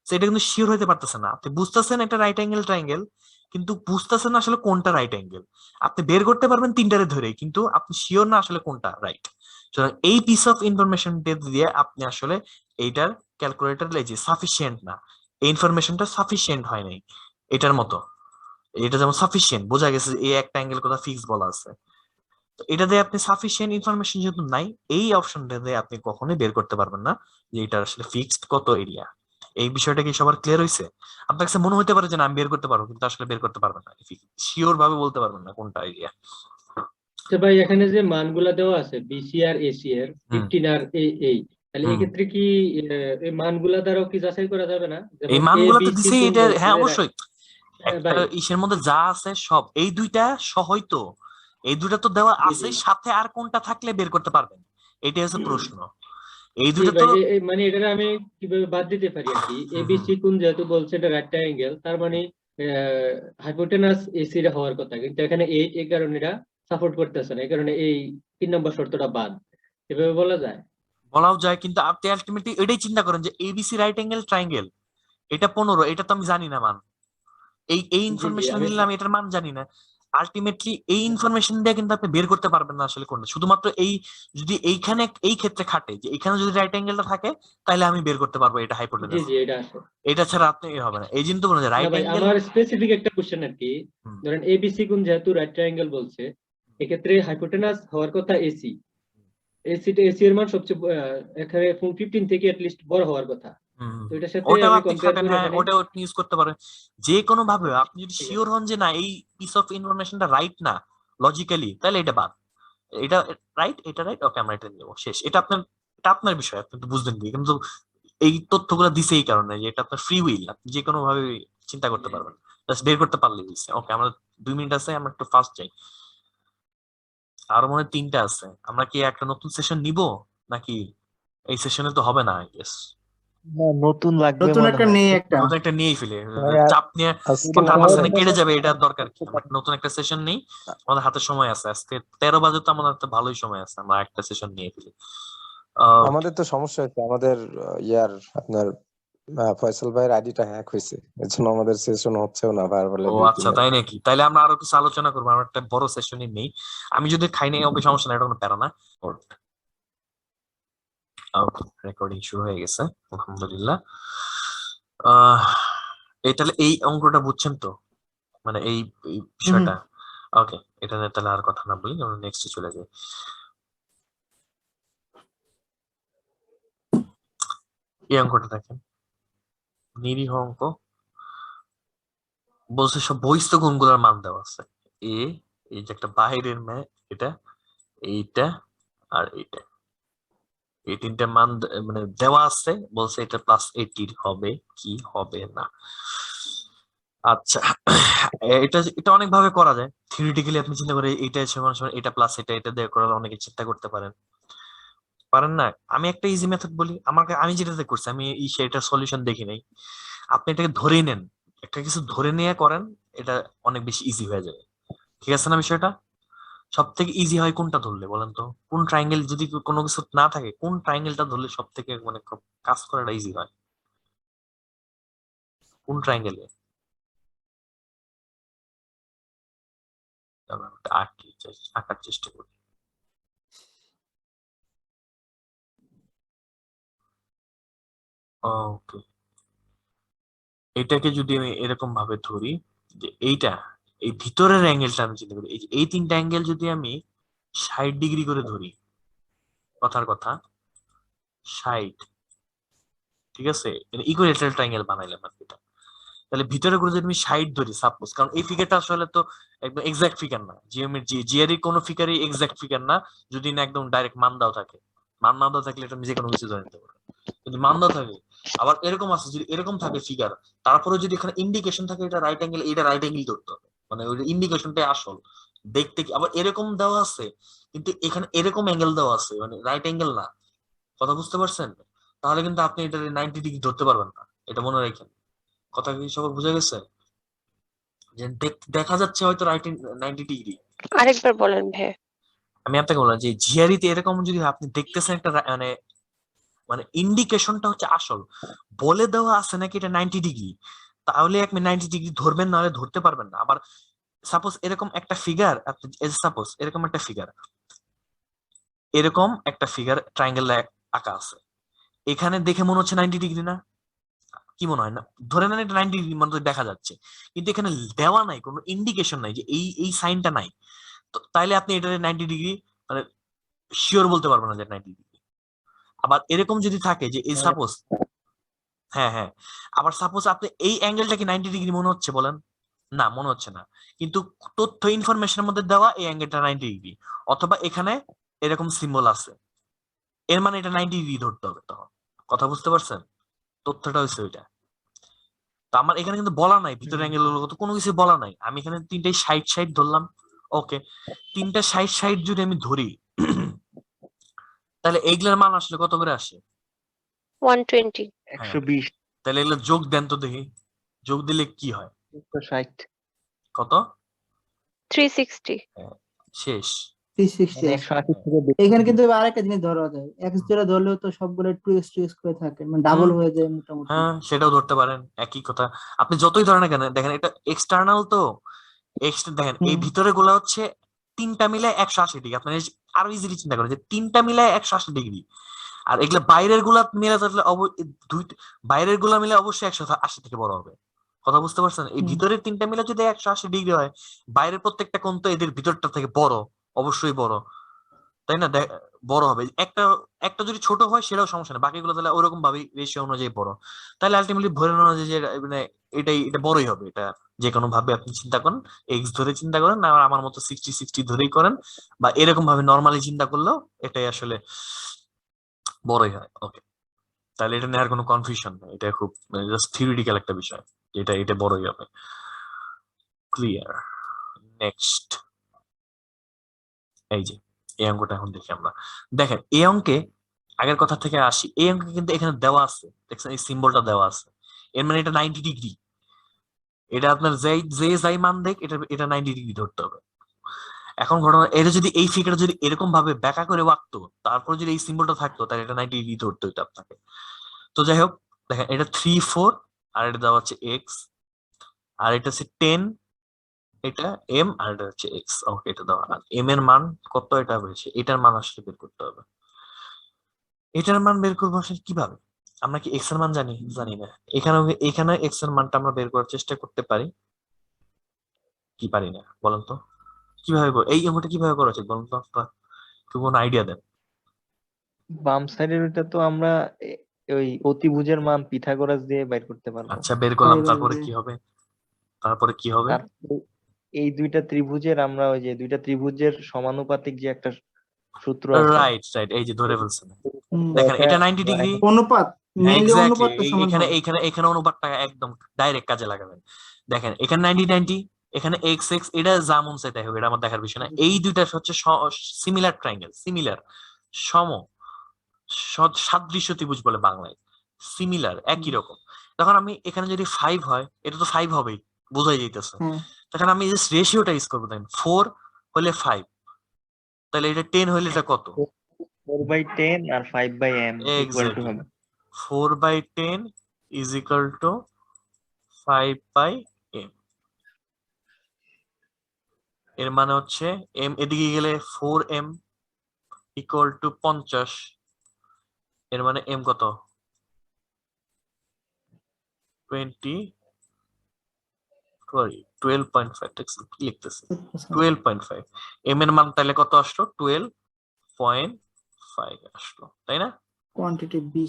সেটা কিন্তু শিওর হতে পারতেছেন না, আপনি বুঝতেছেন একটা রাইট অ্যাঙ্গেল ট্রায়াঙ্গেল, কিন্তু বুঝতেছেন না আসলে কোনটা রাইট অ্যাঙ্গেল। আপনি বের করতে পারবেন তিনটারে ধরেই, কিন্তু আপনি শিওর না আসলে কোনটা রাইট। সুতরাং এই পিস অফ ইনফরমেশন দিয়ে আপনি আসলে এইটার ক্যালকুলেটর যে সাফিসিয়েন্ট না, এই ইনফরমেশনটা সাফিসিয়েন্ট হয় নাই এটার মতো। এটা যেমন সাফিসিয়েন্ট বোঝা গেছে এই একটা অ্যাঙ্গেল কথা ফিক্স বলা আছে, তো এটা দিয়ে আপনি সাফিসিয়েন্ট ইনফরমেশন যেহেতু নাই, এই অপশনটা দিয়ে আপনি কখনোই বের করতে পারবেন না যে এটা আসলে ফিক্সড কত এরিয়া। এই বিষয়টা কি সবার ক্লিয়ার হয়েছে? আপনার কাছে মনে হতে পারে যে না আমি বের করতে পারবো, কিন্তু আসলে বের করতে পারবেন না, শিওর ভাবে বলতে পারবেন না কোনটা এরিয়া। আচ্ছা ভাই, এখানে যে মানগুলা দেওয়া আছে বিসি আর এসি এর, হুম। 15 আর এই, তাহলে হুম। এক্ষেত্রে কি এই মানগুলা দ্বারাও কি যাচাই করা যাবে না? এই যেমন মানগুলো তো ABC দিছে, কোন এটা বলছে হ্যাঁ যে অবশ্যই একটা ভাই ইসের মধ্যে যা আছে সব এই দুইটা সহই তো, এই দুইটা তো দেওয়া জি, আছে, জি। সাথে আর কোনটা থাকলে বের করতে পারবেন, এটাই হচ্ছে প্রশ্ন। এই জি দুইটা ভাই, তো মানে এটা আমি কিভাবে বাদ দিতে পারি আর কি? হুম, এবিসি কোন যেহেতু বলছে এটা রাইট ট্রায়াঙ্গেল, তার মানে হাইপোটেনাস এসি র হওয়ার কথা, কিন্তু এখানে এই কারণে এটা সাপোর্ট করতেছে না, এই কারণে এই 3 নম্বর শর্তটা বাদ, এভাবে বলা যায়? বলাও যায়, কিন্তু আপনি আলটিমেটলি এটাই চিন্তা করেন যে এবিসি রাইট অ্যাঙ্গেল ট্রায়াঙ্গেল এটা 15, এটা তো আমি জানি না মান, এই জি, জি, ইনফরমেশন আমি মিললে আমি এটার মান জানি না। আলটিমেটলি এই ইনফরমেশন দিয়ে কিন্তু আপনি বের করতে পারবেন না আসলে কোনটা, শুধুমাত্র এই যদি এইখানে এই ক্ষেত্রে খাটে যে এখানে যদি রাইট অ্যাঙ্গেলটা থাকে তাহলে আমি বের করতে পারবো এটা জি, হাইপোটেনাস, জি, এটা আছে। এটা ছাড়া আপনি হবে না। এই জন্য তো বলেন না রাইট ভাই, অ্যাঙ্গেল। আমার স্পেসিফিক একটা কোশ্চেন আর কি, ধরেন এবিসি কোণ যেহেতু রাইট ট্রায়াঙ্গেল বলছে, এক্ষেত্রে হাইপোটেনাস হওয়ার কথা এসি, এসি এর মান সবচেয়ে এখানে 15 থেকে লিস্ট বড় হওয়ার কথা, তো এটার সাথে ওটাও আমি আপনি কম্পেয়ার খাটেন, করে হ্যাঁ এখানে। ওটাও ইউজ করতে পারেন যে কোনো ভাবে। আপনি যদি ঠিক শিওর আছে। হন যে না এই পিস অফ ইনফরমেশনটা রাইট না লজিক্যালি, তাহলে এটা বাদ, এটা রাইট, এটা রাইট, ওকে আমরা এটা নেবো, শেষ। এটা আপনার বিষয়, আপনি তো বুঝবেন কি, কিন্তু এই তথ্যগুলো দিছে এই কারণে যে এটা আপনার ফ্রি উইল, আপনি যে কোনো ভাবে চিন্তা করতে পারবেন, জাস্ট বের করতে পারলে দিচ্ছে। ওকে, আমরা 2 মিনিট আছে, আমরা একটু ফাস্ট যাই, আরো মনে হয় 3টা আছে। আমরা কি একটা নতুন সেশন নিব নাকি এই সেশনে তো হবে না আই গেস? না, নতুন লাগবে নতুন মনে একটা হয়। নেই একটা। নতুন একটা নিয়েই ফেলে, ভাই, চাপ নিয়ে আজকে কথার মাঝখানে সহজ কেটে যাবে, এটা দরকার কি? আমরা নতুন একটা সেশন নেই, আমাদের হাতে সময় আছে, আজকে 13 বাজে, তো আমাদের হাতে ভালোই সময় আছে, আমরা একটা সেশন নিয়ে ফেলি। আমাদের তো সমস্যা হচ্ছে, আমাদের ইয়ার আপনার ফয়সাল ভাইয়ের আইডিটা হ্যাক হয়েছে, এর জন্য আমাদের সেশন হচ্ছেও না, বারবার ও আচ্ছা, তাই নাকি? তাইলে আমরা আরো কিছু আলোচনা করবো, আমরা একটা বড় সেশনই নেই। আমি যদি খাই নাই ওকে, সমস্যা নাই, এটা কোনো প্যারা না। রেকর্ডিং শুরু হয়ে গেছে, আলহামদুলিল্লাহ। এই তাহলে এই অঙ্কটা বুঝছেন তো, মানে এই এই বিষয়টা। ওকে, এটা নিয়ে তাহলে আর কথা না বলি, আমরা নেক্সটে চলে যাই। এই অঙ্কটা দেখেন, নিরীহ অঙ্ক, বলছে সব বহিস্থ গুণগুলোর মান দেওয়া আছে। এই যে একটা বাহিরের ম্যাপ, এটা, এইটা আর এইটা, এই 3টে মান মানে দেওয়া আছে, বলছে এটা +80 হবে কি হবে না। আচ্ছা, এটা অনেক ভাবে করা যায় থিওরিটিক্যালি। আপনি চিন্তা করে এটা সমান সমান এটা প্লাস এটা দিয়ে করার অনেকে চিন্তা করতে পারেন না। আমি একটা ইজি মেথড বলি, আমি যেটাতে করছি, আমি সেটার সলিউশন দেখি নাই। আপনি এটাকে ধরেই নেন, একটা কিছু ধরে নিয়ে করেন, এটা অনেক বেশি ইজি হয়ে যাবে। ঠিক আছে না বিষয়টা? সব থেকে ইজি হয় কোনটা ধরলে বলেন তো? কোন ট্রায়াঙ্গেল যদি কোনো কিছু না থাকে, কোন ট্রায়াঙ্গেলটা ধরলে সব থেকে মানে কাজ করাটা ইজি হয়? কোন ট্রায়াঙ্গেলে? আঁকার চেষ্টা করি। ওকে, এটাকে যদি আমি এরকম ভাবে ধরি যে এই ভিতরের অ্যাঙ্গেলটা আমি চিন্তা করি, এই 3টা অ্যাঙ্গেল যদি আমি 60 ডিগ্রি করে ধরি, কথার কথা 60, ঠিক আছে, ইকুয়েটরাল ট্রায়াঙ্গেল বানাইলাম আর এটা। তাহলে ভিতরে করে যদি আমি 60 ধরি সাপোজ, কারণ এই ফিগারটা আসলে তো একদম এক্সাক্ট ফিগার না, জিআরই কোনো ফিগারই এক্সাক্ট ফিগার না, যদি না একদম ডাইরেক্ট মান দাও থাকে। মান না দাও থাকলে এটা আমি যে কোনো কিছু ধরে নিতে পারবো, যদি মান দাও থাকে। আবার এরকম আছে, যদি এরকম থাকে ফিগার, তারপরে যদি এখানে ইন্ডিকেশন থাকে এটা রাইট অ্যাঙ্গেল, এটা রাইট অ্যাঙ্গেল ধরতে হবে, মানে ওই ইন্ডিকেশনটাই আসল দেখতে কি। আবার এরকম দেওয়া আছে, কিন্তু এখানে এরকম অ্যাঙ্গেল দেওয়া আছে, মানে রাইট অ্যাঙ্গেল না। কথা বুঝতে পারছেন? তাহলে কিন্তু আপনি এটা 90 ডিগ্রি ধরতে পারবেন না, এটা মনে রাখেন। কথা কি সবার বুঝা গেছে? যে দেখা যাচ্ছে হয়তো রাইট 90 ডিগ্রি। আরেকবার বলেন ভাই। আমি আপনাকে বললাম যে জিআরিতে এরকম যদি আপনি দেখতেছেন একটা মানে মানে ইন্ডিকেশনটা হচ্ছে আসল, বলে দেওয়া আছে নাকি এটা 90 ডিগ্রি, তাহলে আপনি 90 ডিগ্রি ধরবেন, নাহলে ধরতে পারবেন না। আবার সাপোজ এরকম একটা ফিগার, সাপোজ এরকম একটা ফিগার ট্রায়াঙ্গেল আঁকা আছে, এখানে দেখে মনে হচ্ছে 90 ডিগ্রি না? কি মনে হয় না? ধরে নেন এটা 90 ডিগ্রি মতো দেখা যাচ্ছে, কিন্তু এখানে দেওয়া নাই, কোনো ইন্ডিকেশন নাই যে এই সাইনটা নাই, তো তাইলে আপনি এটা 90 ডিগ্রি মানে শিওর বলতে পারবেন না যে 90 ডিগ্রি। আবার এরকম যদি থাকে যে এই সাপোজ, হ্যাঁ হ্যাঁ, আবার সাপোজ আপনি এই অ্যাঙ্গেলটা কি 90 ডিগ্রি মনে হচ্ছে বলেন, না মনে হচ্ছে না, কিন্তু তথ্য ইনফরমেশনের মধ্যে দেওয়া এই অ্যাঙ্গেলটা 90 ডিগ্রি, অথবা এখানে এরকম সিম্বল আছে, এর মানে এটা 90 ডিগ্রি ধরতে হবে। তখন কথা বুঝতে পারছেন, তথ্যটা হচ্ছে ওইটা। তো আমার এখানে কিন্তু বলা নাই ভিতরের অ্যাঙ্গেল গুলো, কোনো কিছু বলা নাই, আমি এখানে তিনটাই 60 ধরলাম। ওকে, তিনটা 60 যদি আমি ধরি তাহলে এইগুলোর মান আসলে কত করে আসে? 120 120 তাহলে এগুলো যোগ দেন তো দেখি, যোগ দিলে কি হয়? 160 কত? 360 শেষ। 360 মানে আসে। 180 থেকে বেশি। এখানে কিন্তু এবার আরেকটা জিনিস ধরা যায়, এক্স জোড়া ধরলেও তো সবগুলো টু এক্স করে থাকে, মানে ডাবল হয়ে যায় মোটামুটি। হ্যাঁ সেটাও ধরতে পারেন, একই কথা। আপনি যতই ধরেন না কেন, দেখেন এটা এক্সটার্নাল তো, দেখেন এই হুম। ভিতরে গুলা হচ্ছে তিনটা মিলে 180 ডিগ্রি। আপনার আরো ইজিলি চিন্তা করেন যে তিনটা মিলে 180 ডিগ্রি, আর এগুলা বাইরের গুলা মিলে থাকলে বাইরের গুলা মিলে অবশ্যই 180 থেকে বড় হবে। কথা বুঝতে পারছেন? এই হুম। ভিতরের তিনটা মিলে যদি 180 ডিগ্রি হয়, বাইরের প্রত্যেকটা কোণ তো এদের ভিতরটা থেকে বড়, অবশ্যই বড়, তাই না? বড় হবে। একটা একটা যদি ছোট হয় সেটাও সমস্যা না, বাকিগুলো তাহলে ওরকম ভাবে রেশিও অনুযায়ী বড়। তাহলে আলটিমেটলি ধরে নেওয়া যায় যে মানে এটা বড়ই হবে। এটা যে কোনো ভাবে আপনি চিন্তা করেন, এক্স ধরে চিন্তা করেন, না আমার মতো 60 ধরেই করেন, বা এরকম ভাবে নর্মালি চিন্তা করলেও এটাই আসলে বড়ই হয়। ওকে, তাহলে এটা নিয়ে আর কোনো কনফিউশন নেই, এটা খুব জাস্ট থিওরিটিক্যাল একটা বিষয়, এটা এটা বড়ই হবে। ক্লিয়ার। নেক্সট, এই যে এই অঙ্কটা এখন দেখি আমরা। দেখেন এই অঙ্কে আগের কথা থেকে আসি, এই অঙ্কে কিন্তু এখানে দেওয়া আছে, দেখছেন এই সিম্বলটা দেওয়া আছে, এর মানে এটা 90 ডিগ্রি। এটা আপনার যে যাই মান দেখ, এটা এটা 90 ডিগ্রি ধরতে হবে। এখন ঘটনা, এটা যদি এই ফিগারটা যদি এরকম ভাবে ব্যাকা করে আঁকতো, তারপর যদি এই সিম্বলটা থাকতো, তাহলে এটা 90 ডিগ্রি ধরতে হইতো আপনাকে। তো যাই হোক, দেখেন এটা 3 4, আর এটা দেওয়া হচ্ছে এক্স, আর এটা হচ্ছে 10, এটা এম, আর এটা হচ্ছে এক্স। ওকে, এটা দেওয়া, আর এম এর মান কত এটা হয়েছে, এটার মান আসলে বের করতে হবে। এটার মান বের করবো আসলে কিভাবে? আমরা কি এক্স এর মান জানি? জানি না। এখানে এখানে এক্স এর মানটা আমরা বের করার চেষ্টা করতে পারি কি পারি না বলেন তো? কিভাবে এই অঙ্কটা কিভাবে করা উচিত বলেন তো? আপনার একটু কোনো আইডিয়া দেন। বাম সাইডের ওইটা তো আমরা ওই অতিভুজের মান পিথাগোরাস দিয়ে বের করতে পারবো। আচ্ছা বের করলাম, পাইবাস তারপরে দিয়ে। কি হবে? তারপরে কি হবে? তারপরে এই দুইটা ত্রিভুজের আমরা ওই যে দুইটা ত্রিভুজের সমানুপাতিক যে একটা সূত্র আছে, রাইট রাইট, এই যে ধরে ফেলছেন। হুম। দেখেন ওটা এটা 90 ডিগ্রি। অনুপাত, মেইনলি এক্স্যাক্টলি, অনুপাতটা সমান এখানে হবে। এখানে এখানে অনুপাতটা একদম ডাইরেক্ট কাজে লাগাবেন। দেখেন এখানে 90 90, এখানে এক্স এক্স, এটা যা মন চাই তাই হবে, এটা আমার দেখার বিষয় না। এই দুইটা হচ্ছে সিমিলার ট্রায়াঙ্গেল, সিমিলার, সম, সাদৃশ্য ত্রিভুজ বলে বাংলায়, সিমিলার, একই রকম। তখন আমি এখানে যদি 5 হয়, এটা তো 5 হবেই, বোঝাই যাইতেছে। হ্যাঁ। তখন আমি জাস্ট রেশিওটা ইউজ করবো। দেন 4 হলে 5, তাহলে এটা 10 হলে এটা কত? 4/10 আর 5/m ইকুয়াল টু এক্স্যাক্টলি, হবে 4/10 is equal to 5/m। এর মানে হচ্ছে m এদিকে গেলে 4m ইকুয়াল টু 50। এর মানে m কত? 12.5, কি লিখতেছে? 12.5। m এর মান তাহলে কত আসলো? 12.5 আসলো, তাই না? Quantity B.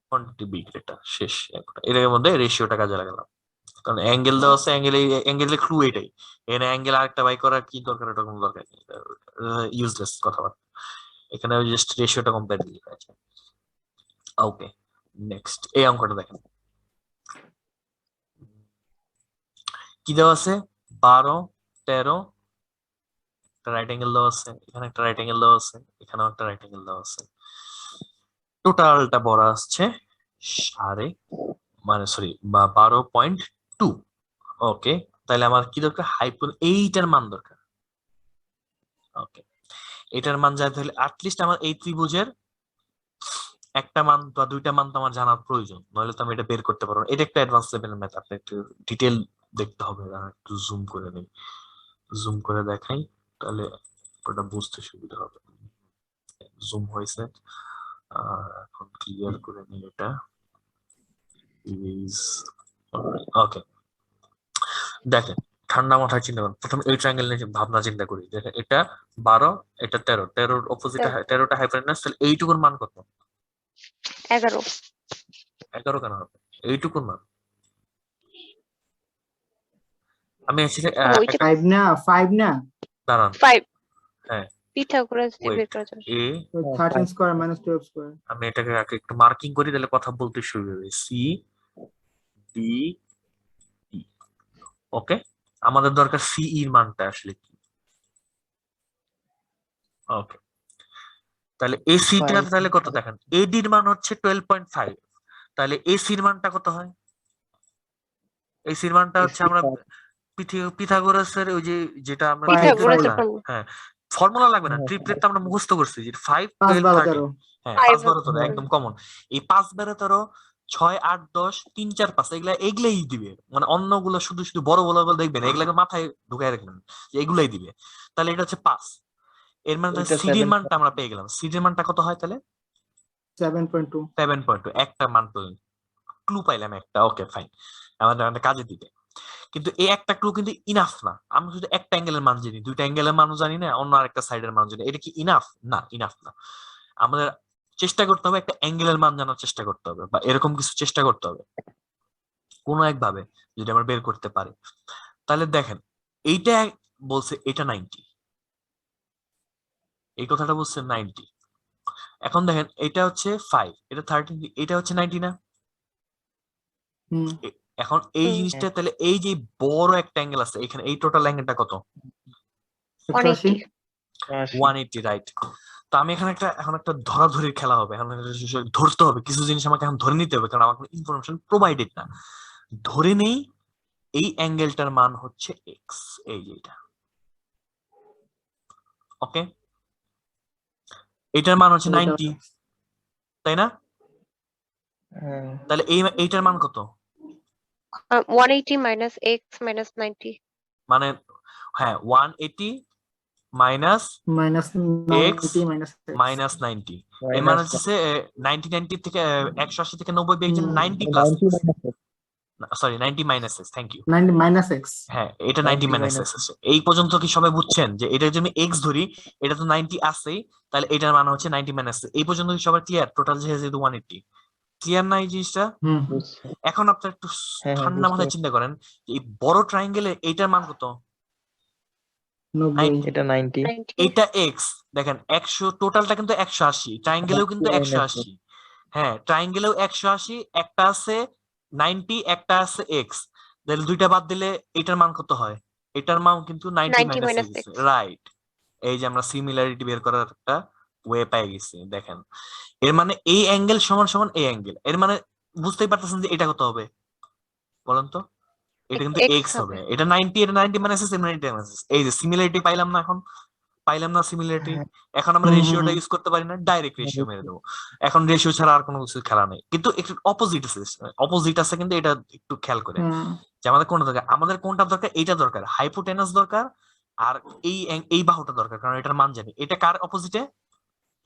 কোয়ান্টিটি বি, এটা শেষ একটা। এর মধ্যে রেশিওটা কাজে লাগালাম, কারণ অ্যাঙ্গেল দেওয়া আছে, অ্যাঙ্গেলের ক্লু এটাই। এখানে অ্যাঙ্গেল আরেকটা বাই করার কি দরকার? এটা কোনো দরকার নেই, ইউজলেস কথাবার্তা। এখানে জাস্ট রেশিওটা কম্পেয়ার দিলে আছে। ওকে, নেক্সট এই অঙ্কটা দেখেন কি দেওয়া আছে। 12 13, একটা রাইট অ্যাঙ্গেল দেওয়া আছে, এখানে একটা রাইট অ্যাঙ্গেল দেওয়া আছে, এখানেও একটা রাইট অ্যাঙ্গেল দেওয়া আছে। টোটালটা বড় আসছে মানে সরি 12.2। ওকে, তাহলে আমার কি দরকার? এইটার মান দরকার। ওকে, এটার মান যাতে হলে অ্যাটলিস্ট আমার এই ত্রিভুজের একটা মান বা দুইটা মান তো আমার জানার প্রয়োজন, নইলে তো আমি এটা বের করতে পারবো না। এটা একটা অ্যাডভান্স লেভেলের ম্যাথ, আপনি একটু ডিটেল দেখতে হবে। একটু জুম করে নেই, জুম করে দেখাই, তাহলে ওটা বুঝতে সুবিধা হবে। জুম হয়েছে, এখন ক্লিয়ার করে নিই এটা। ওকে, দেখেন ঠান্ডা মাথায় চিন্তা করুন, প্রথমে এই ট্রায়াঙ্গেল নিয়ে ভাবনা চিন্তা করি। দেখেন এটা 12, এটা 13, 13-র অপোজিট 13টা হাইপোটেনাস, তাহলে এইটুকুর মান কত? 11 11 কেন হবে? এইটুকুর মান আমি অ্যাকচুয়ালি ওইটা 5 না 5 না দাঁড়ান, 5 হ্যাঁ পিথাগোরাস দিয়ে বের ওয়েট, করা যাবে। এ 13 স্কয়ার মাইনাস 12 স্কয়ার। আমি এটাকে আগে একটু মার্কিং করি, তাহলে কথা বলতে শুরু হবে। সি ডি ই, ওকে। আমাদের দরকার সি এর মানটা আসলে কি। ওকে, তাহলে এসিটার তাহলে কত দেখেন, এডির মান হচ্ছে 12.5, তাহলে এসির মানটা কত হয়? এসির মানটা হচ্ছে আমরা পিথাগোরাসের ওই যে যেটা আমরা পিথাগোরাসের হ্যাঁ ফর্মুলা লাগবে না, ট্রিপলেট তো আমরা মুখস্থ করছি যে 5 5 12 12 13, 13 হ্যাঁ 5 5 12 13 একদম কমন। এই 5 12 13 6 8 10 3 4 5 এগুলাই দিবে, মানে অন্যগুলো শুধু শুধু বড় বড় দেখবেন, এগুলাকে মাথায় ঢুকায় রাখবেন যে এগুলাই দিবে। তাহলে এটা হচ্ছে 5, এর মানে সিডির মানটা আমরা পেয়ে গেলাম। সিডির মানটা কত হয় তাহলে? 7.2 7.2, একটা মান পেলাম, ক্লু পাইলাম একটা। ওকে ফাইন, আমাদের কাজে দিবে। কিন্তু এই একটা ক্লু কিন্তু ইনাফ না। আমরা শুধু একটা অ্যাঙ্গেলের মান জানি, দুইটা অ্যাঙ্গেলের মানও জানি না, অন্য আরেকটা সাইডের মান জানি, এটা কি ইনাফ? না, ইনাফ না। আমাদের চেষ্টা করতে হবে একটা অ্যাঙ্গেলের মান জানার চেষ্টা করতে হবে, বা এরকম কিছু চেষ্টা করতে হবে কোনো একভাবে যদি আমরা বের করতে পারি। তাহলে দেখেন এইটা বলছে এটা 90, এই কথাটা বলছে 90। এখন দেখেন এটা হচ্ছে 5, এটা 13, এটা হচ্ছে 90 না? হুম এখন এই হুম। জিনিসটা তাহলে এই যে বড় একটা অ্যাঙ্গেল আছে এখানে, এই টোটাল অ্যাঙ্গেলটা কত? 180 180, রাইট। তো আমি এখানে এখন একটা ধরাধরির খেলা হবে, এখন ধরতে হবে কিছু জিনিস, আমাকে এখন ধরে নিতে হবে, কারণ আমার কোনো ইনফরমেশন প্রোভাইডেড না। ধরে নেই এই অ্যাঙ্গেলটার মান হচ্ছে এক্স, এই যে এটা, ওকে। এটার মান হচ্ছে 90, তাই না? তাহলে এইটার মান কত? 180 minus x minus 90 মানে হ্যাঁ 180 minus minus x 90 minus minus 90, এর মানে হচ্ছে 90 থেকে 180 থেকে 90 বিয়োগ 90 plus, sorry 90 minus X, thank you. 90 minus x হ্যাঁ এটা 90 মাইনাস এক্স আছে। এই পর্যন্ত কি সবাই বুঝছেন যে এটা যদি আমি এক্স ধরি, এটা তো 90 আছেই, তাহলে এটার মান হচ্ছে 90 মাইনাস। এই পর্যন্ত কি সবার ক্লিয়ার? টোটাল যেহেতু 180, ক্লিয়ার না এই জিনিসটা? হুম এখন আপনারা একটু ঠান্ডা মাথায় চিন্তা করেন, এই বড় ট্রায়াঙ্গেলে এইটার মান কত? 90 এটা 90 এইটা এক্স, দেখেন 100, টোটালটা কিন্তু 180, ট্রায়াঙ্গেলেও কিন্তু 180, হ্যাঁ ট্রায়াঙ্গেলেও 180, একটা আছে 90, একটা আছে এক্স, তাহলে দুইটা বাদ দিলে এটার মান কত হয়? এটার মান কিন্তু 90 90 minus minus x, x right. এই যে আমরা সিমিলারিটি বের করার একটা ওয়ে পেয়ে গেছি। দেখেন এর মানে এই অ্যাঙ্গেল সমান সমান এই অ্যাঙ্গেল, এর মানে বুঝতেই পারতেছেন যে এটা কত হবে বলেন তো? এটা কিন্তু x এক্স হবে, এটা 90, এটা 90 মাইনাস এক্স, 90 মাইনাস এক্স। এই যে সিমিলারিটি পাইলাম না? এখন পাইলাম না সিমিলারিটি? এখন আমরা রেশিওটা ইউজ করতে পারি না, ডাইরেক্ট রেশিও মেরে দেবো। এখন রেশিও ছাড়া আর কোনো কিছু খেলা নেই, কিন্তু একটু অপোজিট আছে, অপোজিট আছে, কিন্তু এটা একটু খেয়াল করে যে আমাদের কোনটা দরকার। আমাদের কোনটা দরকার? এইটা দরকার, হাইপোটেনাস দরকার, আর এই বাহুটা দরকার, কারণ এটার মান জানি। এটা কার অপোজিটে?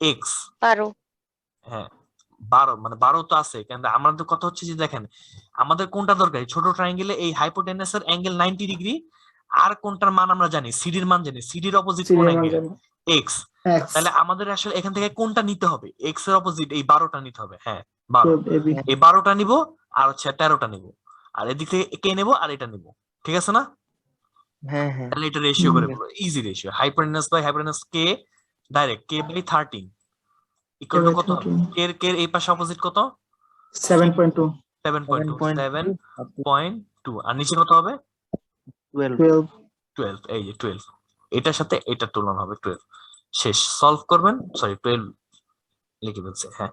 এক্স। 12 হ্যাঁ 12, মানে 12 তো আছে, কিন্তু আমাদের কথা হচ্ছে যে দেখেন আমাদের কোনটা দরকার? ছোট ট্রায়াঙ্গেলে এই হাইপোটেনাসের অ্যাঙ্গেল 90 ডিগ্রি, আর কোনটার মান আমরা জানি? সিডির মান জানি, সিডির অপোজিট কোন অ্যাঙ্গেল? এক্স। তাহলে আমাদের আসলে এখান থেকে কোনটা নিতে হবে? এক্স এর অপোজিট এই 12টা নিতে হবে, হ্যাঁ 12, এই 12টা নিব, আর হচ্ছে 13টা নিব, আর এদিক থেকে কে নেব, আর এটা নিব, ঠিক আছে না? হ্যাঁ হ্যাঁ তাহলে এটা রেশিও করে বলো, easy ratio, hypotenuse by hypotenuse কে, direct K by 13 equal to কত হবে? কে এই পাশে অপোজিট কত? 7.2 7.2, আর নিচে কত হবে? 12 12, এই যে 12, এটার সাথে এটার তুলনা হবে 12। শেষ, সলভ করবেন, সরি 12 লিখে ফেলছে, হ্যাঁ।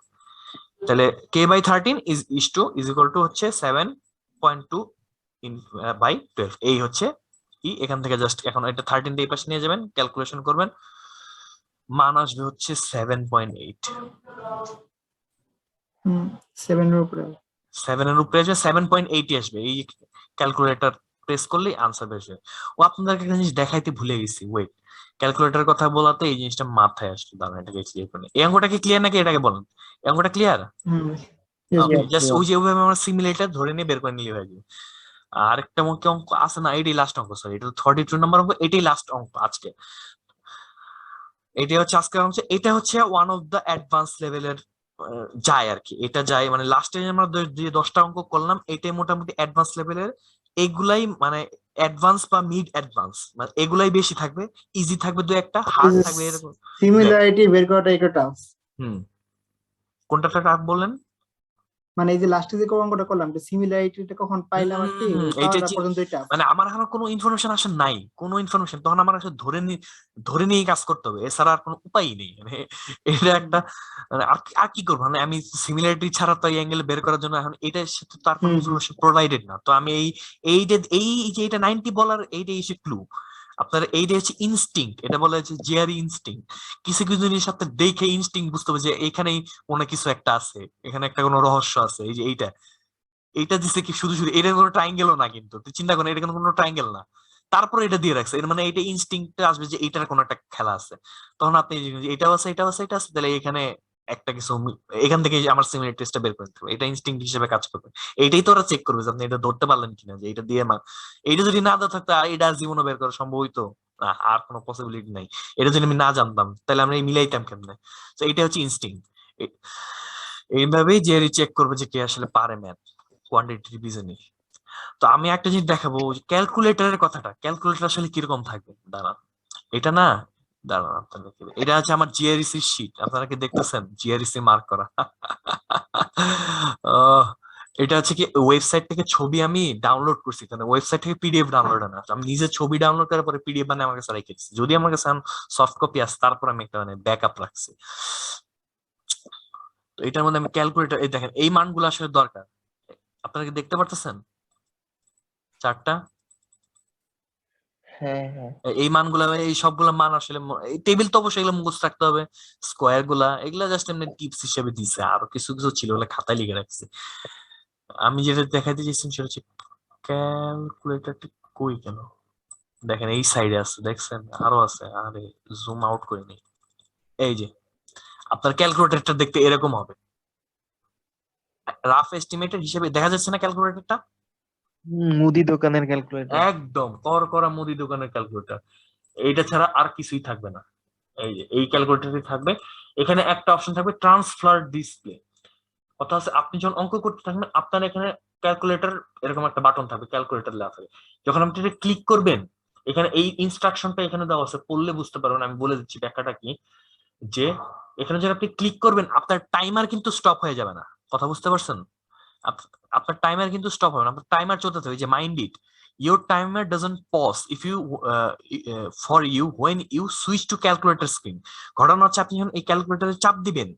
তাহলে কে বাই 13 ইজ ইকুয়াল টু হচ্ছে 7.2 বাই 12, এই হচ্ছে কি। এখান থেকে জাস্ট এখন এটা 13 দিয়ে এই পাশে নিয়ে যাবেন, ক্যালকুলেশন করবেন, মান আসবে হচ্ছে 7.8। 7 এর উপরে 7 এর উপরে আসবে, 7.8 আসবে। এই ক্যালকুলেটর প্রেস করলেই আনসার বেরোবে। ও আপনাদেরকে একটা জিনিস দেখাইতে ভুলে গেছি, ওয়েট, ক্যালকুলেটর কথা বলাতে এই জিনিসটা মাথায় আসলো, দাঁড়ান এটাকে ক্লিয়ার করে নিই। এই অঙ্কটা কি ক্লিয়ার নাকি এটাকে বলেন? এই অঙ্কটা ক্লিয়ার? হুম ওকে, জাস্ট ওই যে ওইভাবে আমরা সিমুলেটর ধরে নিয়ে বের করে নিলে হয়ে যাবে। আরেকটা মুখ্য অঙ্ক আছে না, এটাই লাস্ট অঙ্ক, সরি এটা 32 নাম্বার অঙ্ক, এটাই লাস্ট অঙ্ক আজকে। এটা হচ্ছে আজকের অঙ্ক, এটা হচ্ছে ওয়ান অফ দা অ্যাডভান্স লেভেলের যায় আর কি, এটা যায় মানে লাস্টে আমরা যে 10টা অঙ্ক করলাম এটাই মোটামুটি অ্যাডভান্স লেভেলের। এগুলাই মানে অ্যাডভান্স বা মিড অ্যাডভান্স, মানে এগুলাই বেশি থাকবে, ইজি থাকবে দু একটা, হার্ড থাকবে এরকম। সিমিলারিটি বের করাটা একটু টাফ। হুম, কোনটা টাফ বললেন? মানে এই যে লাস্টে যে অঙ্কটা করলাম, সিমিলারিটিটা কখন পাইলাম আর কি, ওই এইটা পাওয়াটা পর্যন্তই টাফ। মানে আমার এখন কোনো ইনফরমেশন আসে নাই, কোনো ইনফরমেশন, তখন আমার আসলে ধরে নিয়ে কাজ করতে হবে, এছাড়া আর কোনো উপায় নেই। মানে এটা একটা মানে আর কি করবো, মানে আমি সিমিলারিটি ছাড়া তো এই অ্যাঙ্গেল বের করার জন্য এখন এটার সাথে তার কোনো ইনফরমেশন প্রোভাইডেড না, তো আমি এই যে এটা 90 বলার এইটা এসে ক্লু, আপনার এইটা হচ্ছে ইনস্টিংক্ট, এটা বলা হচ্ছে জিআরই ইনস্টিংক্ট। কিছু কিছু জিনিস আপনি দেখে ইনস্টিংক্ট বুঝতে হবে যে এখানেই কোনো কিছু একটা আছে, এখানে একটা কোনো রহস্য আছে, এই যে এইটা দিচ্ছে কি শুধু শুধু, এটা কোনো ট্রাইঙ্গেলও না, কিন্তু তুই চিন্তা করেন এটা কোনো ট্রাইঙ্গেল না, তারপরে এটা দিয়ে রাখছে, এর মানে এটা ইনস্টিংক্টে আসবে যে এইটার কোনো একটা খেলা আছে, তখন আপনি এটাও আছে এটাও আছে এটা আছে, তাহলে এখানে একটা কিছু এখান থেকে আমার সিমিলার টেস্টটা বের করে দিতে হবে, এটা ইনস্টিংক্ট হিসেবে কাজ করবে। এইটাই তো ওরা চেক করবে যে আপনি এটা ধরতে পারলেন কিনা, যে এটা দিয়ে এইটা যদি না দেওয়া থাকতো এটা জীবনে বের করা সম্ভব হইতো না, আর কোনো পসিবিলিটি নাই। এটা যদি আমি না জানতাম তাহলে আমরা মিলাইতাম কেমনে? তো এটা হচ্ছে ইনস্টিংক্ট। এইভাবেই যে চেক করবে যে কে আসলে পারে ম্যাথ কোয়ান্টিটি রিভিশনে। তো আমি একটা জিনিস দেখাবো, ক্যালকুলেটরের কথাটা, ক্যালকুলেটর আসলে কিরকম থাকবে, দাঁড়ান এটা না, দাঁড়ান আপনাদেরকে, এটা হচ্ছে আমার জিআরইসি শীট, আপনারা কি দেখতেছেন জিআরইসি মার্ক করা? আহ, এটা হচ্ছে কি ওয়েবসাইট থেকে ছবি আমি ডাউনলোড করছি, কারণ ওয়েবসাইট থেকে পিডিএফ ডাউনলোড না, আমি নিজে ছবি ডাউনলোড করার পরে পিডিএফ বানিয়ে আমার কাছে রেখে দিচ্ছি, যদি আমার কাছে সফট কপি আছে তারপর আমি একটা মানে ব্যাকআপ রাখছি। তো এটার মধ্যে আমি ক্যালকুলেটর, এই দেখেন এই মানগুলো আসলে দরকার, আপনারা কি দেখতে পারতেছেন চারটা? হ্যাঁ হ্যাঁ এই মানগুলা, এই সবগুলা মান আসলে টেবিল তো অবশ্যই এগুলো মুখস্থ রাখতে হবে, স্কোয়ার গুলা এগুলা জাস্ট এমনি টিপস হিসেবে দিছে, আরো কিছু কিছু ছিল ওগুলা খাতায় লিখে রাখছে। আমি যেটা দেখাইতে চাইছিলাম সেটা হচ্ছে ক্যালকুলেটরটি কই কেন, দেখেন এই সাইডে আছে, দেখছেন আরো আছে, আরে জুম আউট করে নি, এই যে আপনার ক্যালকুলেটরটা দেখতে এরকম হবে, রাফ এস্টিমেটের হিসেবে দেখা যাচ্ছে না ক্যালকুলেটরটা, মুদি দোকানের ক্যালকুলেটর। একদম করা মুদি দোকানের ক্যালকুলেটর, এইটা ছাড়া আর কিছুই থাকবে না। এই যে এই ক্যালকুলেটরই থাকবে, এখানে একটা অপশন থাকবে ট্রান্সফার ডিসপ্লে, অর্থাৎ আপনি যখন অঙ্ক করতে থাকবেন আপনার এখানে ক্যালকুলেটর এরকম একটা বাটন থাকবে, ক্যালকুলেটর লেখা থাকবে, যখন আপনি এটা ক্লিক করবেন এখানে এই ইনস্ট্রাকশনটা এখানে দেওয়া আছে, পড়লে বুঝতে পারবেন, আমি বলে দিচ্ছি ব্যাখ্যাটা কি, যে এখানে যখন আপনি ক্লিক করবেন আপনার টাইমার কিন্তু স্টপ হয়ে যাবে না, কথা বুঝতে পারছেন? আপনার টাইমার কিন্তু স্টপ হবে না, আপনার টাইমার চলতে থাকবে, যে mind it, your timer doesn't pause if you for you when you switch to calculator screen। ঘটনা হচ্ছে আপনি যখন এই ক্যালকুলেটরে চাপ দিবেন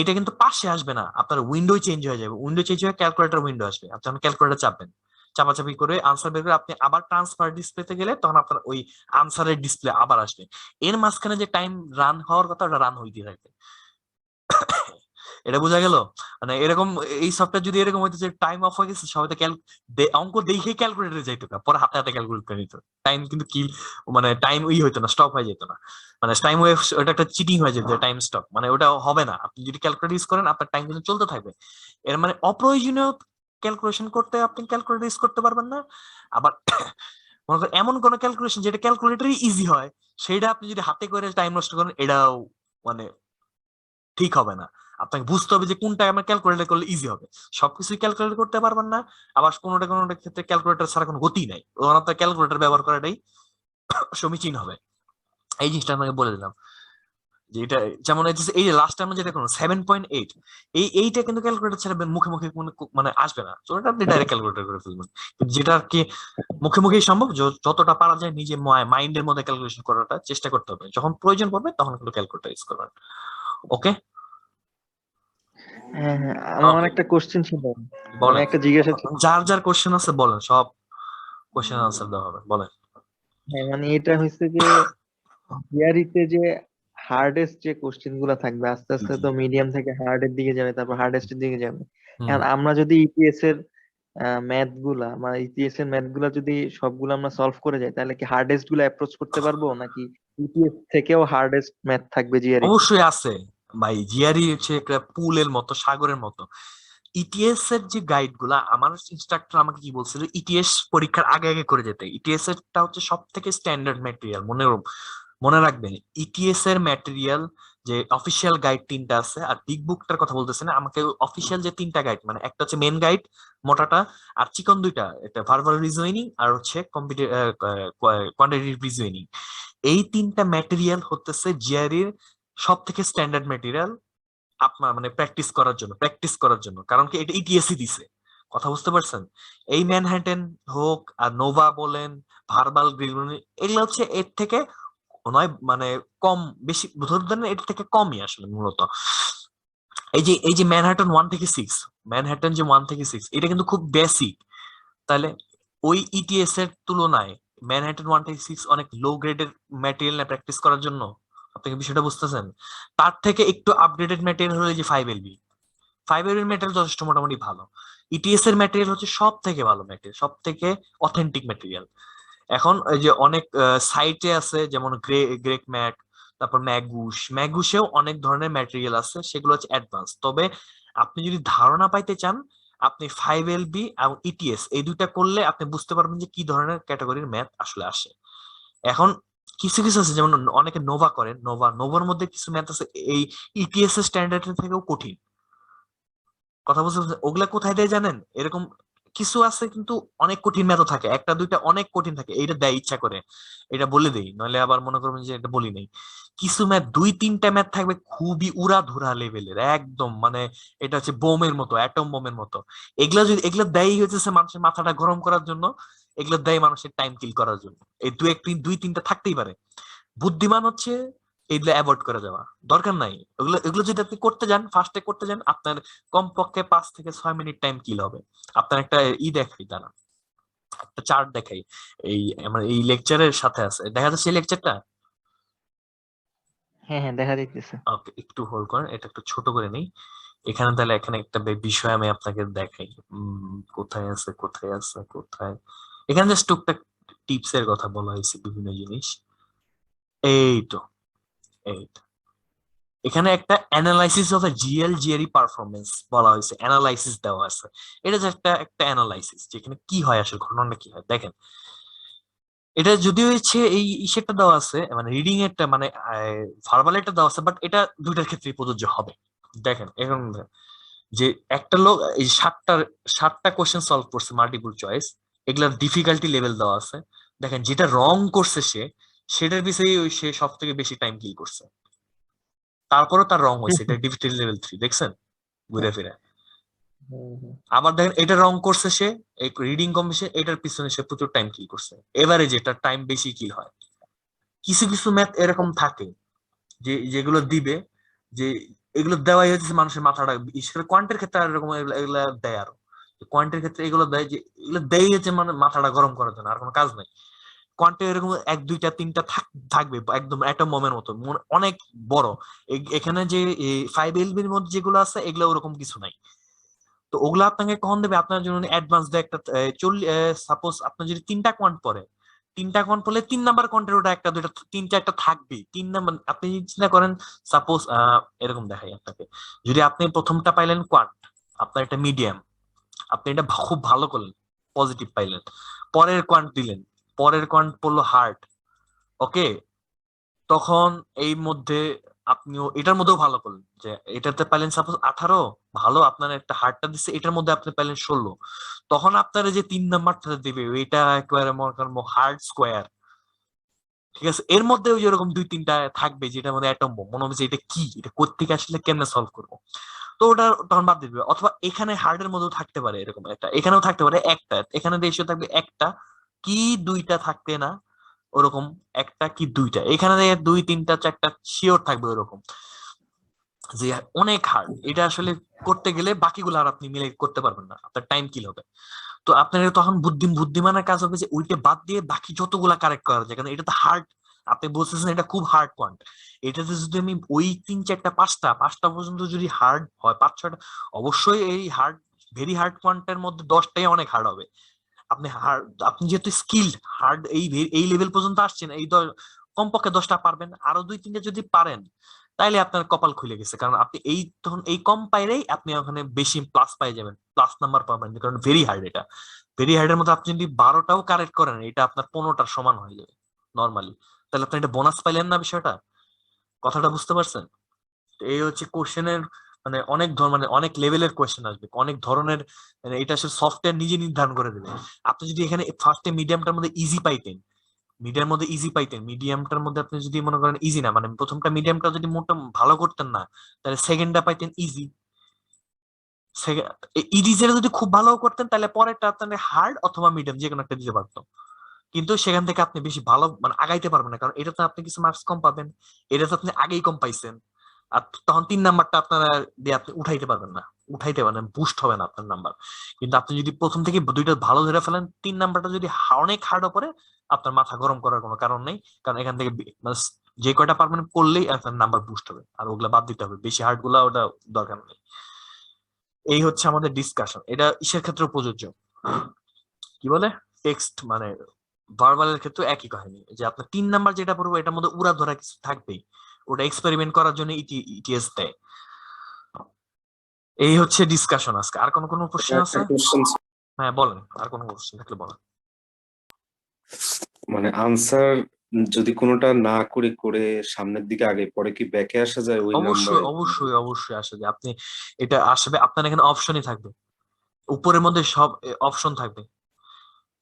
এটা কিন্তু পাশে আসবে না, আপনার উইন্ডো চেঞ্জ হয়ে যাবে, উইন্ডো চেঞ্জ হয়ে ক্যালকুলেটর উইন্ডো আসবে, আপনি যখন ক্যালকুলেটর চাপবেন, চাপাচাপি করে আনসার বের করে আপনি আবার ট্রান্সফার ডিসপ্লেতে গেলে তখন আপনার ওই আনসারের ডিসপ্লে আবার আসবে, এর মাঝখানে যে টাইম রান হওয়ার কথা ওটা রান হইতে থাকবে। এটা বোঝা গেল? মানে এরকম এই সফটওয়্যার যদি এরকম হইতো যে টাইম অফ হয়ে গেছে সবাই অঙ্ক দেখে ক্যালকুলেটরে যাইতো না, পরে হাতে হাতে ক্যালকুলেট করে নিত, টাইম কিন্তু কি মানে টাইম হইতো না, স্টপ হয়ে যেত না, মানে টাইম ওটা একটা চিটিং হয়ে যেত, টাইম স্টপ, মানে ওটা হবে না, আপনি যদি ক্যালকুলেটর ইউজ করেন আপনার টাইম কিন্তু চলতে থাকবে, এর মানে অপ্রয়োজনীয় ক্যালকুলেশন করতে আপনি ক্যালকুলেটর ইউজ করতে পারবেন না। আবার মনে করেন এমন কোন ক্যালকুলেশন যেটা ক্যালকুলেটরই ইজি হয় সেটা আপনি যদি হাতে করে টাইম নষ্ট করেন এটাও মানে ঠিক হবে না, আপনাকে বুঝতে হবে যে কোনটা আমার ক্যালকুলেটর করলে ইজি হবে, সবকিছু ক্যালকুলেট করতে পারবেন না, আবার কোনোটা ক্ষেত্রে ক্যালকুলেটর ছাড়া কোনো গতি নাই, আপনার ক্যালকুলেটর ব্যবহার করাটাই সমীচীন হবে। এই জিনিসটা আপনাকে বলে দিলাম যে এটা যেমন এই যে লাস্ট টাইম যেটা কোনো 7.8 এইটা কিন্তু ক্যালকুলেটর ছাড়া মুখে মুখে মানে আসবে না, তো এটা আপনি ডাইরেক্ট ক্যালকুলেটর করে ফেলবেন, যেটা আর কি মুখে মুখেই সম্ভব, যতটা পারা যায় নিজে মাইন্ডের মধ্যে ক্যালকুলেশন করাটা চেষ্টা করতে হবে, যখন প্রয়োজন পড়বে তখন কিন্তু ক্যালকুলেটর ইউজ করবেন। ওকে, হ্যাঁ হ্যাঁ আমার একটা কোশ্চেন ছিল, বলেন, একটা জিজ্ঞাসা ছিল। যার যার কোশ্চেন আছে বলেন, সব কোশ্চেন আনসার দেওয়া হবে, বলেন। হ্যাঁ মানে এটা হচ্ছে যে জিআরইতে যে হার্ডেস্ট যে কোশ্চেন গুলা থাকবে আস্তে আস্তে তো মিডিয়াম থেকে হার্ডের দিকে যাবে, তারপর হার্ডেস্ট এর দিকে যাবে। এখন আমরা যদি ইপিএস এর ম্যাথ গুলা মানে ইপিএস এর ম্যাথ গুলা যদি সবগুলো আমরা সলভ করে যাই তাহলে কি হার্ডেস্ট গুলা অ্যাপ্রোচ করতে পারবো, নাকি ইপিএস থেকেও হার্ডেস্ট ম্যাথ থাকবে জিআরই? অবশ্যই আছে ভাই, জিআরই হচ্ছে একটা পুলের মতো, সাগরের মতো, ইটিএস এর যে গাইড গুলা আমার ইনস্ট্রাক্টর আমাকে কি বলছিল, ইটিএস পরীক্ষার আগে আগে করে যেতে। ইটিএস এরটা হচ্ছে সব থেকে স্ট্যান্ডার্ড ম্যাটেরিয়াল, মনে রাখবেন। ইটিএস এর ম্যাটেরিয়াল যে অফিসিয়াল গাইড 3টা আছে, আর বিগ বুকটার কথা বলতেছে না, আমাকে অফিসিয়াল যে 3টা গাইড, মানে একটা হচ্ছে মেন গাইড মোটাটা, আর চিকন 2টা, এটা ভার্বাল রিজনিং আর হচ্ছে কোয়ান্টিটেটিভ রিজনিং। এই 3টা ম্যাটেরিয়াল হতেছে জিআরই এর সব থেকে স্ট্যান্ডার্ড ম্যাটেরিয়াল আপনার মানে প্র্যাকটিস করার জন্য, কারণ কি এটা ইটিএসই দিছে। কথা বুঝতে পারছেন? এই ম্যানহাটন হোক আর নোভা বলেন, ভার্বাল রিজনিং, এগুলো হচ্ছে এর থেকে নয় মানে কম বেশি, ধরেন এর থেকে কমই আসলে মূলত। এই যে ম্যানহাটন 1 থেকে 6, ম্যানহাটন যে 1 থেকে 6 এটা কিন্তু খুব বেসিক। তাহলে ওই ইটিএস এর তুলনায় ম্যানহাটন 1 থেকে 6 অনেক লো গ্রেডের ম্যাটেরিয়াল না প্র্যাকটিস করার জন্য। আপনি কি বিষয়টা বুঝতেছেন? তার থেকে একটু আপডেটেড ম্যাটেরিয়াল হলো যে 5LB। 5LB ম্যাটেরিয়াল যথেষ্ট মোটামুটি ভালো। ইটিএস এর ম্যাটেরিয়াল হচ্ছে সব থেকে ভালো ম্যাটেরিয়াল, সব থেকে অথেন্টিক ম্যাটেরিয়াল। এখন এই যে অনেক সাইটে আছে, যেমন গ্রেক ম্যাট, তারপর ম্যাগুসেও অনেক ধরনের ম্যাটেরিয়াল আছে, সেগুলো হচ্ছে অ্যাডভান্স। তবে আপনি যদি ধারণা পাইতে চান, আপনি 5LB এবং ইটিএস এই দুইটা করলে আপনি বুঝতে পারবেন যে কি ধরনের ক্যাটাগরির ম্যাথ আসলে আসে। এখন কিছু কিছু আছে, যেমন অনেকে নোভা করেন, নোভার মধ্যে কিছু ম্যাথ আছে এই ইটিএস এর স্ট্যান্ডার্ডের থেকেও কঠিন। কথা বুঝতে পারছেন? ওগুলা কোথায় দেয় জানেন? এরকম কিছু আছে কিন্তু অনেক কঠিন ম্যাথও থাকে, একটা দুইটা অনেক কঠিন থাকে, এইটা দেয় ইচ্ছা করে, এটা বলে দেই, নইলে আবার মনে করবেন যে এটা বলি নাই। কিছু ম্যাথ 2-3টা ম্যাথ থাকবে খুবই উড়াধুরা লেভেলের, একদম মানে এটা হচ্ছে বোমের মতো, অ্যাটম বোমের মতো। এগুলো দেয় হচ্ছে মানুষের মাথাটা গরম করার জন্য, এগুলো দেয় মানুষের টাইম কিল করার জন্য। এই 2-3টা থাকতেই পারে। বুদ্ধিমান হচ্ছে এইগুলো অ্যাভয়েড করে যাওয়া, দরকার নাই। এগুলো যদি আপনি করতে যান, ফার্স্টে করতে যান, আপনার কমপক্ষে 5 থেকে 6 মিনিট টাইম কিল হবে। আপনার একটা দেখাই, দাঁড়া একটা চার্ট দেখাই, এই আমার এই লেকচারের সাথে আছে, দেখা যাচ্ছে এই লেকচারটা। হ্যাঁ হ্যাঁ দেখা দিতেছে। ওকে, একটু হোল্ড করেন, এটা একটু ছোট করে নেই। এখানে তাহলে এখানে একটা বিষয় আমি আপনাকে দেখাই। কোথায় আছে কোথায় আছে কোথায়, এখানে জাস্ট টুকটাক টিপস এর কথা বলা হয়েছে, বিভিন্ন জিনিস। এই তো এখানে একটা অ্যানালাইসিস অফ জিআরই পারফরমেন্স বলা হয়েছে, অ্যানালাইসিস দেওয়া আছে। এটা যে একটা অ্যানালাইসিস, যেখানে কি হয় আসলে, ঘটনাটা কি হয় দেখেন। এটা যদিও হচ্ছে এই ইসেরটা দেওয়া আছে, মানে রিডিং এরটা মানে ভার্বাল এটা দেওয়া আছে, বাট এটা দুইটার ক্ষেত্রেই প্রযোজ্য হবে। দেখেন এখন যে একটা লোক এই 7টা কোশ্চেন সলভ করছে মাল্টিপল চয়েস, এগুলার ডিফিকাল্টি লেভেল দেওয়া আছে। দেখেন যেটা রং করছে সেটার পিছনেই সে সব থেকে বেশি টাইম কিল করছে, তারপরও তার রং হয়েছে, এটা ডিফিকাল্টি লেভেল 3, দেখছেন ঘুরে ফিরে। আবার দেখেন এটা রং করছে সে, এই রিডিং কম্বিনেশন, এটার পিছনে সে প্রচুর টাইম কিল করছে, এবারে যেটা টাইম বেশি কিল হয়। কিছু কিছু ম্যাথ এরকম থাকে যেগুলো দিবে, যে এগুলো দেওয়াই হচ্ছে মানুষের মাথাটা, বিশেষ করে কোয়ান্টের ক্ষেত্রে আর এরকম এগুলা দেয়, আরো কোয়ান্টের ক্ষেত্রে এগুলো দেয়, যে এগুলো দেয় হচ্ছে মানে মাথাটা গরম করার জন্য, আর কোনো কাজ নাই। কোয়ান্টে এরকম 1-2-3টা থাকবে একদম অ্যাটম বোমের মতো, অনেক বড়। এখানে যে 5LB এর মধ্যে যেগুলো আছে, এগুলো ওরকম কিছু নাই। তো ওগুলো আপনাকে কখন দেবে? আপনার জন্য অ্যাডভান্স দেয় একটা 40, সাপোজ আপনার যদি 3টা কোয়ান্ট পড়ে, 3টা কোয়ান্ট পড়লে 3 নাম্বার কোয়ান্টের ওটা 1-2টা 3টা একটা থাকবে। 3 নাম্বার আপনি চিন্তা করেন, সাপোজ এরকম দেখাই আপনাকে, যদি আপনি প্রথমটা পাইলেন কোয়ান্ট, আপনার একটা মিডিয়াম, আপনি এটা খুব ভালো করলেন, পজিটিভ পাইলেন, পরের কোয়ান্ট দিলেন, পরের কোয়ান্ট পড়লো হার্ড, ওকে, তখন এই মধ্যে আপনিও এটার মধ্যেও ভালো করলেন, যে এটাতে পাইলেন সাপোজ 18, ভালো, আপনার একটা হার্ডটা দিচ্ছে, এটার মধ্যে আপনি পাইলেন 16, তখন আপনার যে 3 নাম্বারটা দিবে এটা একেবারে মনে করেন হার্ড স্কোয়ার, ঠিক আছে। এর মধ্যে ওই যেরকম 2-3টা থাকবে যেটার মধ্যে অ্যাটম বোম, মনে হচ্ছে এটা কি, এটা কোত্থেকে আসলে কেমনে সলভ করবো, তো ওটা তখন বাদ দিবে। অথবা এখানে হার্ডের মধ্যেও থাকতে পারে এরকম একটা, এখানেও থাকতে পারে একটা, এখানে রেশিও থাকবে একটা কি 2টা থাকবে না, ওরকম একটা কি 2টা, এখানে 2-3-4টা শিওর থাকবে ওরকম, যে অনেক হার্ড। এটা আসলে করতে গেলে বাকিগুলো আর আপনি মিলে করতে পারবেন না, আপনার টাইম কিল হবে। তো আপনার তখন বুদ্ধিমানের কাজ হবে যে ওইটা বাদ দিয়ে বাকি যতগুলা কারেক্ট করা যায়, কারণ এটা তো হার্ড, আপনি বলতেছেন এটা খুব হার্ড কোয়ান্ট, এটাতে যদি আমি ওই 3-4-5টা পর্যন্ত যদি হার্ড হয়, 5-6টা, অবশ্যই এই হার্ড ভেরি হার্ড কোয়ান্টের মধ্যে 10টাই অনেক হার্ড হবে। আপনি যেহেতু স্কিলড হার্ড এই লেভেল পর্যন্ত আসছেন, এই কমপক্ষে 10টা পারবেন, আরো 2-3টা যদি পারেন, তাইলে আপনার কপাল খুলে গেছে, কারণ আপনি তখন এই কম পাইলেই আপনি ওখানে বেশি প্লাস পাই যাবেন, প্লাস নাম্বার পাবেন, কারণ ভেরি হার্ড। এটা ভেরি হার্ড এর মধ্যে আপনি যদি 12টাও কারেক্ট করেন, এটা আপনার 15টার সমান হয়ে যাবে নর্মালি। তাহলে আপনি এটা বোনাস পাইলেন না, বিষয়টা কথাটা বুঝতে পারছেন? এই হচ্ছে কোশ্চেনের মানে মানে অনেক লেভেলের কোশ্চেন আসবে, অনেক ধরনের, মানে এটা আসলে সফটওয়্যার নিজে নির্ধারণ করে দেবে। আপনি যদি এখানে ফার্স্টে মিডিয়ামটার মধ্যে ইজি পাইতেন, মিডিয়ামটার মধ্যে আপনি যদি মনে করেন ইজি না, মানে প্রথমটা মিডিয়ামটা যদি মোটা ভালো করতেন না, তাহলে সেকেন্ডটা পাইতেন ইজি। ইজি যদি খুব ভালো করতেন, তাহলে পরেরটা আপনার হার্ড অথবা মিডিয়াম যে কোনো একটা দিতে পারতো। কিন্তু সেখান থেকে আপনি বেশি ভালো মানে আগাইতে পারবেন না, কারণ এটাতে আপনি কিছু মার্কস কম পাবেন, এটাতে আপনি আগেই কম পাইছেন। আর তখন 3 নাম্বারটা আপনারা দিয়ে আপনি উঠাইতে পারবেন না, বুস্ট হবে না আপনার নাম্বার। কিন্তু আপনি যদি প্রথম থেকে দুইটা ভালো ধরে ফেলেন, 3 নাম্বারটা যদি অনেক হার্ড পড়ে, আপনার মাথা গরম করার কোনো কারণ নেই, কারণ এখান থেকে মানে যে কয়টা পারবেন করলেই আপনার নাম্বার বুস্ট হবে, আর ওগুলা বাদ দিতে হবে, বেশি হার্ড গুলা ওটা দরকার নেই। এই হচ্ছে আমাদের ডিসকাশন। এটা ইসের ক্ষেত্রে প্রযোজ্য, কি বলে টেক্সট মানে ভার্বালের ক্ষেত্রে একই কাহিনী, যে আপনার 3 নাম্বার যেটা পড়বো এটার মধ্যে উড়া ধরা কিছু থাকবেই, ওটা এক্সপেরিমেন্ট করার জন্য ইটিএস দেয়। এই হচ্ছে ডিসকাশন আজকে। আর কোনো কোশ্চেন আছে? হ্যাঁ বলেন, আর কোনো কোশ্চেন থাকলে বলেন। মানে আনসার যদি কোনোটা না করে করে সামনের দিকে আগে পরে কি ব্যাকে আসা যায় ওই নাম্বারে? অবশ্যই আসে যে আপনি এটা আসবে, আপনার এখানে অপশনই থাকবে, উপরের মধ্যে সব অপশন থাকবে।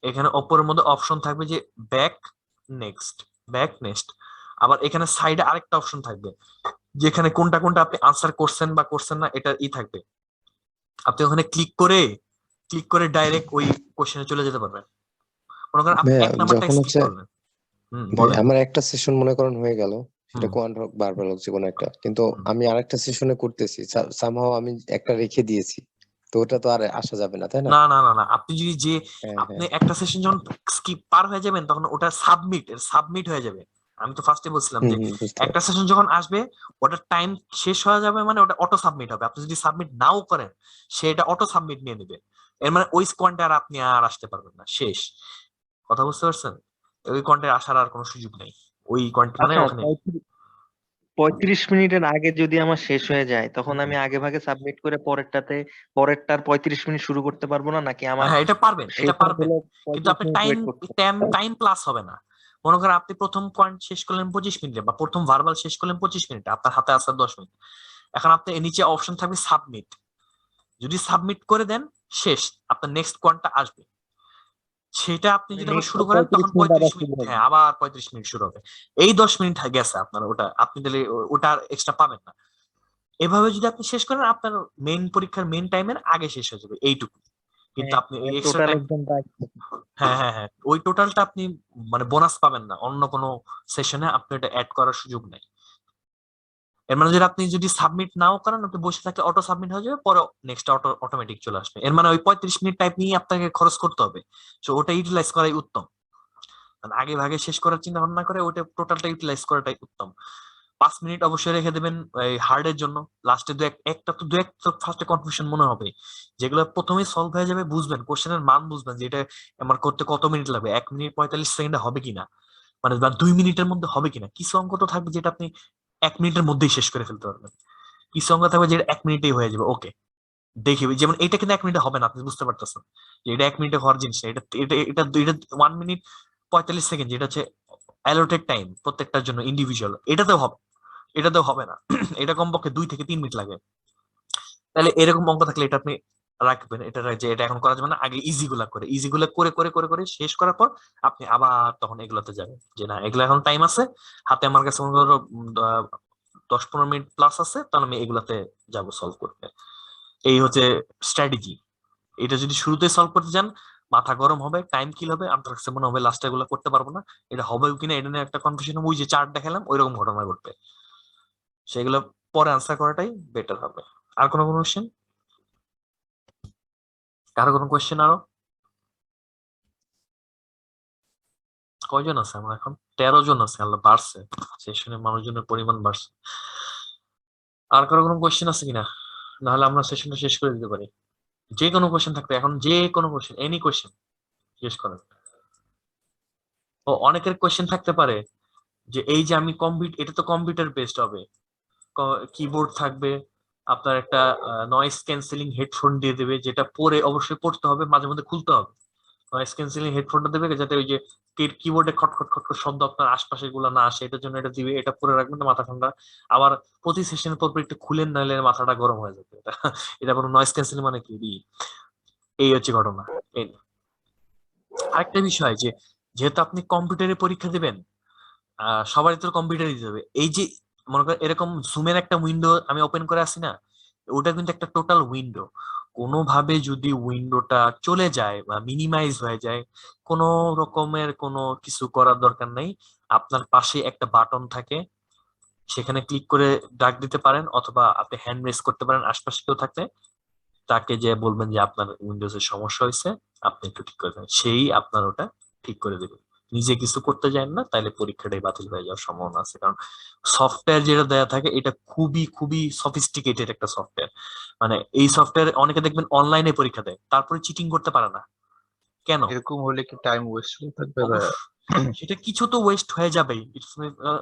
এখানে উপরের মধ্যে অপশন থাকবে যে ব্যাক নেক্সট, আবার এখানে সাইডে আরেকটা অপশন থাকবে যেখানে কোনটা আপনি আনসার করছেন বা করছেন না এটা থাকবে। আপনি ওখানে ক্লিক করে ডাইরেক্ট ওই কোশ্চেনে চলে যেতে পারবেন। মনে করেন আপনি এক নাম্বারটা যখন স্কিপ হচ্ছে করলেন, বলেন। আমার একটা সেশন মনে করেন হয়ে গেল, সেটা কোয়ান্ট হোক বারবার হচ্ছে কোনো একটা, কিন্তু আমি আরেকটা সেশনে করতেছি, সামহাও আমি একটা রেখে দিয়েছি, তো ওটা তো আর আসা যাবে না, তাই না? না, আপনি যদি যে আপনি একটা সেশন যখন স্কিপ পার হয়ে যাবেন, তখন ওটা সাবমিট হয়ে যাবে। আমি তো ফার্স্টে বলছিলাম যে একটা সেশন যখন আসবে, ওটা টাইম শেষ হয়ে যাবে, মানে ওটা অটো সাবমিট হবে। আপনি যদি সাবমিট নাও করেন, সেটা অটো সাবমিট নিয়ে নেবে। এর মানে ওই কোয়ান্টে আর আপনি আর আসতে পারবেন না, শেষ। কথা বুঝতে পারছেন? ওই কোয়ান্টে আসার আর কোনো সুযোগ নেই, ওই কোয়ান্টে মানে ওখানে 35 মিনিটের আগে যদি আমার শেষ হয়ে যায়, তখন আমি আগে ভাগে সাবমিট করে পরেরটার 35 মিনিট শুরু করতে পারবো না, নাকি আমার হ্যাঁ এটা পারবেন, শেষ হলে কিন্তু 35 আপনি মিনিট ওয়েট করতে হবে? টাইম প্লাস হবে না। মনে করেন আপনি প্রথম পয়েন্ট শেষ করলেন 25 মিনিটে, বা প্রথম ভার্বাল শেষ করলেন 25 মিনিটে, আপনার হাতে আছে 10 মিনিট। এখন আপনি নিচে অপশন থাকবে সাবমিট, যদি সাবমিট করে দেন শেষ, আপনার নেক্সট কোয়ান্টটা আসবে, সেটা আপনি যদি আবার শুরু করেন তখন 35 মিনিট, হ্যাঁ আবার 35 মিনিট শুরু হবে। এই 10 মিনিট গেছে আপনার, ওটা আপনি তাহলে ওটা এক্সট্রা পাবেন না। এভাবে যদি আপনি শেষ করেন, আপনার মেইন পরীক্ষার মেইন টাইমের আগে শেষ হয়ে যাবে এইটুকু। কিন্তু আপনি এই এক্সট্রা টাইম, হ্যাঁ ওই টোটালটা আপনি মানে বোনাস পাবেন না, অন্য কোনো সেশনে আপনি এটা অ্যাড করার সুযোগ নেই। এর মানে যদি আপনি সাবমিট নাও করেন, আপনি বসে থাকলে অটো সাবমিট হয়ে যাবে, পরে নেক্সট অটোমেটিক চলে আসবে। এর মানে ওই 35 মিনিট টাইপ নিয়ে আপনাকে খরচ করতে হবে, তো ওটা ইউটিলাইজ করাই উত্তম। মানে আগে ভাগে শেষ করার চিন্তা ভাবনা করে ওটা টোটালটা ইউটিলাইজ করাটাই উত্তম। 5 মিনিট অবশ্যই রেখে দেবেন এই হার্ডের জন্য, লাস্টে দু একটা ফার্স্টে কনফিউশন মনে হবে, যেগুলো প্রথমেই সলভ হয়ে যাবে, বুঝবেন কোশ্চেনের মান, বুঝবেন যে এটা আমার করতে কত মিনিট লাগবে, 1 মিনিট 45 সেকেন্ডে হবে কিনা, মানে বা 2 মিনিটের মধ্যে হবে কিনা। কিছু অঙ্ক তো থাকবে যেটা আপনি 1 মিনিটের মধ্যেই শেষ করে ফেলতে পারবেন, কিছু অঙ্ক থাকবে যেটা 1 মিনিটেই হয়ে যাবে। ওকে দেখি, যেমন এটা কিন্তু 1 মিনিটে হবে না, আপনি বুঝতে পারতেছেন যে এটা 1 মিনিটে হওয়ার জিনিস না। এটা এটা এটা এটা 1 মিনিট 45 সেকেন্ড, যেটা হচ্ছে অ্যালোটেড টাইম প্রত্যেকটার জন্য ইন্ডিভিজুয়াল, এটাতেও হবে না। এটা কমপক্ষে 2 থেকে 3 মিনিট লাগে। তাহলে এরকম অঙ্ক থাকলে এটা আপনি রাখবেন, এটা যে এটা এখন করা যাবে না, আগে ইজি গুলা করে শেষ করার পর আপনি আবার তখন এগুলাতে যাবেন, যে না এগুলো এখন টাইম আছে হাতে, আমার কাছে মনে করো 10-15 মিনিট প্লাস আছে, তাহলে আমি এগুলাতে যাবো সলভ করতে। এই হচ্ছে স্ট্র্যাটেজি। এটা যদি শুরুতে সলভ করতে যান, মাথা গরম হবে, টাইম কিল হবে, আপনার কাছে মনে হবে লাস্টে এগুলো করতে পারবো না, এটা হবে কিনা এটা নিয়ে একটা কনফিউশন হবে, ওই যে চার্ট দেখালাম ওইরকম ঘটনা ঘটবে, সেগুলো পরে আনসার করাটাই বেটার হবে। আর কোনো কোশ্চেন? কারো কোনো কোশ্চেন? আরো কয়জন আছে? আমরা এখন 13 জন আছে, আল্লাহ বাড়ছে, সেশনে মানুষজনের পরিমাণ বাড়ছে। আর কারো কোনো কোশ্চেন আছে কিনা? নাহলে আমরা সেশনটা শেষ করে দিতে পারি। যে কোনো কোশ্চেন থাকবে এখন, যে কোনো কোশ্চেন, এনি কোশ্চেন জিজ্ঞেস করেন। ও অনেকের কোশ্চেন থাকতে পারে যে এই যে আমি এটা তো কম্পিউটার বেসড হবে, কিবোর্ড থাকবে, আপনার একটা নয়েজ ক্যান্সেলিং হেডফোন দিয়ে দেবে, যেটা পরে অবশ্যই পড়তে হবে, মাঝে মধ্যে খুলতে হবে। নয়েজ ক্যান্সেলিং হেডফোনটা দেবে যাতে ওই যে কিবোর্ডে খটখট খটখট শব্দ আপনার আশপাশে গুলো না আসে, এটার জন্য এটা দিবে। এটা পরে রাখবেন, মাথা ঠান্ডা। আবার প্রতি সেশনের পর একটু খুলেন, নাহলে মাথাটা গরম হয়ে যাবে। এটা কোনো নয়েজ ক্যান্সেলিং মানে কি, এই হচ্ছে ঘটনা। আরেকটা বিষয় যে, যেহেতু আপনি কম্পিউটারে পরীক্ষা দিবেন, সবারই তো কম্পিউটারে দিতে হবে। এই যে মনে করেন এরকম জুমের একটা উইন্ডো আমি ওপেন করে আসি না, ওটা কিন্তু একটা টোটাল উইন্ডো। কোনোভাবে যদি উইন্ডোটা চলে যায় বা মিনিমাইজ হয়ে যায়, কোনো রকমের কোনো কিছু করার দরকার নেই। আপনার পাশে একটা বাটন থাকে, সেখানে ক্লিক করে ডাক দিতে পারেন, অথবা আপনি হ্যান্ড রেজ করতে পারেন। আশপাশে কেউ থাকলে তাকে যে বলবেন যে আপনার উইন্ডোজের সমস্যা হয়েছে, আপনি একটু ঠিক করে দেন, সেই আপনার ওটা ঠিক করে দেবে। নিজে কিছু করতে যান না, তাহলে পরীক্ষাটাই বাতিল হয়ে যাওয়ার সম্ভাবনা আছে। কারণ সফটওয়্যার যেটা দেয়া থাকে, এটা খুবই খুবই সফিস্টিকেটেড একটা সফটওয়্যার। মানে এই সফটওয়্যার অনেকে দেখবেন অনলাইনে পরীক্ষা দেয়, তারপরে চিটিং করতে পারে না। কেন? এরকম হলে কি টাইম ওয়েস্ট হয়ে থাকবে ভাইয়া? সেটা কিছু তো ওয়েস্ট হয়ে যাবেই,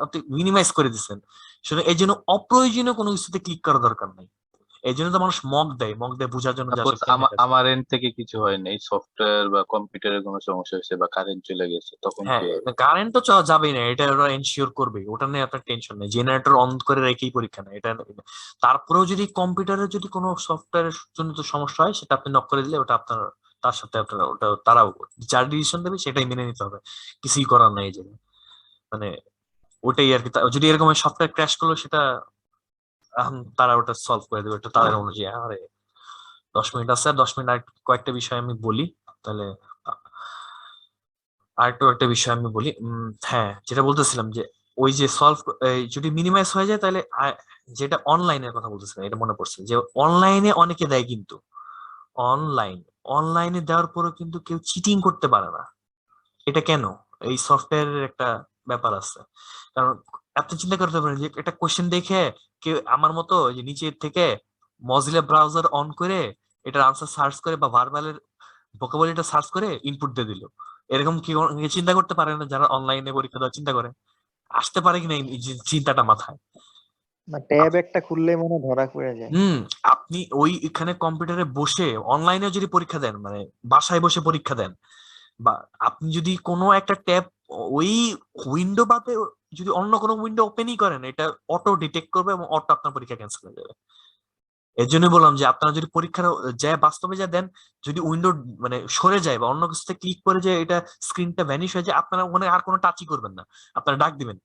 আপনি মিনিমাইজ করে দিচ্ছেন। সেটা এই জন্য অপ্রয়োজনীয় কোনো কিছুতে ক্লিক করার দরকার নেই। এই জন্য তো মানুষ মক দেয় বোঝার জন্য যে সাপোজ আসলে কেমনে কাজ। আমার এন্ড থেকে কিছু হয় নাই, সফটওয়্যার বা কম্পিউটারের কোনো সমস্যা হয়েছে বা কারেন্ট চলে গেছে, তখন হ্যাঁ, কি হবে? কারেন্ট তো যাবেই না, এটা ওরা এনশিওর করবে, ওটা নিয়ে আপনার টেনশন নেই। জেনারেটর অন করে রেখেই পরীক্ষা নেয় এটা। তারপরেও যদি কম্পিউটারে যদি কোনো সফটওয়্যারের জনিত সমস্যা হয়, সেটা আপনি নক করে দিলে ওটা আপনার, তার সাথে আপনার ওটা তারাও যার ডিসিশন দেবে সেটাই মেনে নিতে হবে, কিছুই করার নাই। যে মানে ওটাই আর কি। যদি এরকম সফটওয়্যার ক্র্যাশ করলো, সেটা তারা ওটা সলভ করে দেবে, ওটা তাদের অনুযায়ী। আরে 10 মিনিট আছে, 10 মিনিট আর কয়েকটা বিষয় আমি বলি তাহলে। আরেকটু একটা বিষয় আমি বলি, হ্যাঁ, যেটা বলতেছিলাম যে ওই যে যদি মিনিমাইজ হয়ে যায়, তাহলে যেটা অনলাইনের কথা বলতেছিলাম, এটা মনে পড়ছে যে অনলাইনে অনেকে দেয়, কিন্তু অনলাইনে দেওয়ার পরও কিন্তু কেউ চিটিং করতে পারে না। এটা কেন? এই সফটওয়্যারের একটা ব্যাপার আছে। কারণ আপনি চিন্তা করতে পারেন যে একটা কোশ্চেন দেখে কেউ আমার মতো যে নিচের থেকে মজিলা ব্রাউজার অন করে এটার আনসার সার্চ করে বা ভার্বালের ভোকাবুলারিটা সার্চ করে ইনপুট দিয়ে দিল, এরকম কি চিন্তা করতে পারে না? যারা অনলাইনে পরীক্ষা দেওয়ার চিন্তা করে, আসতে পারে কিনা এই চিন্তাটা মাথায়? ট্যাব একটা খুললে মনে হয় ধরা পড়ে যায়। আপনি ওই এখানে কম্পিউটারে বসে অনলাইনে যদি পরীক্ষা দেন, মানে বাসায় বসে পরীক্ষা দেন, বা আপনি যদি কোনো একটা ট্যাব ওই উইন্ডো বাদে যদি অন্য কোনো উইন্ডো ওপেনই করেন, এটা অটো ডিটেক্ট করবে এবং অটো আপনার পরীক্ষা ক্যান্সেল হয়ে যাবে। এর জন্য বললাম যে আপনারা যদি পরীক্ষার যায় বাস্তবে যা দেন, যদি উইন্ডো মানে সরে যায় বা অন্য কিছুতে ক্লিক করে যে এটা স্ক্রিনটা ভ্যানিশ হয়ে যায়, আপনারা ওখানে আর কোনো টাচই করবেন না, আপনারা ডাক দিবেন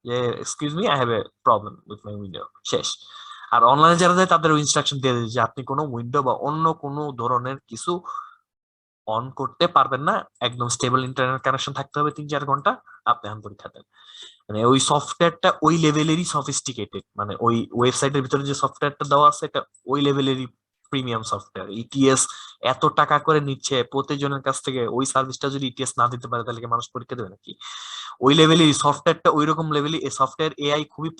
যে excuse me, I have a problem with my window, শেষ। আর অনলাইনে যারা যায় তাদের ইনস্ট্রাকশন দিয়ে দিচ্ছে যে আপনি কোনো উইন্ডো বা অন্য কোনো ধরনের কিছু অন করতে পারবেন না, একদম স্টেবল ইন্টারনেট কানেকশন থাকতে হবে 3-4 ঘন্টা, আপনি এখন পরীক্ষা দেন। মানে ওই সফটওয়্যারটা ওই লেভেলেরই সফিস্টিকেটেড, মানে ওই ওয়েবসাইটের ভিতরে যে সফটওয়্যারটা দেওয়া আছে এটা ওই লেভেলেরই প্রিমিয়াম সফটওয়্যার। ইটিএস এত টাকা করে নিচ্ছে প্রতিজনের কাছ থেকে, ওই সার্ভিসটা যদি ইটিএস না দিতে পারে, তাহলে কি মানুষ পরীক্ষা দেবে নাকি? ওই লেভেলেরই সফটওয়্যারটা, ওই রকম লেভেলই এই সফটওয়্যার। এআই খুবই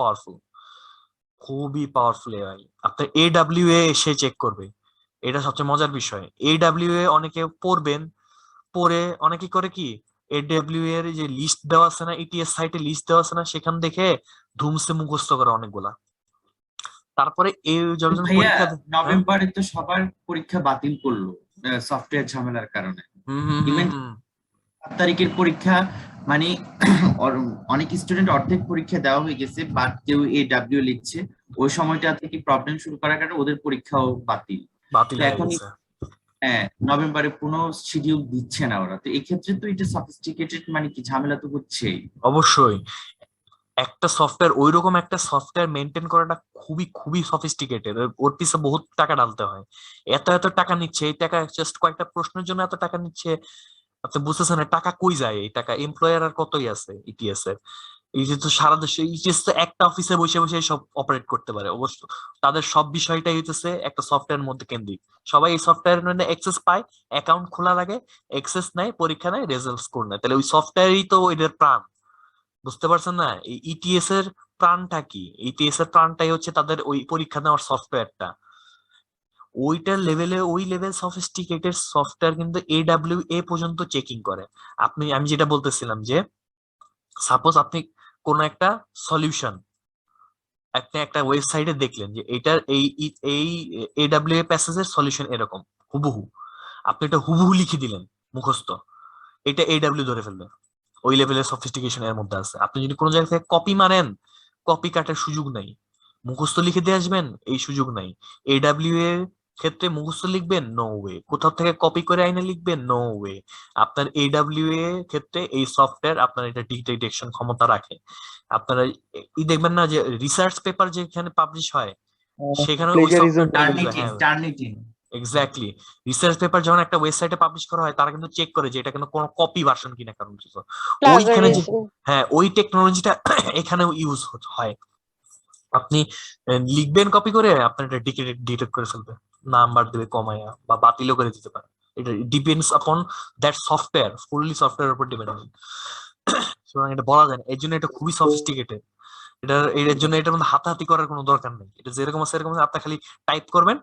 পাওয়ারফুল এআই। আপনার এডব্লিউএ এসে চেক করবে, এটা সবচেয়ে মজার বিষয়। এডব্লিউএ অনেকে পড়ে অনেকে করে কি, এডব্লিউ এর যে লিস্ট দেওয়া আছে না, ইটিএস সাইটে লিস্ট দেওয়া আছে না, সেখান দেখে ধুমসে মুখস্থ করে অনেকগুলা। তারপরে এই যখন ভাইয়া পরীক্ষা নভেম্বরে তো সবার পরীক্ষা বাতিল করলো সফটওয়্যার ঝামেলার কারণে। ইভেন 7 তারিখের পরীক্ষা মানে অনেক স্টুডেন্ট অর্ধেক পরীক্ষা দেওয়া হয়ে গেছে, বাট কেউ এডব্লিউ লিখছে। ওই সময়টা থেকে প্রবলেম শুরু করার কারণে ওদের পরীক্ষাও বাতিল। তো এখন হ্যাঁ, নভেম্বরে কোনো শিডিউল দিচ্ছে না ওরা। তো এক্ষেত্রে তো এটা সফিস্টিকেটেড, মানে কি ঝামেলা তো হচ্ছেই। অবশ্যই একটা সফটওয়্যার, ওইরকম একটা সফটওয়্যার মেনটেন করাটা খুবই খুবই সফিস্টিকেটেড, ওর পিছে বহুত টাকা ডালতে হয়। এত টাকা নিচ্ছে, এই টাকা জাস্ট কয়েকটা প্রশ্নের জন্য এত টাকা নিচ্ছে, আপনি বুঝতেছেন না টাকা কই যায়? এই টাকা এমপ্লয়ার আর কতই আছে ইটিএস এর। এই যে তো সারা দেশে ইটিএস তো একটা অফিসে বসে বসে সব অপারেট করতে পারে। অবশ্য তাদের সব বিষয়টাই হইতেছে একটা সফটওয়্যার মধ্যে কেন্দ্রিক। সবাই এই সফটওয়্যারের মধ্যে অ্যাক্সেস পায়, অ্যাকাউন্ট খোলা লাগে, অ্যাক্সেস নেয়, পরীক্ষা নেয়, রেজাল্ট স্কোর নেয়। তাহলে ওই সফটওয়্যারই তো এদের প্রাণ, বুঝতে পারছেন না? এই ইটিএস এর প্রাণটা কি? ইটিএস এর প্রাণটাই হচ্ছে তাদের ওই পরীক্ষা নেওয়ার সফটওয়্যারটা। ওইটার লেভেলে, ওই লেভেল সফিস্টিকেটেড সফটওয়্যার কিন্তু এডব্লিউএ পর্যন্ত চেকিং করে। আমি যেটা বলতেছিলাম যে সাপোজ আপনি কোন একটা সলিউশন আপনি একটা ওয়েবসাইটে দেখলেন যে এটার এই AWA প্যাসেজের সলিউশন এরকম হুবহু, আপনি এটা হুবহু লিখে দিলেন মুখস্থ, এটা AW ধরে ফেলবে, ওই লেভেলের সফিস্টিকেশন এর মধ্যে আছে। আপনি যদি কোনো জায়গা থেকে কপি মারেন, কপি কাটার সুযোগ নাই, মুখস্থ লিখে দিয়ে আসবেন, এই সুযোগ নাই। AWA ক্ষেত্রে মুখস্থ লিখবেন, নো ওয়ে। কোথাও থেকে কপি করে আইনে লিখবেন, নো ওয়ে। আপনার AWA ক্ষেত্রে এই সফটওয়্যার আপনার এটা ডিটেকশন ক্ষমতা রাখে। আপনারা দেখবেন না যে রিসার্চ পেপার যেখানে পাবলিশ হয় সেখানে ওই plagiarism software, Turnitin exactly. Research paper যখন একটা ওয়েবসাইটে পাবলিশ করা হয় তারা কিন্তু চেক করে যে এটা কিন্তু কোনো কপি ভার্সন কিনা, কারণ ওইখানে যে হ্যাঁ ওই টেকনোলজিটা এখানেও ইউজ হয়। আপনি লিখবেন কপি করে, আপনার এটা ডিটেক্ট করে ফেলবে, নাম্বার দেবে কমায়া বা বাতিলও করে দিতে পারে। এটা depends upon that software, fully software উপর ডিপেন্ডেন্ট। সুতরাং এটা বলা যায় না, এর জন্য এটা খুবই সফিস্টিকেটেড। এর জন্য এটার মধ্যে হাতাহাতি করার কোনো দরকার নেই। এটা যেরকম আছে এরকম আপনি খালি টাইপ করবেন,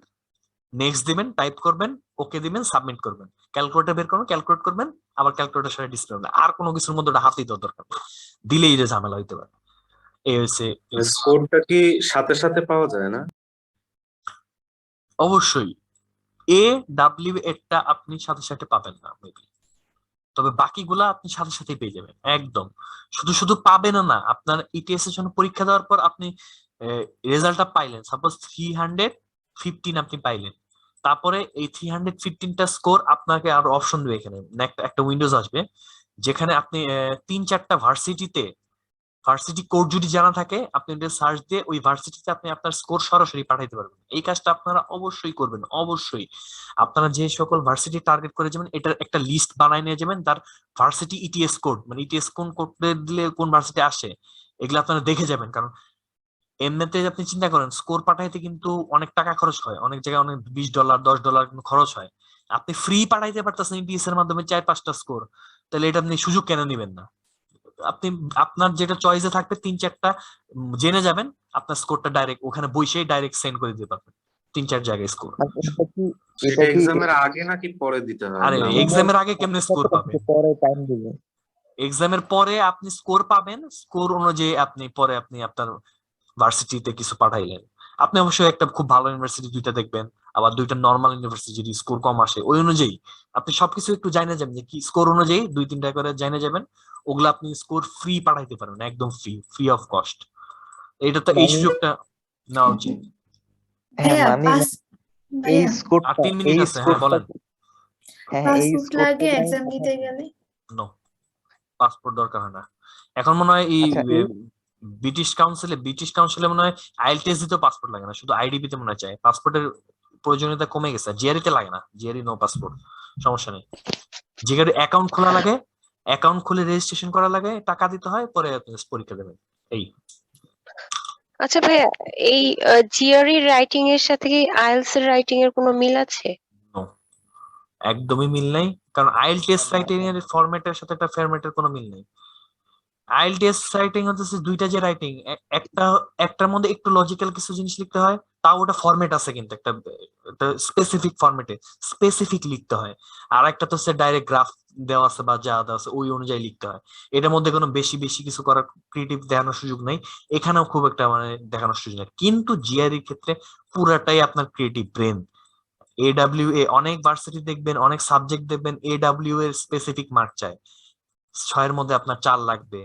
নেক্সট দিবেন, টাইপ করবেন, ওকে দিবেন, সাবমিট করবেন, ক্যালকুলেটর বের করবেন, ক্যালকুলেট করবেন, আবার ক্যালকুলেটর সাথে ডিসপ্লে হবে। আর কোনো কিছুর মধ্যে ওটা হাতই দেওয়ার দরকার নেই, দিলেই এটা ঝামেলা হইতে পারে। এই হচ্ছে স্কোরটা কি সাথে সাথে পাওয়া যায় না? অবশ্যই AW এরটা আপনি সাথে সাথে পাবেন না মেবি, তবে বাকিগুলা আপনি সাথে সাথে পেয়ে যাবেন একদম। শুধু শুধু পাবেন না, আপনার ETS এর জন্য পরীক্ষা দেওয়ার পর আপনি রেজাল্টটা পাইলেন, সাপোজ 315 আপনি পাইলেন, তারপরে এই 315টা স্কোর আপনাকে আরো অপশন দেবে। এখানে একটা উইন্ডোজ আসবে যেখানে আপনি 3-4টা ভার্সিটি কোড যদি জানা থাকে, আপনি এটা সার্চ দিয়ে ওই ভার্সিটিতে আপনি আপনার স্কোর সরাসরি পাঠাইতে পারবেন। এই কাজটা আপনারা অবশ্যই করবেন, অবশ্যই। আপনারা যে সকল ভার্সিটি টার্গেট করে যাবেন এটার একটা লিস্ট বানায় নিয়ে যাবেন, তার ভার্সিটি ETS কোড, মানে ETS কোন কোড দিলে কোন ভার্সিটি আসে, এগুলো আপনারা দেখে যাবেন। কারণ এমনিতে আপনি চিন্তা করেন স্কোর পাঠাইতে কিন্তু অনেক টাকা খরচ হয়, অনেক জায়গায় অনেক $20 $10 কিন্তু খরচ হয়। আপনি ফ্রি পাঠাইতে পারতেছেন ETS এর মাধ্যমে 4-5টা স্কোর, তাহলে এটা আপনি সুযোগ কেন নেবেন না? আপনি আপনার যেটা চয়েসে থাকবে 3-4টা জেনে যাবেন, আপনার স্কোরটা ডাইরেক্ট ওখানে বসেই ডাইরেক্ট সেন্ড করে দিতে পারবেন 3-4 জায়গায় স্কোর। সেটা এক্সামের আগে নাকি পরে দিতে হয়? আরে এক্সামের আগে কেমনে স্কোর পাবেন? পরে টাইম দিবে। এক্সামের পরে আপনি স্কোর পাবেন, স্কোর অনুযায়ী আপনি পরে আপনি আপনার ভার্সিটিতে কিছু পাঠাইলেন। আপনি অবশ্যই একটা খুব ভালো ইউনিভার্সিটি 2টা দেখবেন, আবার 2টা নর্মাল ইউনিভার্সিটি যদি স্কোর কম আসে ওই অনুযায়ী আপনি সবকিছু একটু জানে যাবেন যে কি স্কোর অনুযায়ী 2-3টা করে জানে যাবেন, ওগুলো আপনি স্কোর ফ্রি পাঠাইতে পারবেন, একদম ফ্রি অফ কস্ট। এটা তো এই সুযোগটা নেওয়া উচিত। হ্যাঁ ভাইয়া মানে পাস এই ভাইয়া স্কোরটা, আর 3 মিনিট এই আছে, হ্যাঁ বলেন। হ্যাঁ এই পাসপোর্ট স্কোরটা লাগে এক্সাম দিতে গেলে? নো, পাসপোর্ট দরকার হয় না এখন মনে হয়। এই আচ্ছা, ব্রিটিশ কাউন্সিলে মনে হয় IELTS দিতেও পাসপোর্ট লাগে না, শুধু IDP তে মনে হয় চাই। পাসপোর্টের প্রয়োজনীয়তা কমে গেছে, জিআরই তে লাগে না, জিআরই নো পাসপোর্ট, সমস্যা নেই। যেখানে অ্যাকাউন্ট খোলা লাগে, অ্যাকাউন্ট খুলে রেজিস্ট্রেশন করা লাগে, টাকা দিতে হয়, পরে আপনি পরীক্ষা দেবেন। এই আচ্ছা ভাইয়া, এই জিআরই রাইটিং এর সাথে কি আইএলটিএস এর রাইটিং এর কোনো মিল আছে? নো, একদমই মিল নাই, কারণ IELTS রাইটিং এর ফরম্যাটের সাথে একটা ফরম্যাটের কোনো মিল নেই। IELTS রাইটিং হচ্ছে দুইটা যে রাইটিং, একটার মধ্যে একটু লজিক্যাল কিছু জিনিস লিখতে হয়, তাও ওটা ফরম্যাট আছে, কিন্তু একটা স্পেসিফিক ফরম্যাটে স্পেসিফিক লিখতে হয়। আর একটা তো হচ্ছে ডাইরেক্ট গ্রাফ দেওয়া আছে বা যা দেওয়া আছে ওই অনুযায়ী লিখতে হয়। এটার মধ্যে কোনো বেশি কিছু করার ক্রিয়েটিভ দেখানোর সুযোগ নেই, এখানেও খুব একটা মানে দেখানোর সুযোগ নেই। কিন্তু জিআরই ক্ষেত্রে পুরাটাই আপনার ক্রিয়েটিভ ব্রেন। AWA অনেক ভার্সিটি দেখবেন, অনেক সাবজেক্ট দেখবেন AW এর স্পেসিফিক মার্ক চায়, 6-এর মধ্যে আপনার 4 লাগবে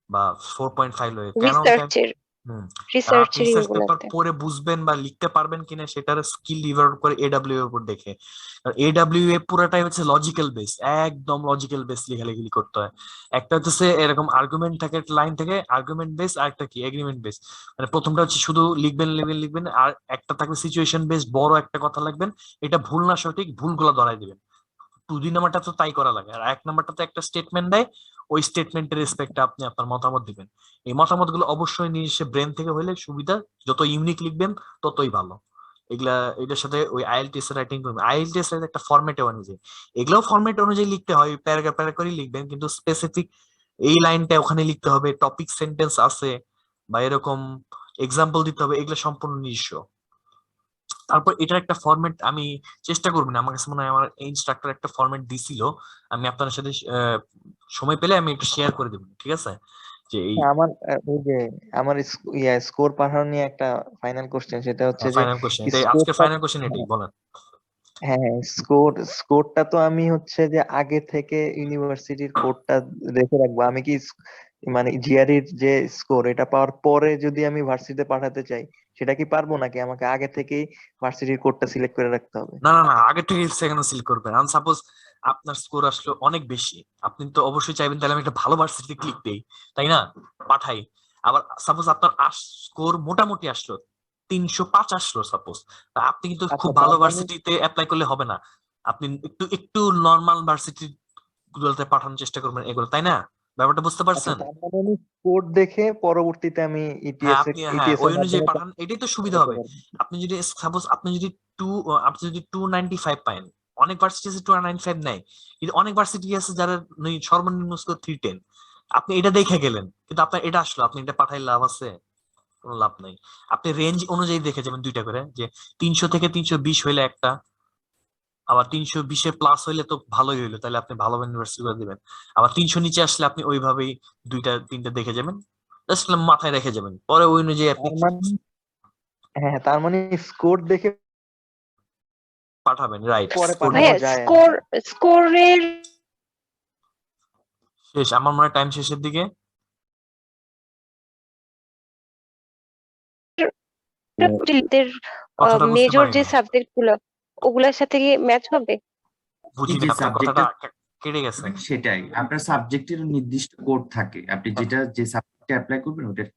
বা 4.5 লাগে। কেন? রিসার্চের আপনি রিসার্চ পেপার পড়ে বুঝবেন বা লিখতে পারবেন কিনা সেটার স্কিল ডেভেলপ করে AWA এর উপর দেখে। AWA পুরোটাই হচ্ছে লজিক্যাল বেস, একদম লজিক্যাল বেস লেখালেখি করতে হয়। একটা হচ্ছে এরকম আর্গুমেন্ট থাকে, লাইন থেকে আর্গুমেন্ট বেস, আর একটা কি এগ্রিমেন্ট বেস। মানে প্রথমটা হচ্ছে শুধু লিখবেন, আর একটা থাকবে সিচুয়েশন বেস, বড় একটা কথা লিখবেন, এটা ভুল না সঠিক, ভুলগুলো ধরাই দিবেন। 2 নাম্বারটা তো তাই করা লাগে। আর 1 নাম্বারটা তো একটা স্টেটমেন্ট দেয়, ওই স্টেটমেন্টের রেসপেক্টে আপনি আপনার মতামত দিবেন। এই মতামতগুলো অবশ্যই নিজস্ব ব্রেন থেকে হইলে সুবিধা, যত ইউনিক লিখবেন ততই ভালো। এটার সাথে ওই IELTS রাইটিং করবেন, IELTS এর একটা ফরম্যাটে অনুযায়ী, এগুলোও ফরম্যাট অনুযায়ী লিখতে হয়, প্যারাগ্রাফ করে লিখবেন, কিন্তু স্পেসিফিক এই লাইনটা ওখানে লিখতে হবে, টপিক সেন্টেন্স আছে বা এরকম এক্সাম্পল দিতে হবে, এগুলো সম্পূর্ণ নিজস্ব। তারপর এটার একটা ফরম্যাট আমি চেষ্টা করবেন, আমার কাছে মনে হয় আমার ইনস্ট্রাক্টর একটা ফরম্যাট দিছিল, আমি আপনার সাথে সময় পেলে আমি একটু শেয়ার করে দেবো, ঠিক আছে? যে এই আমার ওই যে আমার স্কোর পাঠানো নিয়ে একটা ফাইনাল কোশ্চেন, সেটা হচ্ছে যে ফাইনাল কোশ্চেন, এটাই আজকে স্কোরটা, ফাইনাল কোশ্চেন এটাই বলেন। হ্যাঁ স্কোরটা তো আমি হচ্ছে যে আগে থেকে ইউনিভার্সিটির কোডটা রেখে রাখবো। আমি কি মানে জিআরইর যে স্কোর এটা পাওয়ার পরে যদি আমি ভার্সিটিতে পাঠাতে চাই সেটা কি পারবো, নাকি আমাকে আগে থেকেই ভার্সিটির কোডটা সিলেক্ট করে রাখতে হবে? না না না, আগে থেকে সেখানে সিল করবেন। আর সাপোজ আপনার স্কোর আসলো অনেক বেশি, আপনি তো অবশ্যই চাইবেন তাহলে আমি একটা ভালো ভার্সিটি ক্লিক দেই, তাই না, পাঠাই। আবার সাপোজ আপনার স্কোর মোটামুটি আসলো 305 আসলো সাপোজ, আপনি কিন্তু খুব আচ্ছা, ভালো তার মানে ভার্সিটিতে অ্যাপ্লাই করলে হবে না, আপনি একটু একটু নর্মাল ভার্সিটি গুলোতে পাঠানোর চেষ্টা করবেন এগুলো, তাই না? ব্যাপারটা বুঝতে আচ্ছা পারছেন? তার মানে আমি স্কোর দেখে পরবর্তীতে আমি হ্যাঁ ইটিএস হ্যাঁ, এর ওই অনুযায়ী মাধ্যমে পাঠান, এটাই তো সুবিধা পাঠাতে হবে। পারবো। আপনি যদি সাপোজ আপনি যদি 295 পান, অনেক ভার্সিটি আছে 295 নেয়, কিন্তু অনেক ভার্সিটি আছে যারা সর্বনিম্ন স্কোর 310, আপনি এটা দেখে গেলেন কিন্তু আপনার এটা আসলো, আপনি এটা পাঠাই লাভ আছে? কোনো লাভ নাই। আপনি রেঞ্জ অনুযায়ী দেখে যাবেন দুইটা করে, যে 300 থেকে 320 হইলে একটা, আবার 320 প্লাস হইলে তো ভালোই হইলো, তাহলে আপনি ভালো ইউনিভার্সিটি করে দিবেন। আবার 300 নিচে আসলে আপনি ওইভাবেই দুইটা তিনটা দেখে যাবেন, জাস্ট মাথায় রেখে যাবেন, পরে ওই অনুযায়ী আপনি তার মানে, হ্যাঁ তার মানে স্কোর দেখে পাঠাবেন, রাইট? পরে স্কোর পাঠানো ভাইয়া যায় আর কি। স্কোরের শেষ, আমার মনে হয় টাইম শেষের দিকে। কথাটা বুঝতে মেজর যে পারিনি, সাবজেক্ট গুলো ওগুলোর সাথে কি ম্যাচ হবে? বুঝিনি, যে আপনার সাবজেক্টটা কথাটা কেটে গেছে। সেটাই, আপনার সাবজেক্টের নির্দিষ্ট কোড থাকে, আপনি যেটা যে সাবজেক্টে অ্যাপ্লাই করবেন ওটার